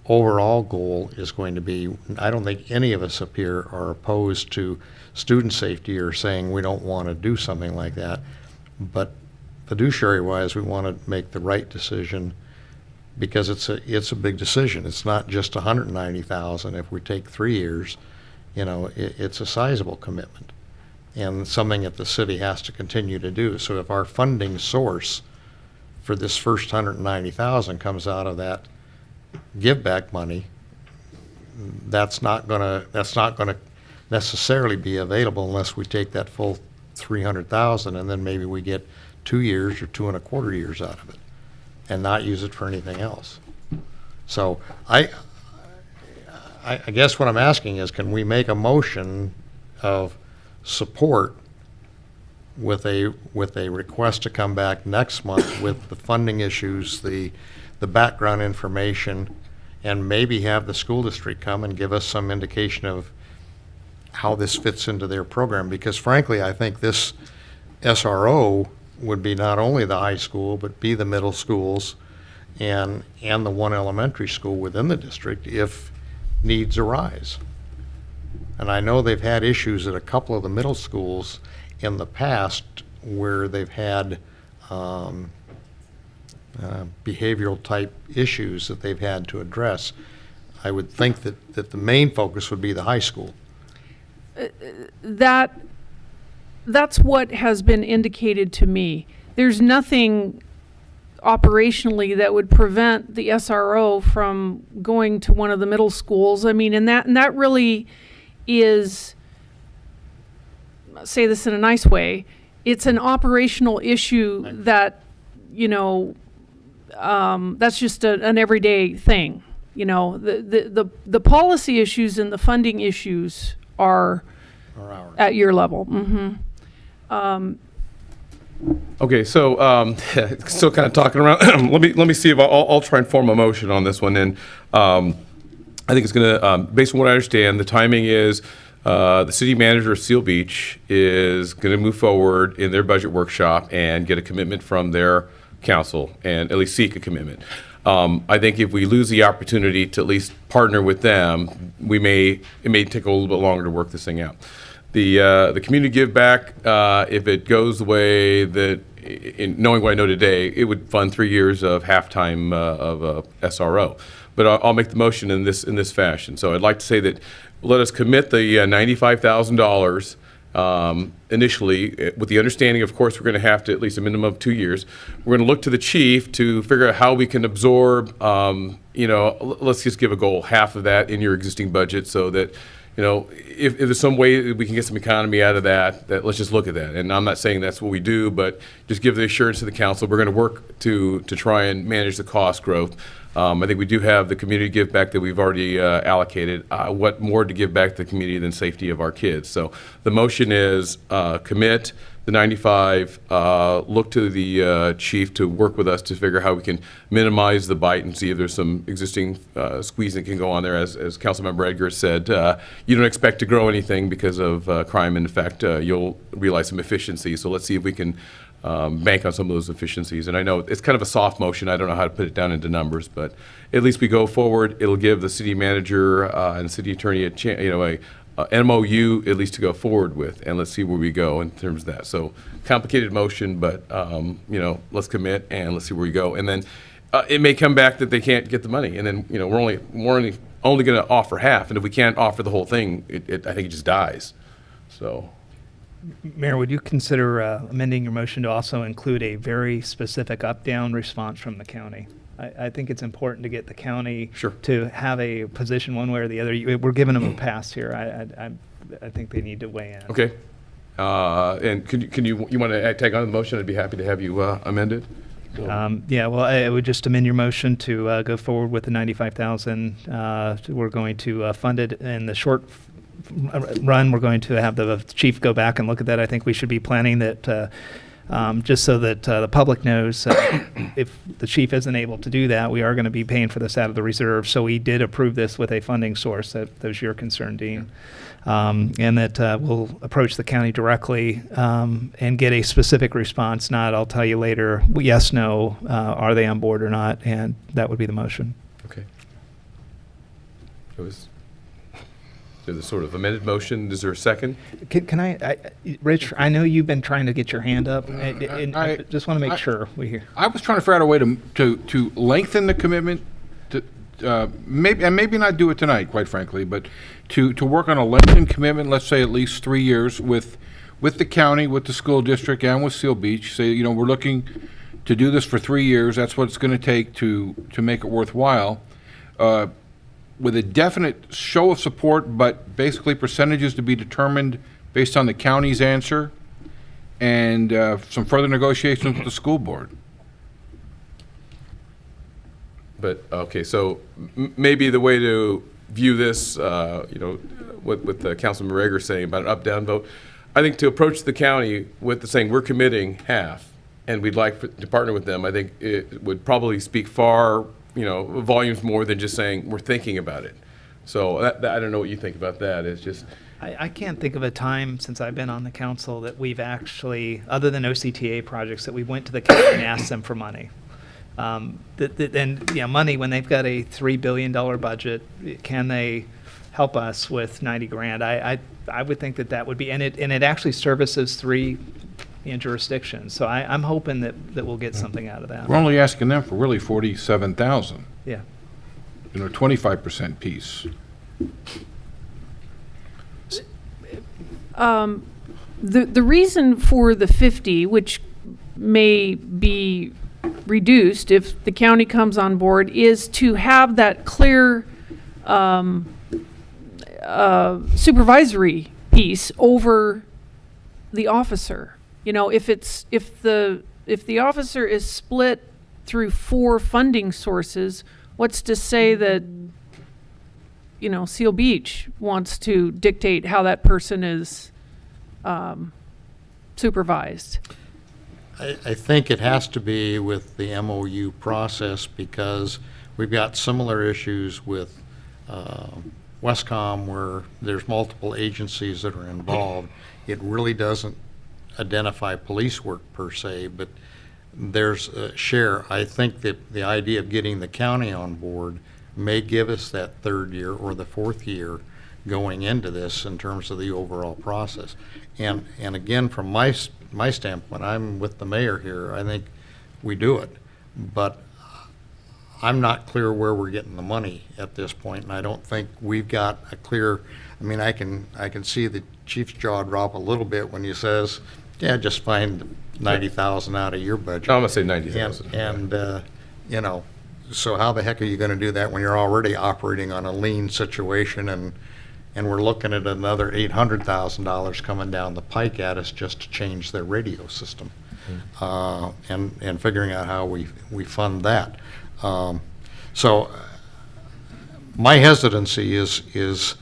overall goal is going to be. I don't think any of us up here are opposed to student safety or saying we don't want to do something like that. But fiduciary-wise, we want to make the right decision because it's a big decision. It's not just $190,000. If we take 3 years, it's a sizable commitment and something that the city has to continue to do. So if our funding source for this first $190,000 comes out of that give back money, that's not gonna necessarily be available unless we take that full $300,000 and then maybe we get 2 years or 2.25 years out of it and not use it for anything else. So I guess what I'm asking is, can we make a motion of support with a request to come back next month with the funding issues, the background information, and maybe have the school district come and give us some indication of how this fits into their program? Because frankly, I think this SRO would be not only the high school, but be the middle schools and the one elementary school within the district if needs arise. And I know they've had issues at a couple of the middle schools in the past where they've had behavioral type issues that they've had to address. I would think that the main focus would be the high school. That's what has been indicated to me. There's nothing operationally that would prevent the SRO from going to one of the middle schools. I mean, and that really is, I'll say this in a nice way, it's an operational issue that, that's just an everyday thing. The policy issues and the funding issues are at your level. Mm-hmm. Okay, so still kind of talking around. let me see if I'll try and form a motion on this one. And I think it's going to, based on what I understand, the timing is the city manager of Seal Beach is going to move forward in their budget workshop and get a commitment from their council, and at least seek a commitment. I think if we lose the opportunity to at least partner with them, it may take a little bit longer to work this thing out. The community give back, if it goes the way that, in knowing what I know today, it would fund 3 years of halftime of SRO. But I'll make the motion in this fashion. So I'd like to say that let us commit the $95,000 initially, with the understanding, of course, we're going to have to at least a minimum of 2 years. We're going to look to the chief to figure out how we can absorb, let's just give a goal, half of that in your existing budget, so that, if there's some way we can get some economy out of that, let's just look at that. And I'm not saying that's what we do, but just give the assurance to the council, we're going to work to try and manage the cost growth. I think we do have the community give back that we've already allocated. What more to give back to the community than safety of our kids? So the motion is commit the 95, look to the chief to work with us to figure how we can minimize the bite and see if there's some existing squeeze that can go on there. As Councilmember Edgar said, you don't expect to grow anything because of crime. In fact, you'll realize some efficiency. So let's see if we can bank on some of those efficiencies. And I know it's kind of a soft motion. I don't know how to put it down into numbers, but at least we go forward. It'll give the city manager and city attorney a MOU at least to go forward with, and let's see where we go in terms of that. So complicated motion, but let's commit and let's see where we go. And then it may come back that they can't get the money, and then we're only going to offer half. And if we can't offer the whole thing, I think it just dies. So. Mayor, would you consider amending your motion to also include a very specific up-down response from the county? I think it's important to get the county to have a position one way or the other. We're giving them a pass here. I think they need to weigh in. Okay. And can you want to take on the motion? I'd be happy to have you amend it. Yeah, well, I would just amend your motion to go forward with the $95,000. We're going to fund it in the short run. We're going to have the chief go back and look at that. I think we should be planning that just so that the public knows if the chief isn't able to do that, we are going to be paying for this out of the reserve. So we did approve this with a funding source that was your concern, Dean. And that we'll approach the county directly and get a specific response, not I'll tell you later, yes, no, are they on board or not, and that would be the motion. Okay. It was, so the sort of amended motion, is there a second? Can I, Rich, I know you've been trying to get your hand up, and I just want to make sure we hear. I was trying to figure out a way to lengthen the commitment, maybe not do it tonight, quite frankly, but to work on a lengthened commitment, let's say at least 3 years with the county, with the school district, and with Seal Beach. Say, you know, we're looking to do this for 3 years. That's what it's going to take to make it worthwhile. With a definite show of support, but basically percentages to be determined based on the county's answer, and some further negotiations with the school board. But, okay, so maybe the way to view this, you know, what Councilman Rager saying about an up-down vote, I think to approach the county with the saying, we're committing half, and we'd like to partner with them, I think it would probably speak far, you know, volumes more than just saying, we're thinking about it. So I don't know what you think about that. It's just... I can't think of a time since I've been on the council that we've actually, other than OCTA projects, that we went to the county and asked them for money. And yeah, money, when they've got a $3 billion budget, can they help us with 90 grand? I would think that would be, and it actually services 3 jurisdictions. So I'm hoping that we'll get something out of that. We're only asking them for really $47,000. Yeah. You know, 25% piece. The reason for the 50, which may be reduced if the county comes on board, is to have that clear supervisory piece over the officer. You know, if the officer is split through 4 funding sources, what's to say that, you know, Seal Beach wants to dictate how that person is supervised? I think it has to be with the MOU process, because we've got similar issues with Westcom where there's multiple agencies that are involved. It really doesn't identify police work per se, but there's a share. I think that the idea of getting the county on board may give us that 3rd year or the 4th year going into this in terms of the overall process. And again, from my standpoint, I'm with the mayor here. I think we do it, but I'm not clear where we're getting the money at this point, and I don't think we've got a clear. I mean, I can see the chief's jaw drop a little bit when he says, "Yeah, just find 90,000 out of your budget." I'm gonna say 90,000. And you know, so how the heck are you going to do that when you're already operating on a lean situation, and we're looking at another $800,000 coming down the pike at us just to change their radio system, and figuring out how we fund that. So my hesitancy is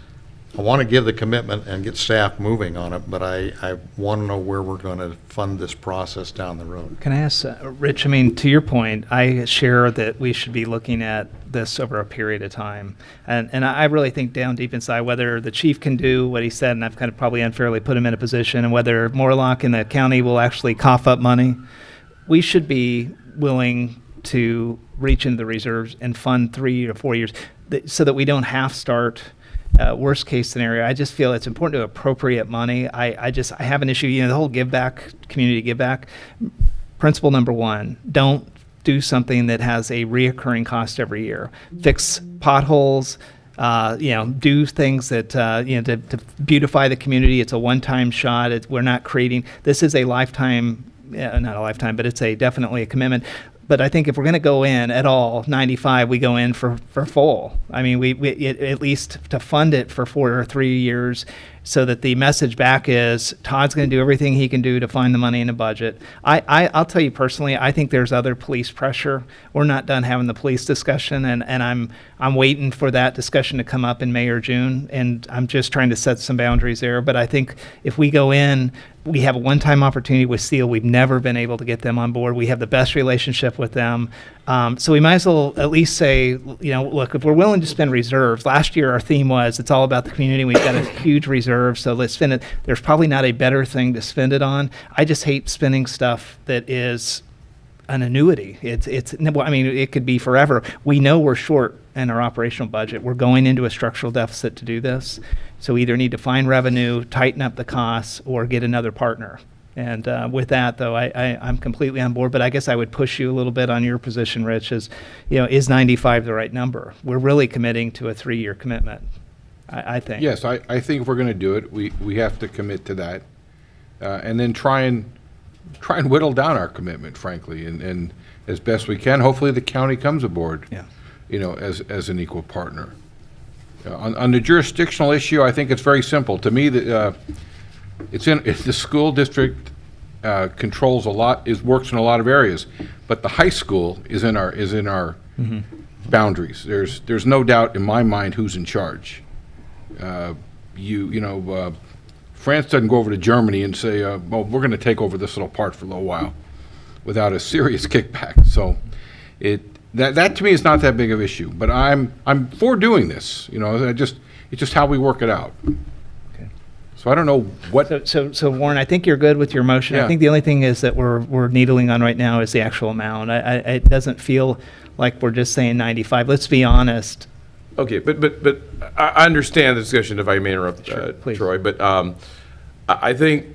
I want to give the commitment and get staff moving on it, but I want to know where we're going to fund this process down the road. Can I ask, Rich, I mean, to your point, I share that we should be looking at this over a period of time. And I really think down deep inside, whether the chief can do what he said, and I've kind of probably unfairly put him in a position, and whether Morlock and the county will actually cough up money, we should be willing to reach into the reserves and fund 3 or 4 years so that we don't have to start worst case scenario. I just feel it's important to appropriate money. I have an issue, you know, the whole give back, community give back. Principle number 1, don't do something that has a reoccurring cost every year. Fix potholes, you know, do things that, you know, to beautify the community. It's a one-time shot. We're not creating, this is a lifetime, not a lifetime, but it's definitely a commitment. But I think if we're going to go in at all, 95, we go in for full. I mean, we at least to fund it for 4 or 3 years, so that the message back is Todd's going to do everything he can do to find the money in the budget. I'll tell you personally, I think there's other police pressure. We're not done having the police discussion, and I'm waiting for that discussion to come up in May or June, and I'm just trying to set some boundaries there. But I think if we go in we have a one-time opportunity with Seal. We've never been able to get them on board. We have the best relationship with them. So we might as well at least say, look, if we're willing to spend reserves, last year our theme was it's all about the community. We've got a huge reserve, so let's spend it. There's probably not a better thing to spend it on. I just hate spending stuff that is an annuity. It could be forever. We know we're short in our operational budget. We're going into a structural deficit to do this. So we either need to find revenue, tighten up the costs, or get another partner. And with that, though, I'm completely on board. But I guess I would push you a little bit on your position, Rich, is 95 the right number? We're really committing to a 3-year commitment, I think. Yes, I think if we're going to do it, we have to commit to that. And then try and whittle down our commitment, frankly, and as best we can. Hopefully the county comes aboard, as an equal partner. On the jurisdictional issue, I think it's very simple. To me, the school district controls a lot, works in a lot of areas, but the high school is in our boundaries. There's no doubt in my mind who's in charge. France doesn't go over to Germany and say, well, we're going to take over this little part for a little while without a serious kickback. So that to me is not that big of an issue. But I'm for doing this. It's just how we work it out. Okay. So I don't know what. So Warren, I think you're good with your motion. Yeah. I think the only thing is that we're needling on right now is the actual amount. It doesn't feel like we're just saying 95. Let's be honest. Okay, but I understand the discussion, if I may interrupt, please. Troy, but I think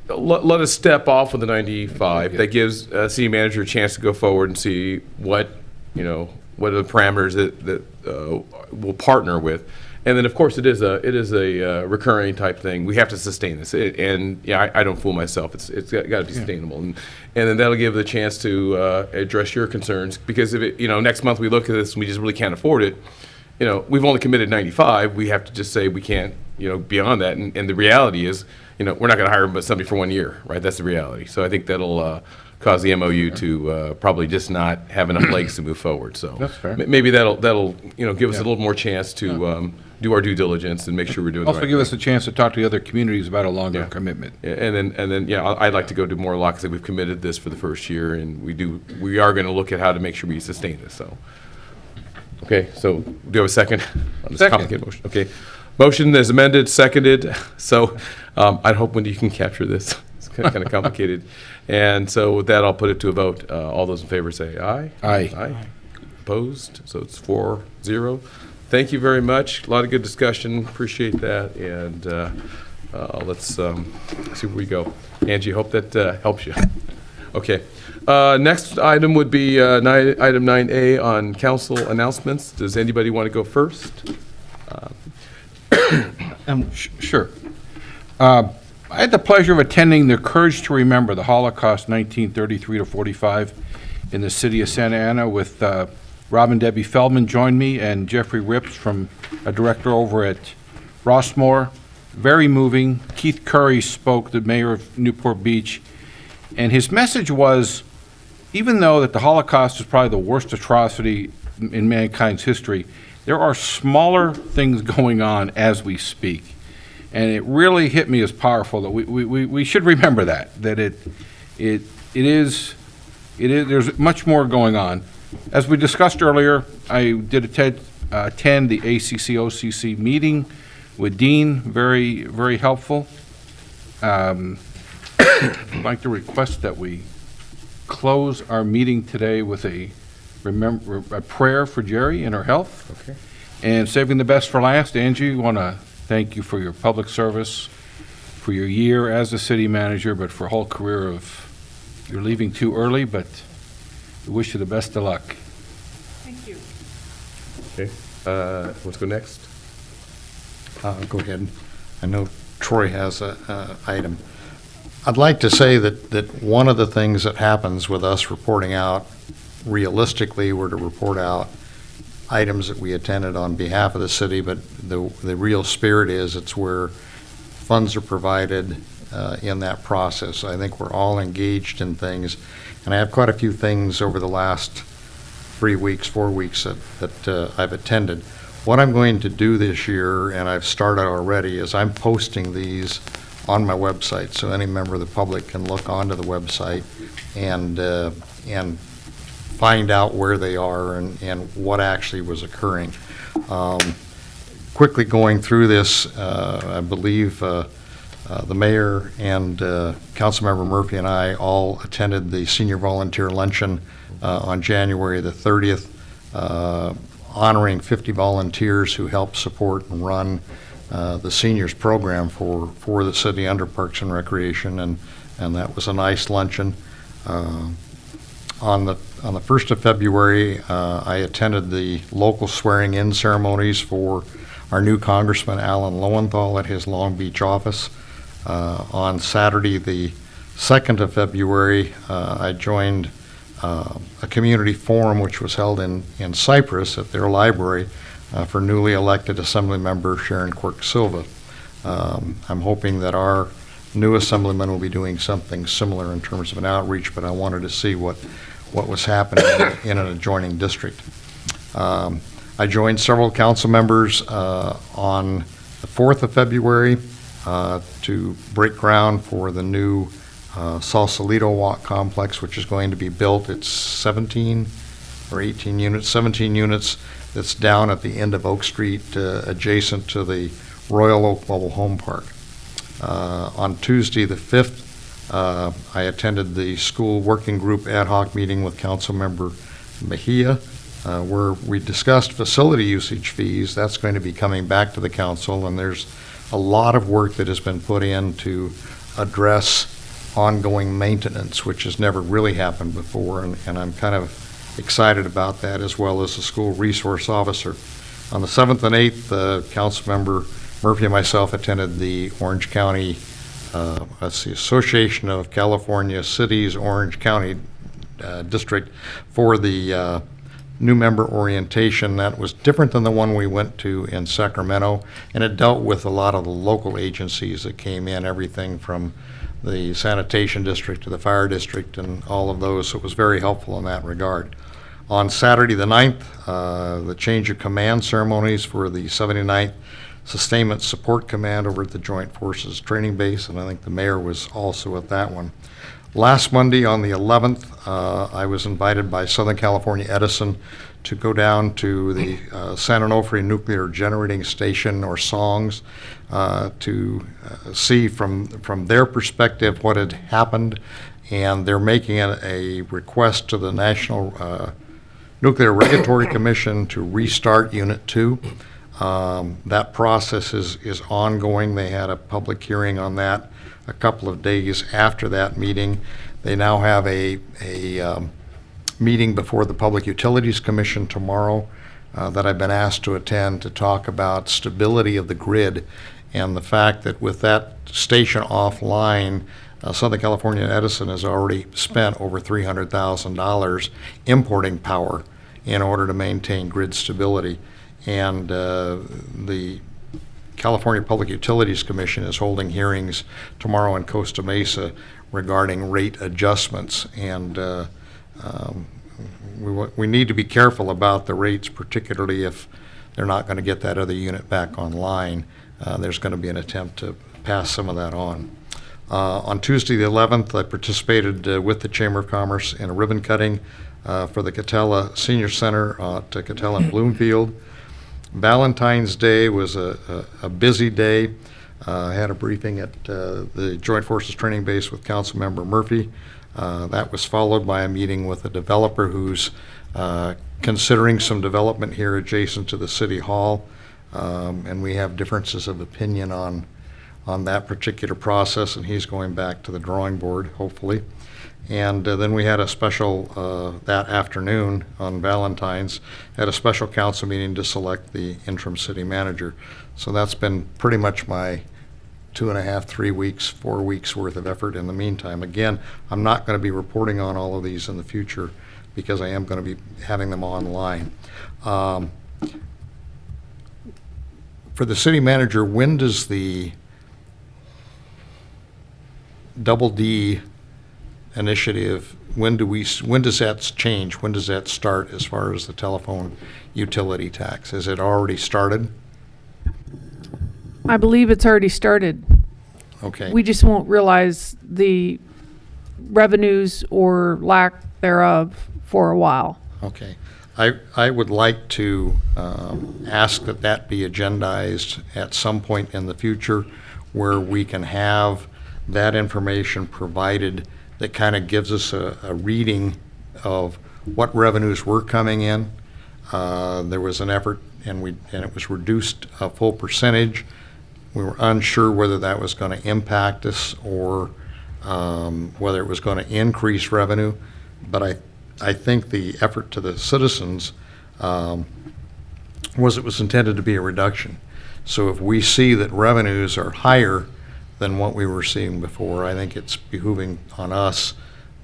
let us step off with the 95. Okay. That gives city manager a chance to go forward and see what are the parameters that we'll partner with. And then, of course, it is a recurring type thing. We have to sustain this, I don't fool myself. It's got to be sustainable, and then that'll give the chance to address your concerns. Because if next month we look at this and we just really can't afford it, we've only committed 95. We have to just say we can't, beyond that. And the reality is, we're not going to hire somebody for 1 year, right? That's the reality. So I think that'll cause the MOU to probably just not have enough legs to move forward. So That's fair. Maybe that'll give us a little more chance to do our due diligence and make sure we're doing. Also the right give thing. us a chance to talk to the other communities about a longer commitment. Yeah, and then I'd like to go to more lock. Because we've committed this for the first year, and we are going to look at how to make sure we sustain this. So, okay. So do you have a second on this Second. complicated motion? Okay, motion is amended, seconded. So I hope when you can capture this. It's kind of complicated, and so with that, I'll put it to a vote. All those in favor say aye. Aye. Aye. Opposed? So it's 4-0. Thank you very much. A lot of good discussion. Appreciate that. And let's see where we go. Angie, hope that helps you. Okay. Next item would be item 9A on council announcements. Does anybody want to go first? Sure. I had the pleasure of attending the Courage to Remember the Holocaust 1933 to 45 in the city of Santa Ana with Rob and Debbie Feldman joined me, and Jeffrey Rips, from a director over at Rossmore. Very moving. Keith Curry spoke, the mayor of Newport Beach, and his message was, even though that the Holocaust is probably the worst atrocity in mankind's history, there are smaller things going on as we speak. And it really hit me as powerful that we should remember that it is, there's much more going on. As we discussed earlier, I did attend the ACC-OCC meeting with Dean, very, very helpful. I'd like to request that we close our meeting today with a prayer for Jerry and her health. Okay. And saving the best for last, Angie, we want to thank you for your public service, for your year as a city manager, but for a whole career of, you're leaving too early, but we wish you the best of luck. Thank you. Okay. Let's go next. Go ahead. I know Troy has an item. I'd like to say that one of the things that happens with us reporting out, realistically, we're to report out items that we attended on behalf of the city, but the real spirit is it's where funds are provided in that process. I think we're all engaged in things, and I have quite a few things over the last 3 weeks, 4 weeks that I've attended. What I'm going to do this year, and I've started already, is I'm posting these on my website, so any member of the public can look onto the website and find out where they are and what actually was occurring. Quickly going through this, I believe the mayor and Councilmember Murphy and I all attended the senior volunteer luncheon on January the 30th, honoring 50 volunteers who helped support and run the seniors program for the city under Parks and Recreation, and that was a nice luncheon. On the 1st of February, I attended the local swearing-in ceremonies for our new Congressman Alan Lowenthal at his Long Beach office. On Saturday, the 2nd of February, I joined a community forum which was held in Cyprus at their library for newly elected Assembly Member Sharon Quirk Silva. I'm hoping that our new Assemblyman will be doing something similar in terms of an outreach, but I wanted to see what was happening in an adjoining district. I joined several council members on the 4th of February to break ground for the new Sausalito Walk complex, which is going to be built. It's 17 or 18 units, 17 units. That's down at the end of Oak Street, adjacent to the Royal Oak Mobile Home Park. On Tuesday, the 5th, I attended the school working group ad hoc meeting with Councilmember Mejia, where we discussed facility usage fees. That's going to be coming back to the council, and there's a lot of work that has been put in to address ongoing maintenance, which has never really happened before, and I'm kind of excited about that, as well as the school resource officer. On the 7th and 8th, Councilmember Murphy and myself attended the Orange County, that's the Association of California Cities Orange County District, for the new member orientation. That was different than the one we went to in Sacramento, and it dealt with a lot of the local agencies that came in, everything from the sanitation district to the fire district and all of those. So it was very helpful in that regard. On Saturday the 9th, the change of command ceremonies for the 79th Sustainment Support Command over at the Joint Forces Training Base, and I think the mayor was also at that one. Last Monday, on the 11th, I was invited by Southern California Edison to go down to the San Onofre Nuclear Generating Station, or SONGS, to see from their perspective what had happened, and they're making a request to the National Nuclear Regulatory Commission to restart Unit 2. That process is ongoing. They had a public hearing on that a couple of days after that meeting. They now have a meeting before the Public Utilities Commission tomorrow that I've been asked to attend to talk about stability of the grid and the fact that with that station offline, Southern California Edison has already spent over $300,000 importing power in order to maintain grid stability. And the California Public Utilities Commission is holding hearings tomorrow in Costa Mesa regarding rate adjustments. And we need to be careful about the rates, particularly if they're not going to get that other unit back online. There's going to be an attempt to pass some of that on. On Tuesday the 11th, I participated with the Chamber of Commerce in a ribbon cutting for the Catella Senior Center at Catella and Bloomfield. Valentine's Day was a busy day. I had a briefing at the Joint Forces Training Base with Councilmember Murphy. That was followed by a meeting with a developer who's considering some development here adjacent to the City Hall, and we have differences of opinion on that particular process, and he's going back to the drawing board, hopefully. And then we had a special, that afternoon on Valentine's, had a special council meeting to select the interim city manager. So that's been pretty much my 2.5, 3 weeks, 4 weeks worth of effort in the meantime. Again, I'm not going to be reporting on all of these in the future because I am going to be having them online. For the city manager, when does the Double D initiative, when does that change? When does that start as far as the telephone utility tax? Has it already started? I believe it's already started. Okay. We just won't realize the revenues or lack thereof for a while. Okay. I would like to ask that that be agendized at some point in the future where we can have that information provided that kind of gives us a reading of what revenues were coming in. There was an effort, and it was reduced a full percentage. We were unsure whether that was going to impact us or whether it was going to increase revenue. But I think the effort to the citizens was intended to be a reduction. So if we see that revenues are higher than what we were seeing before, I think it's behooving on us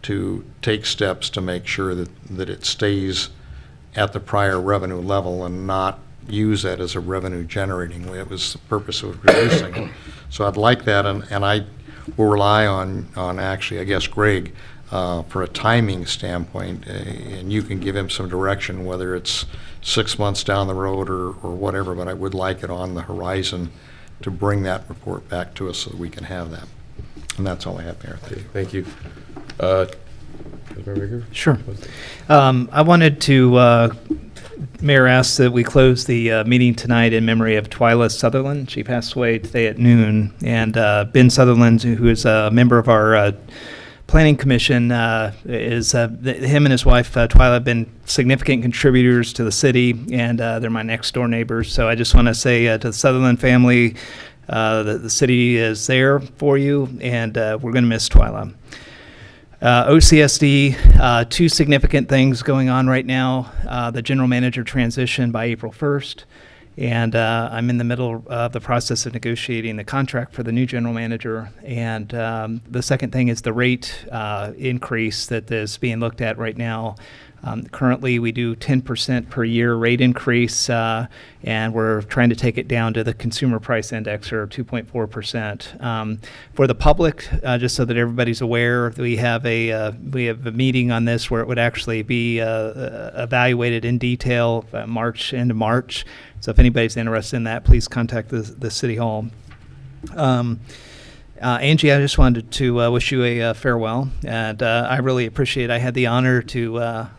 to take steps to make sure that it stays at the prior revenue level and not use that as a revenue generating. It was the purpose of reducing it. So I'd like that, and I will rely on actually, I guess, Greg, for a timing standpoint, and you can give him some direction, whether it's 6 months down the road or whatever, but I would like it on the horizon to bring that report back to us so that we can have that. And that's all I have, Mayor. Thank you. Thank you. Sure. I wanted to, Mayor asked that we close the meeting tonight in memory of Twyla Sutherland. She passed away today at noon. And Ben Sutherland, who is a member of our Planning Commission, is him and his wife, Twyla, have been significant contributors to the city, and they're my next door neighbors. So I just want to say to the Sutherland family, that the city is there for you, and we're going to miss Twyla. OCSD, two significant things going on right now. The general manager transition by April 1st, and I'm in the middle of the process of negotiating the contract for the new general manager. And the second thing is the rate increase that is being looked at right now. Currently, we do 10% per year rate increase, and we're trying to take it down to the consumer price index, or 2.4%. For the public, just so that everybody's aware, we have a meeting on this where it would actually be evaluated in detail into March. So if anybody's interested in that, please contact the City Hall. Angie, I just wanted to wish you a farewell, and I really appreciate. I had the honor to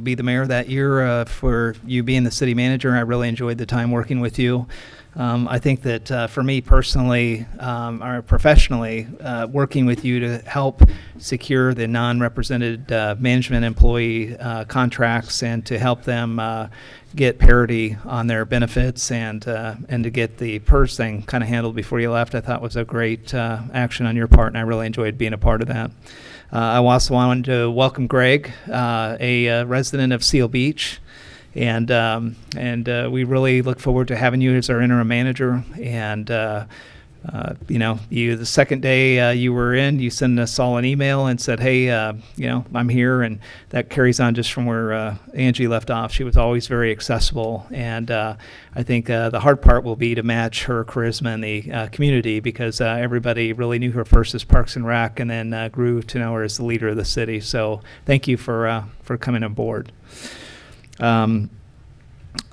be the mayor that year, for you being the city manager. I really enjoyed the time working with you. I think that for me personally, or professionally, working with you to help secure the non-represented management employee contracts and to help them get parity on their benefits and to get the PERS thing kind of handled before you left, I thought was a great action on your part, and I really enjoyed being a part of that. I also wanted to welcome Greg, a resident of Seal Beach, and we really look forward to having you as our interim manager. And the second day you were in, you sent us all an email and said, "Hey, I'm here," and that carries on just from where Angie left off. She was always very accessible, and I think the hard part will be to match her charisma in the community, because everybody really knew her first as Parks and Rec, and then grew to know her as the leader of the city. So thank you for coming aboard.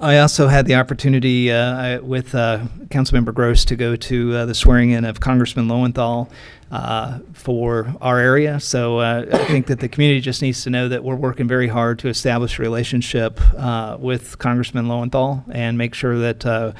I also had the opportunity with Councilmember Gross to go to the swearing in of Congressman Lowenthal for our area. So I think that the community just needs to know that we're working very hard to establish a relationship with Congressman Lowenthal and make sure that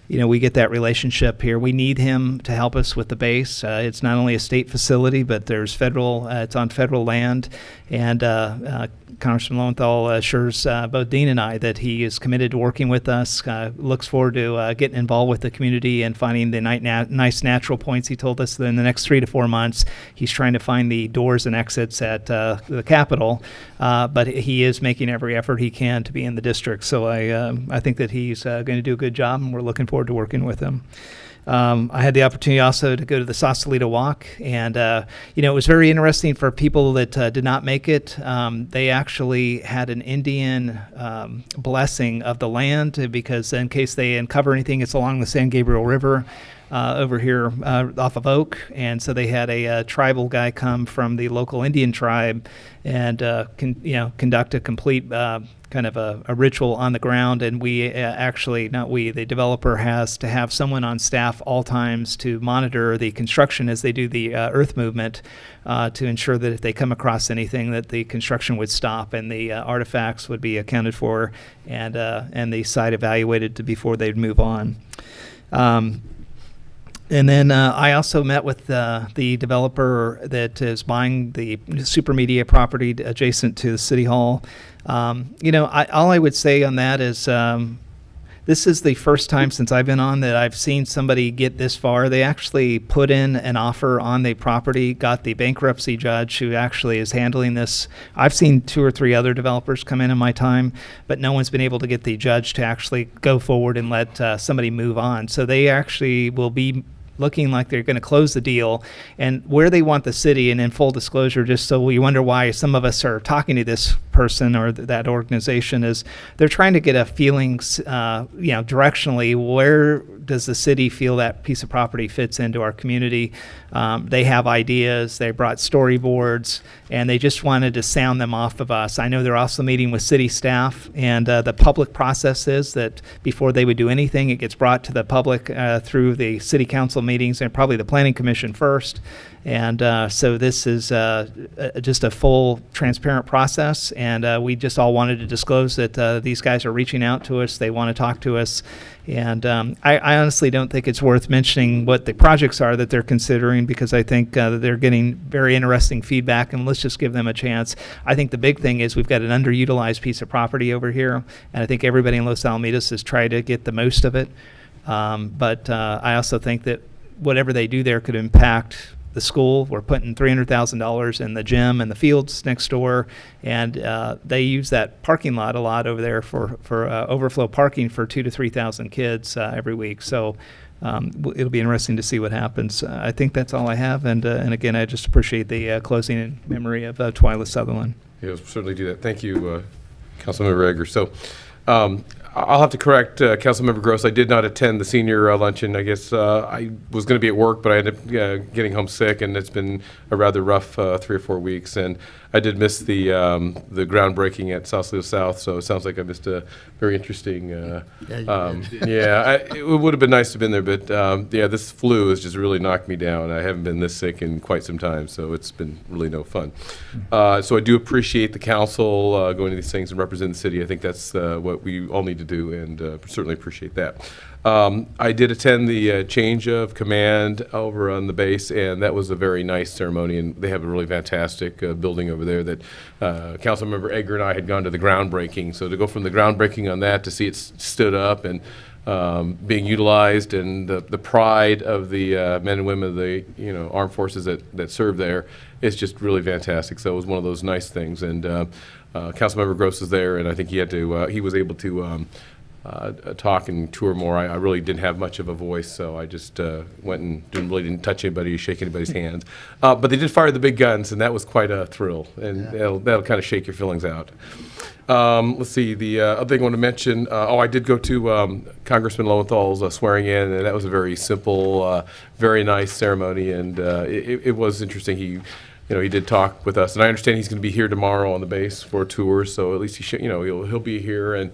we get that relationship here. We need him to help us with the base. It's not only a state facility, but there's federal. It's on federal land, and Congressman Lowenthal assures both Dean and I that he is committed to working with us. Looks forward to getting involved with the community and finding the nice natural points. He told us that in the next 3 to 4 months, he's trying to find the doors and exits at the Capitol, but he is making every effort he can to be in the district. So I think that he's going to do a good job, and we're looking forward to working with him. I had the opportunity also to go to the Sausalito Walk, and it was very interesting for people that did not make it. They actually had an Indian blessing of the land, because in case they uncover anything, it's along the San Gabriel River. over here off of Oak, and so they had a tribal guy come from the local Indian tribe and conduct a complete kind of a ritual on the ground. And we the developer has to have someone on staff all times to monitor the construction as they do the earth movement to ensure that if they come across anything, that the construction would stop and the artifacts would be accounted for and the site evaluated before they'd move on. And then I also met with the developer that is buying the Supermedia property adjacent to the City Hall. All I would say on that is this is the first time since I've been on that I've seen somebody get this far. They actually put in an offer on the property, got the bankruptcy judge who actually is handling this. I've seen 2 or 3 other developers come in my time, but no one's been able to get the judge to actually go forward and let somebody move on. So they actually will be looking like they're going to close the deal, and where they want the city. And in full disclosure, just so we wonder why some of us are talking to this person or that organization, is they're trying to get a feeling, directionally, where does the city feel that piece of property fits into our community. They have ideas, they brought storyboards, and they just wanted to sound them off of us. I know they're also meeting with city staff, and the public process is that before they would do anything, it gets brought to the public through the city council meetings and probably the planning commission first. And so this is just a full transparent process, and we just all wanted to disclose that these guys are reaching out to us. They want to talk to us, and I honestly don't think it's worth mentioning what the projects are that they're considering, because I think that they're getting very interesting feedback, and let's just give them a chance. I think the big thing is we've got an underutilized piece of property over here, and I think everybody in Los Alamitos has tried to get the most of it. But I also think that whatever they do there could impact the school. We're putting $300,000 in the gym and the fields next door, and they use that parking lot a lot over there for overflow parking for 2,000 to 3,000 kids every week. So it'll be interesting to see what happens. I think that's all I have, and again, I just appreciate the closing in memory of Twyla Sutherland. Yeah, we'll certainly do that. Thank you, Councilmember Egger. So I'll have to correct Councilmember Gross. I did not attend the senior luncheon. I guess I was going to be at work, but I ended up getting home sick, and it's been a rather rough 3 or 4 weeks. And I did miss the groundbreaking at Sausalito South, so it sounds like I missed a very interesting. It would have been nice to have been there, but this flu has just really knocked me down. I haven't been this sick in quite some time, so it's been really no fun. So I do appreciate the council going to these things and representing the city. I think that's what we all need to do, and certainly appreciate that. I did attend the change of command over on the base, and that was a very nice ceremony, and they have a really fantastic building over there that Councilmember Egger and I had gone to the groundbreaking. So to go from the groundbreaking on that to see it stood up and being utilized, and the pride of the men and women of the armed forces that serve there is just really fantastic. So it was one of those nice things, and Councilmember Gross is there, and I think he was able to talk and tour more. I really didn't have much of a voice, so I just went and didn't touch anybody, shake anybody's hands. But they did fire the big guns, and that was quite a thrill, and that'll kind of shake your feelings out. Let's see, the other thing I want to mention, I did go to Congressman Lowenthal's swearing in, and that was a very simple, very nice ceremony, and it was interesting. He did talk with us, and I understand he's going to be here tomorrow on the base for a tour, so at least he'll be here, and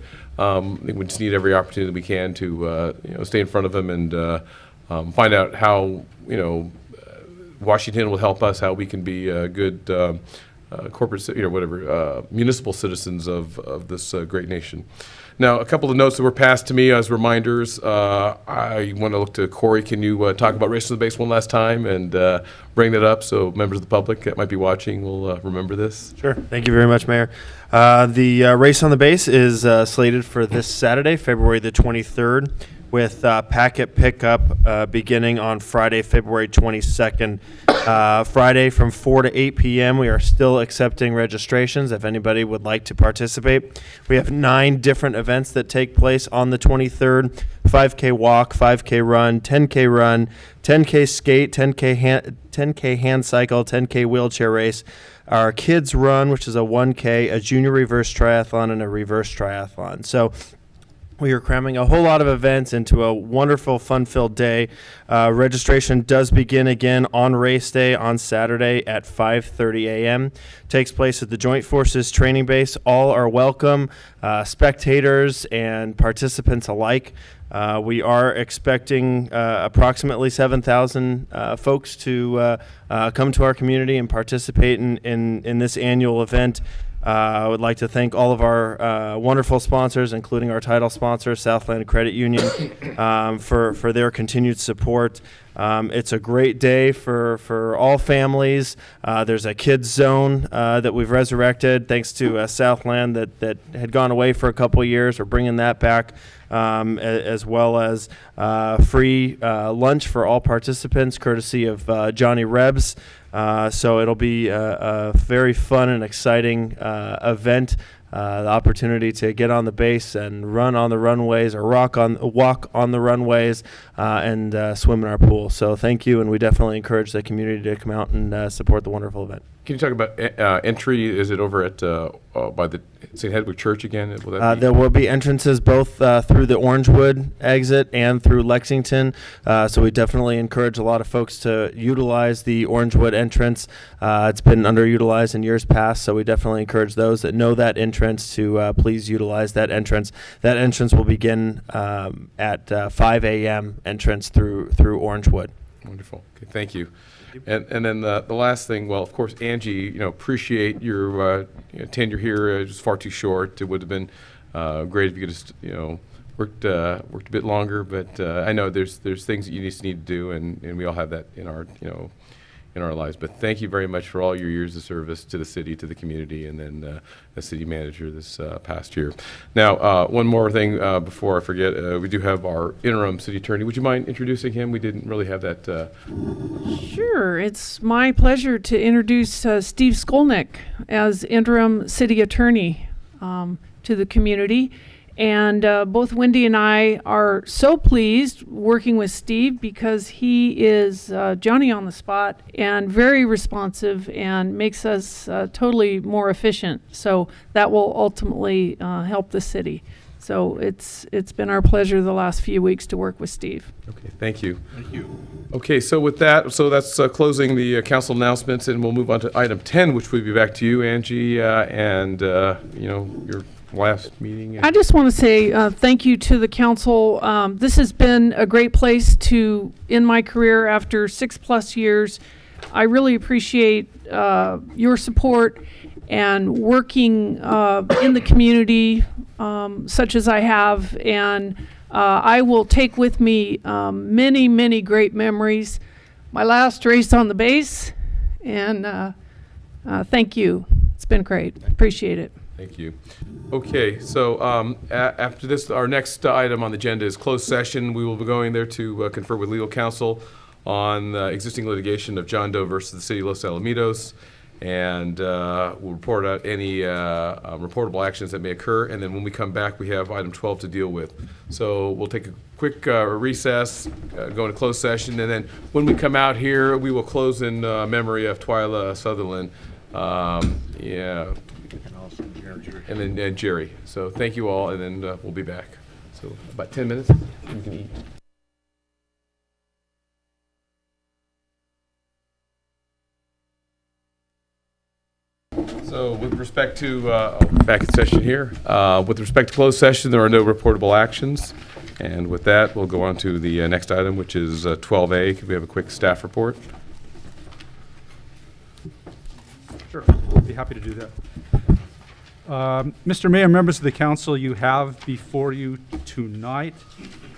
we just need every opportunity that we can to stay in front of him and find out how Washington will help us, how we can be good corporate, municipal citizens of this great nation. Now, a couple of notes that were passed to me as reminders. I want to look to Corey. Can you talk about Race to the Base one last time and bring that up so members of the public that might be watching will remember this? Sure. Thank you very much, Mayor. The Race on the Base is slated for this Saturday, February the 23rd, with packet pickup beginning on Friday, February 22nd. Friday from 4 to 8 p.m. We are still accepting registrations if anybody would like to participate. We have 9 different events that take place on the 23rd: 5K walk, 5K run, 10K skate, 10K hand cycle, 10K wheelchair race, our kids run, which is a 1K, a junior reverse triathlon, and a reverse triathlon. So We are cramming a whole lot of events into a wonderful, fun-filled day. Registration does begin again on race day on Saturday at 5:30 a.m. Takes place at the Joint Forces Training Base. All are welcome, spectators and participants alike. We are expecting approximately 7,000 folks to come to our community and participate in this annual event. I would like to thank all of our wonderful sponsors, including our title sponsor, Southland Credit Union, for their continued support. It's a great day for all families. There's a kids zone that we've resurrected thanks to Southland that had gone away for a couple of years. We're bringing that back, as well as free lunch for all participants, courtesy of Johnny Rebs. So it'll be a very fun and exciting event. The opportunity to get on the base and run on the runways, or walk on the runways, and swim in our pool. So thank you, and we definitely encourage the community to come out and support the wonderful event. Can you talk about entry? Is it over at by the St. Hedwig Church again? Will that be? There will be entrances both through the Orangewood exit and through Lexington. So we definitely encourage a lot of folks to utilize the Orangewood entrance. It's been underutilized in years past, so we definitely encourage those that know that entrance to please utilize that entrance. That entrance will begin at 5 a.m. entrance through Orangewood. Wonderful. Okay, thank you. And then the last thing, well, of course, Angie, appreciate your tenure here. It was far too short. It would have been great if you could just, worked a bit longer. But I know there's things that you need to do, and we all have that in our, in our lives. But thank you very much for all your years of service to the city, to the community, and then as city manager this past year. Now, one more thing before I forget, we do have our interim city attorney. Would you mind introducing him? We didn't really have that. Sure. It's my pleasure to introduce Steve Skolnick as interim city attorney to the community. And both Wendy and I are so pleased working with Steve because he is Johnny on the spot and very responsive and makes us totally more efficient. So that will ultimately help the city. So it's been our pleasure the last few weeks to work with Steve. Okay, thank you. Thank you. Okay, so with that, that's closing the council announcements, and we'll move on to item 10, which will be back to you, Angie, and your last meeting. I just want to say thank you to the council. This has been a great place to end my career after 6+ years. I really appreciate your support and working in the community such as I have, and I will take with me many, many great memories. My last race on the base, and thank you. It's been great. Appreciate it. Thank you. Okay, so after this, our next item on the agenda is closed session. We will be going there to confer with legal counsel on existing litigation of John Doe versus the city of Los Alamitos, and we'll report out any reportable actions that may occur. And then when we come back, we have item 12 to deal with. So we'll take a quick recess, go into closed session, and then when we come out here, we will close in memory of Twyla Sutherland. Yeah. And then Jerry. So thank you all, and then we'll be back. So about 10 minutes, we can eat. So with respect to, back in session here, with respect to closed session, there are no reportable actions. And with that, we'll go on to the next item, which is 12A. Could we have a quick staff report? Sure, I'd be happy to do that. Mr. Mayor, members of the council, you have before you tonight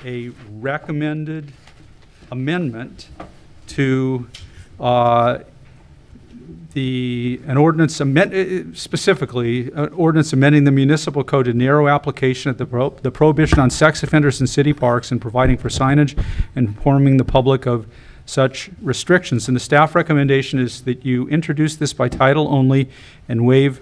a recommended amendment to an ordinance specifically an ordinance amending the municipal code to narrow application of the prohibition on sex offenders in city parks and providing for signage and informing the public of such restrictions. And the staff recommendation is that you introduce this by title only and waive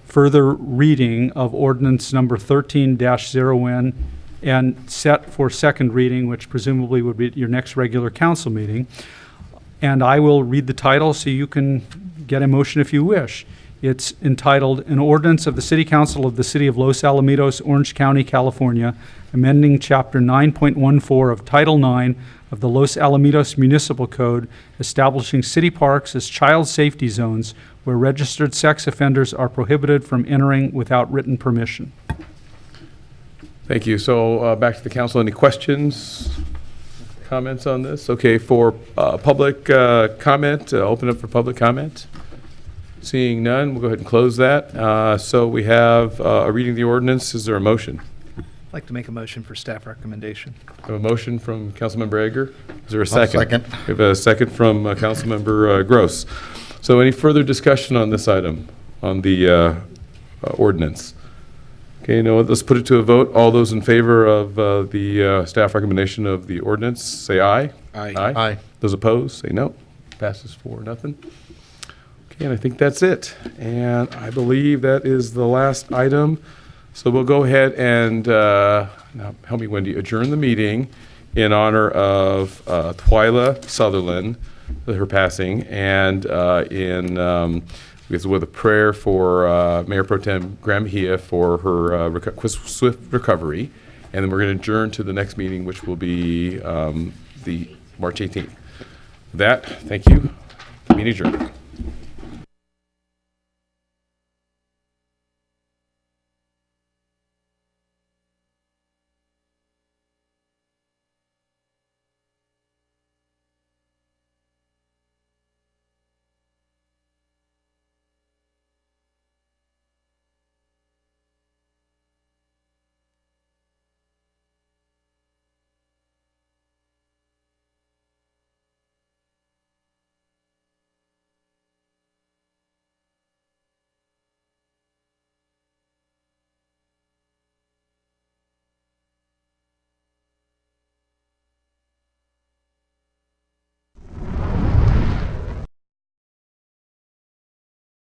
further reading of ordinance number 13-01 and set for second reading, which presumably would be at your next regular council meeting. And I will read the title so you can get a motion if you wish. It's entitled, "An Ordinance of the City Council of the City of Los Alamitos, Orange County, California, amending Chapter 9.14 of Title 9 of the Los Alamitos Municipal Code, establishing city parks as child safety zones where registered sex offenders are prohibited from entering without written permission." Thank you. So back to the council. Any questions, comments on this? Okay, for public comment, open up for public comment. Seeing none, we'll go ahead and close that. So we have a reading of the ordinance. Is there a motion? I'd like to make a motion for staff recommendation. We have a motion from Councilmember Egger. Is there a second? second. We have a second from Councilmember Gross. So any further discussion on this item, on the ordinance? Okay, no, let's put it to a vote. All those in favor of the staff recommendation of the ordinance, say aye. Aye. Aye. Those opposed, say no. Passes 4-0. Okay, and I think that's it. And I believe that is the last item. So we'll go ahead and, now help me, Wendy, adjourn the meeting in honor of Twyla Sutherland, her passing, and with a prayer for Mayor Pro Tem Graham Mejia for her swift recovery. And then we're going to adjourn to the next meeting, which will be the March 18th. With that, thank you. Meeting adjourned.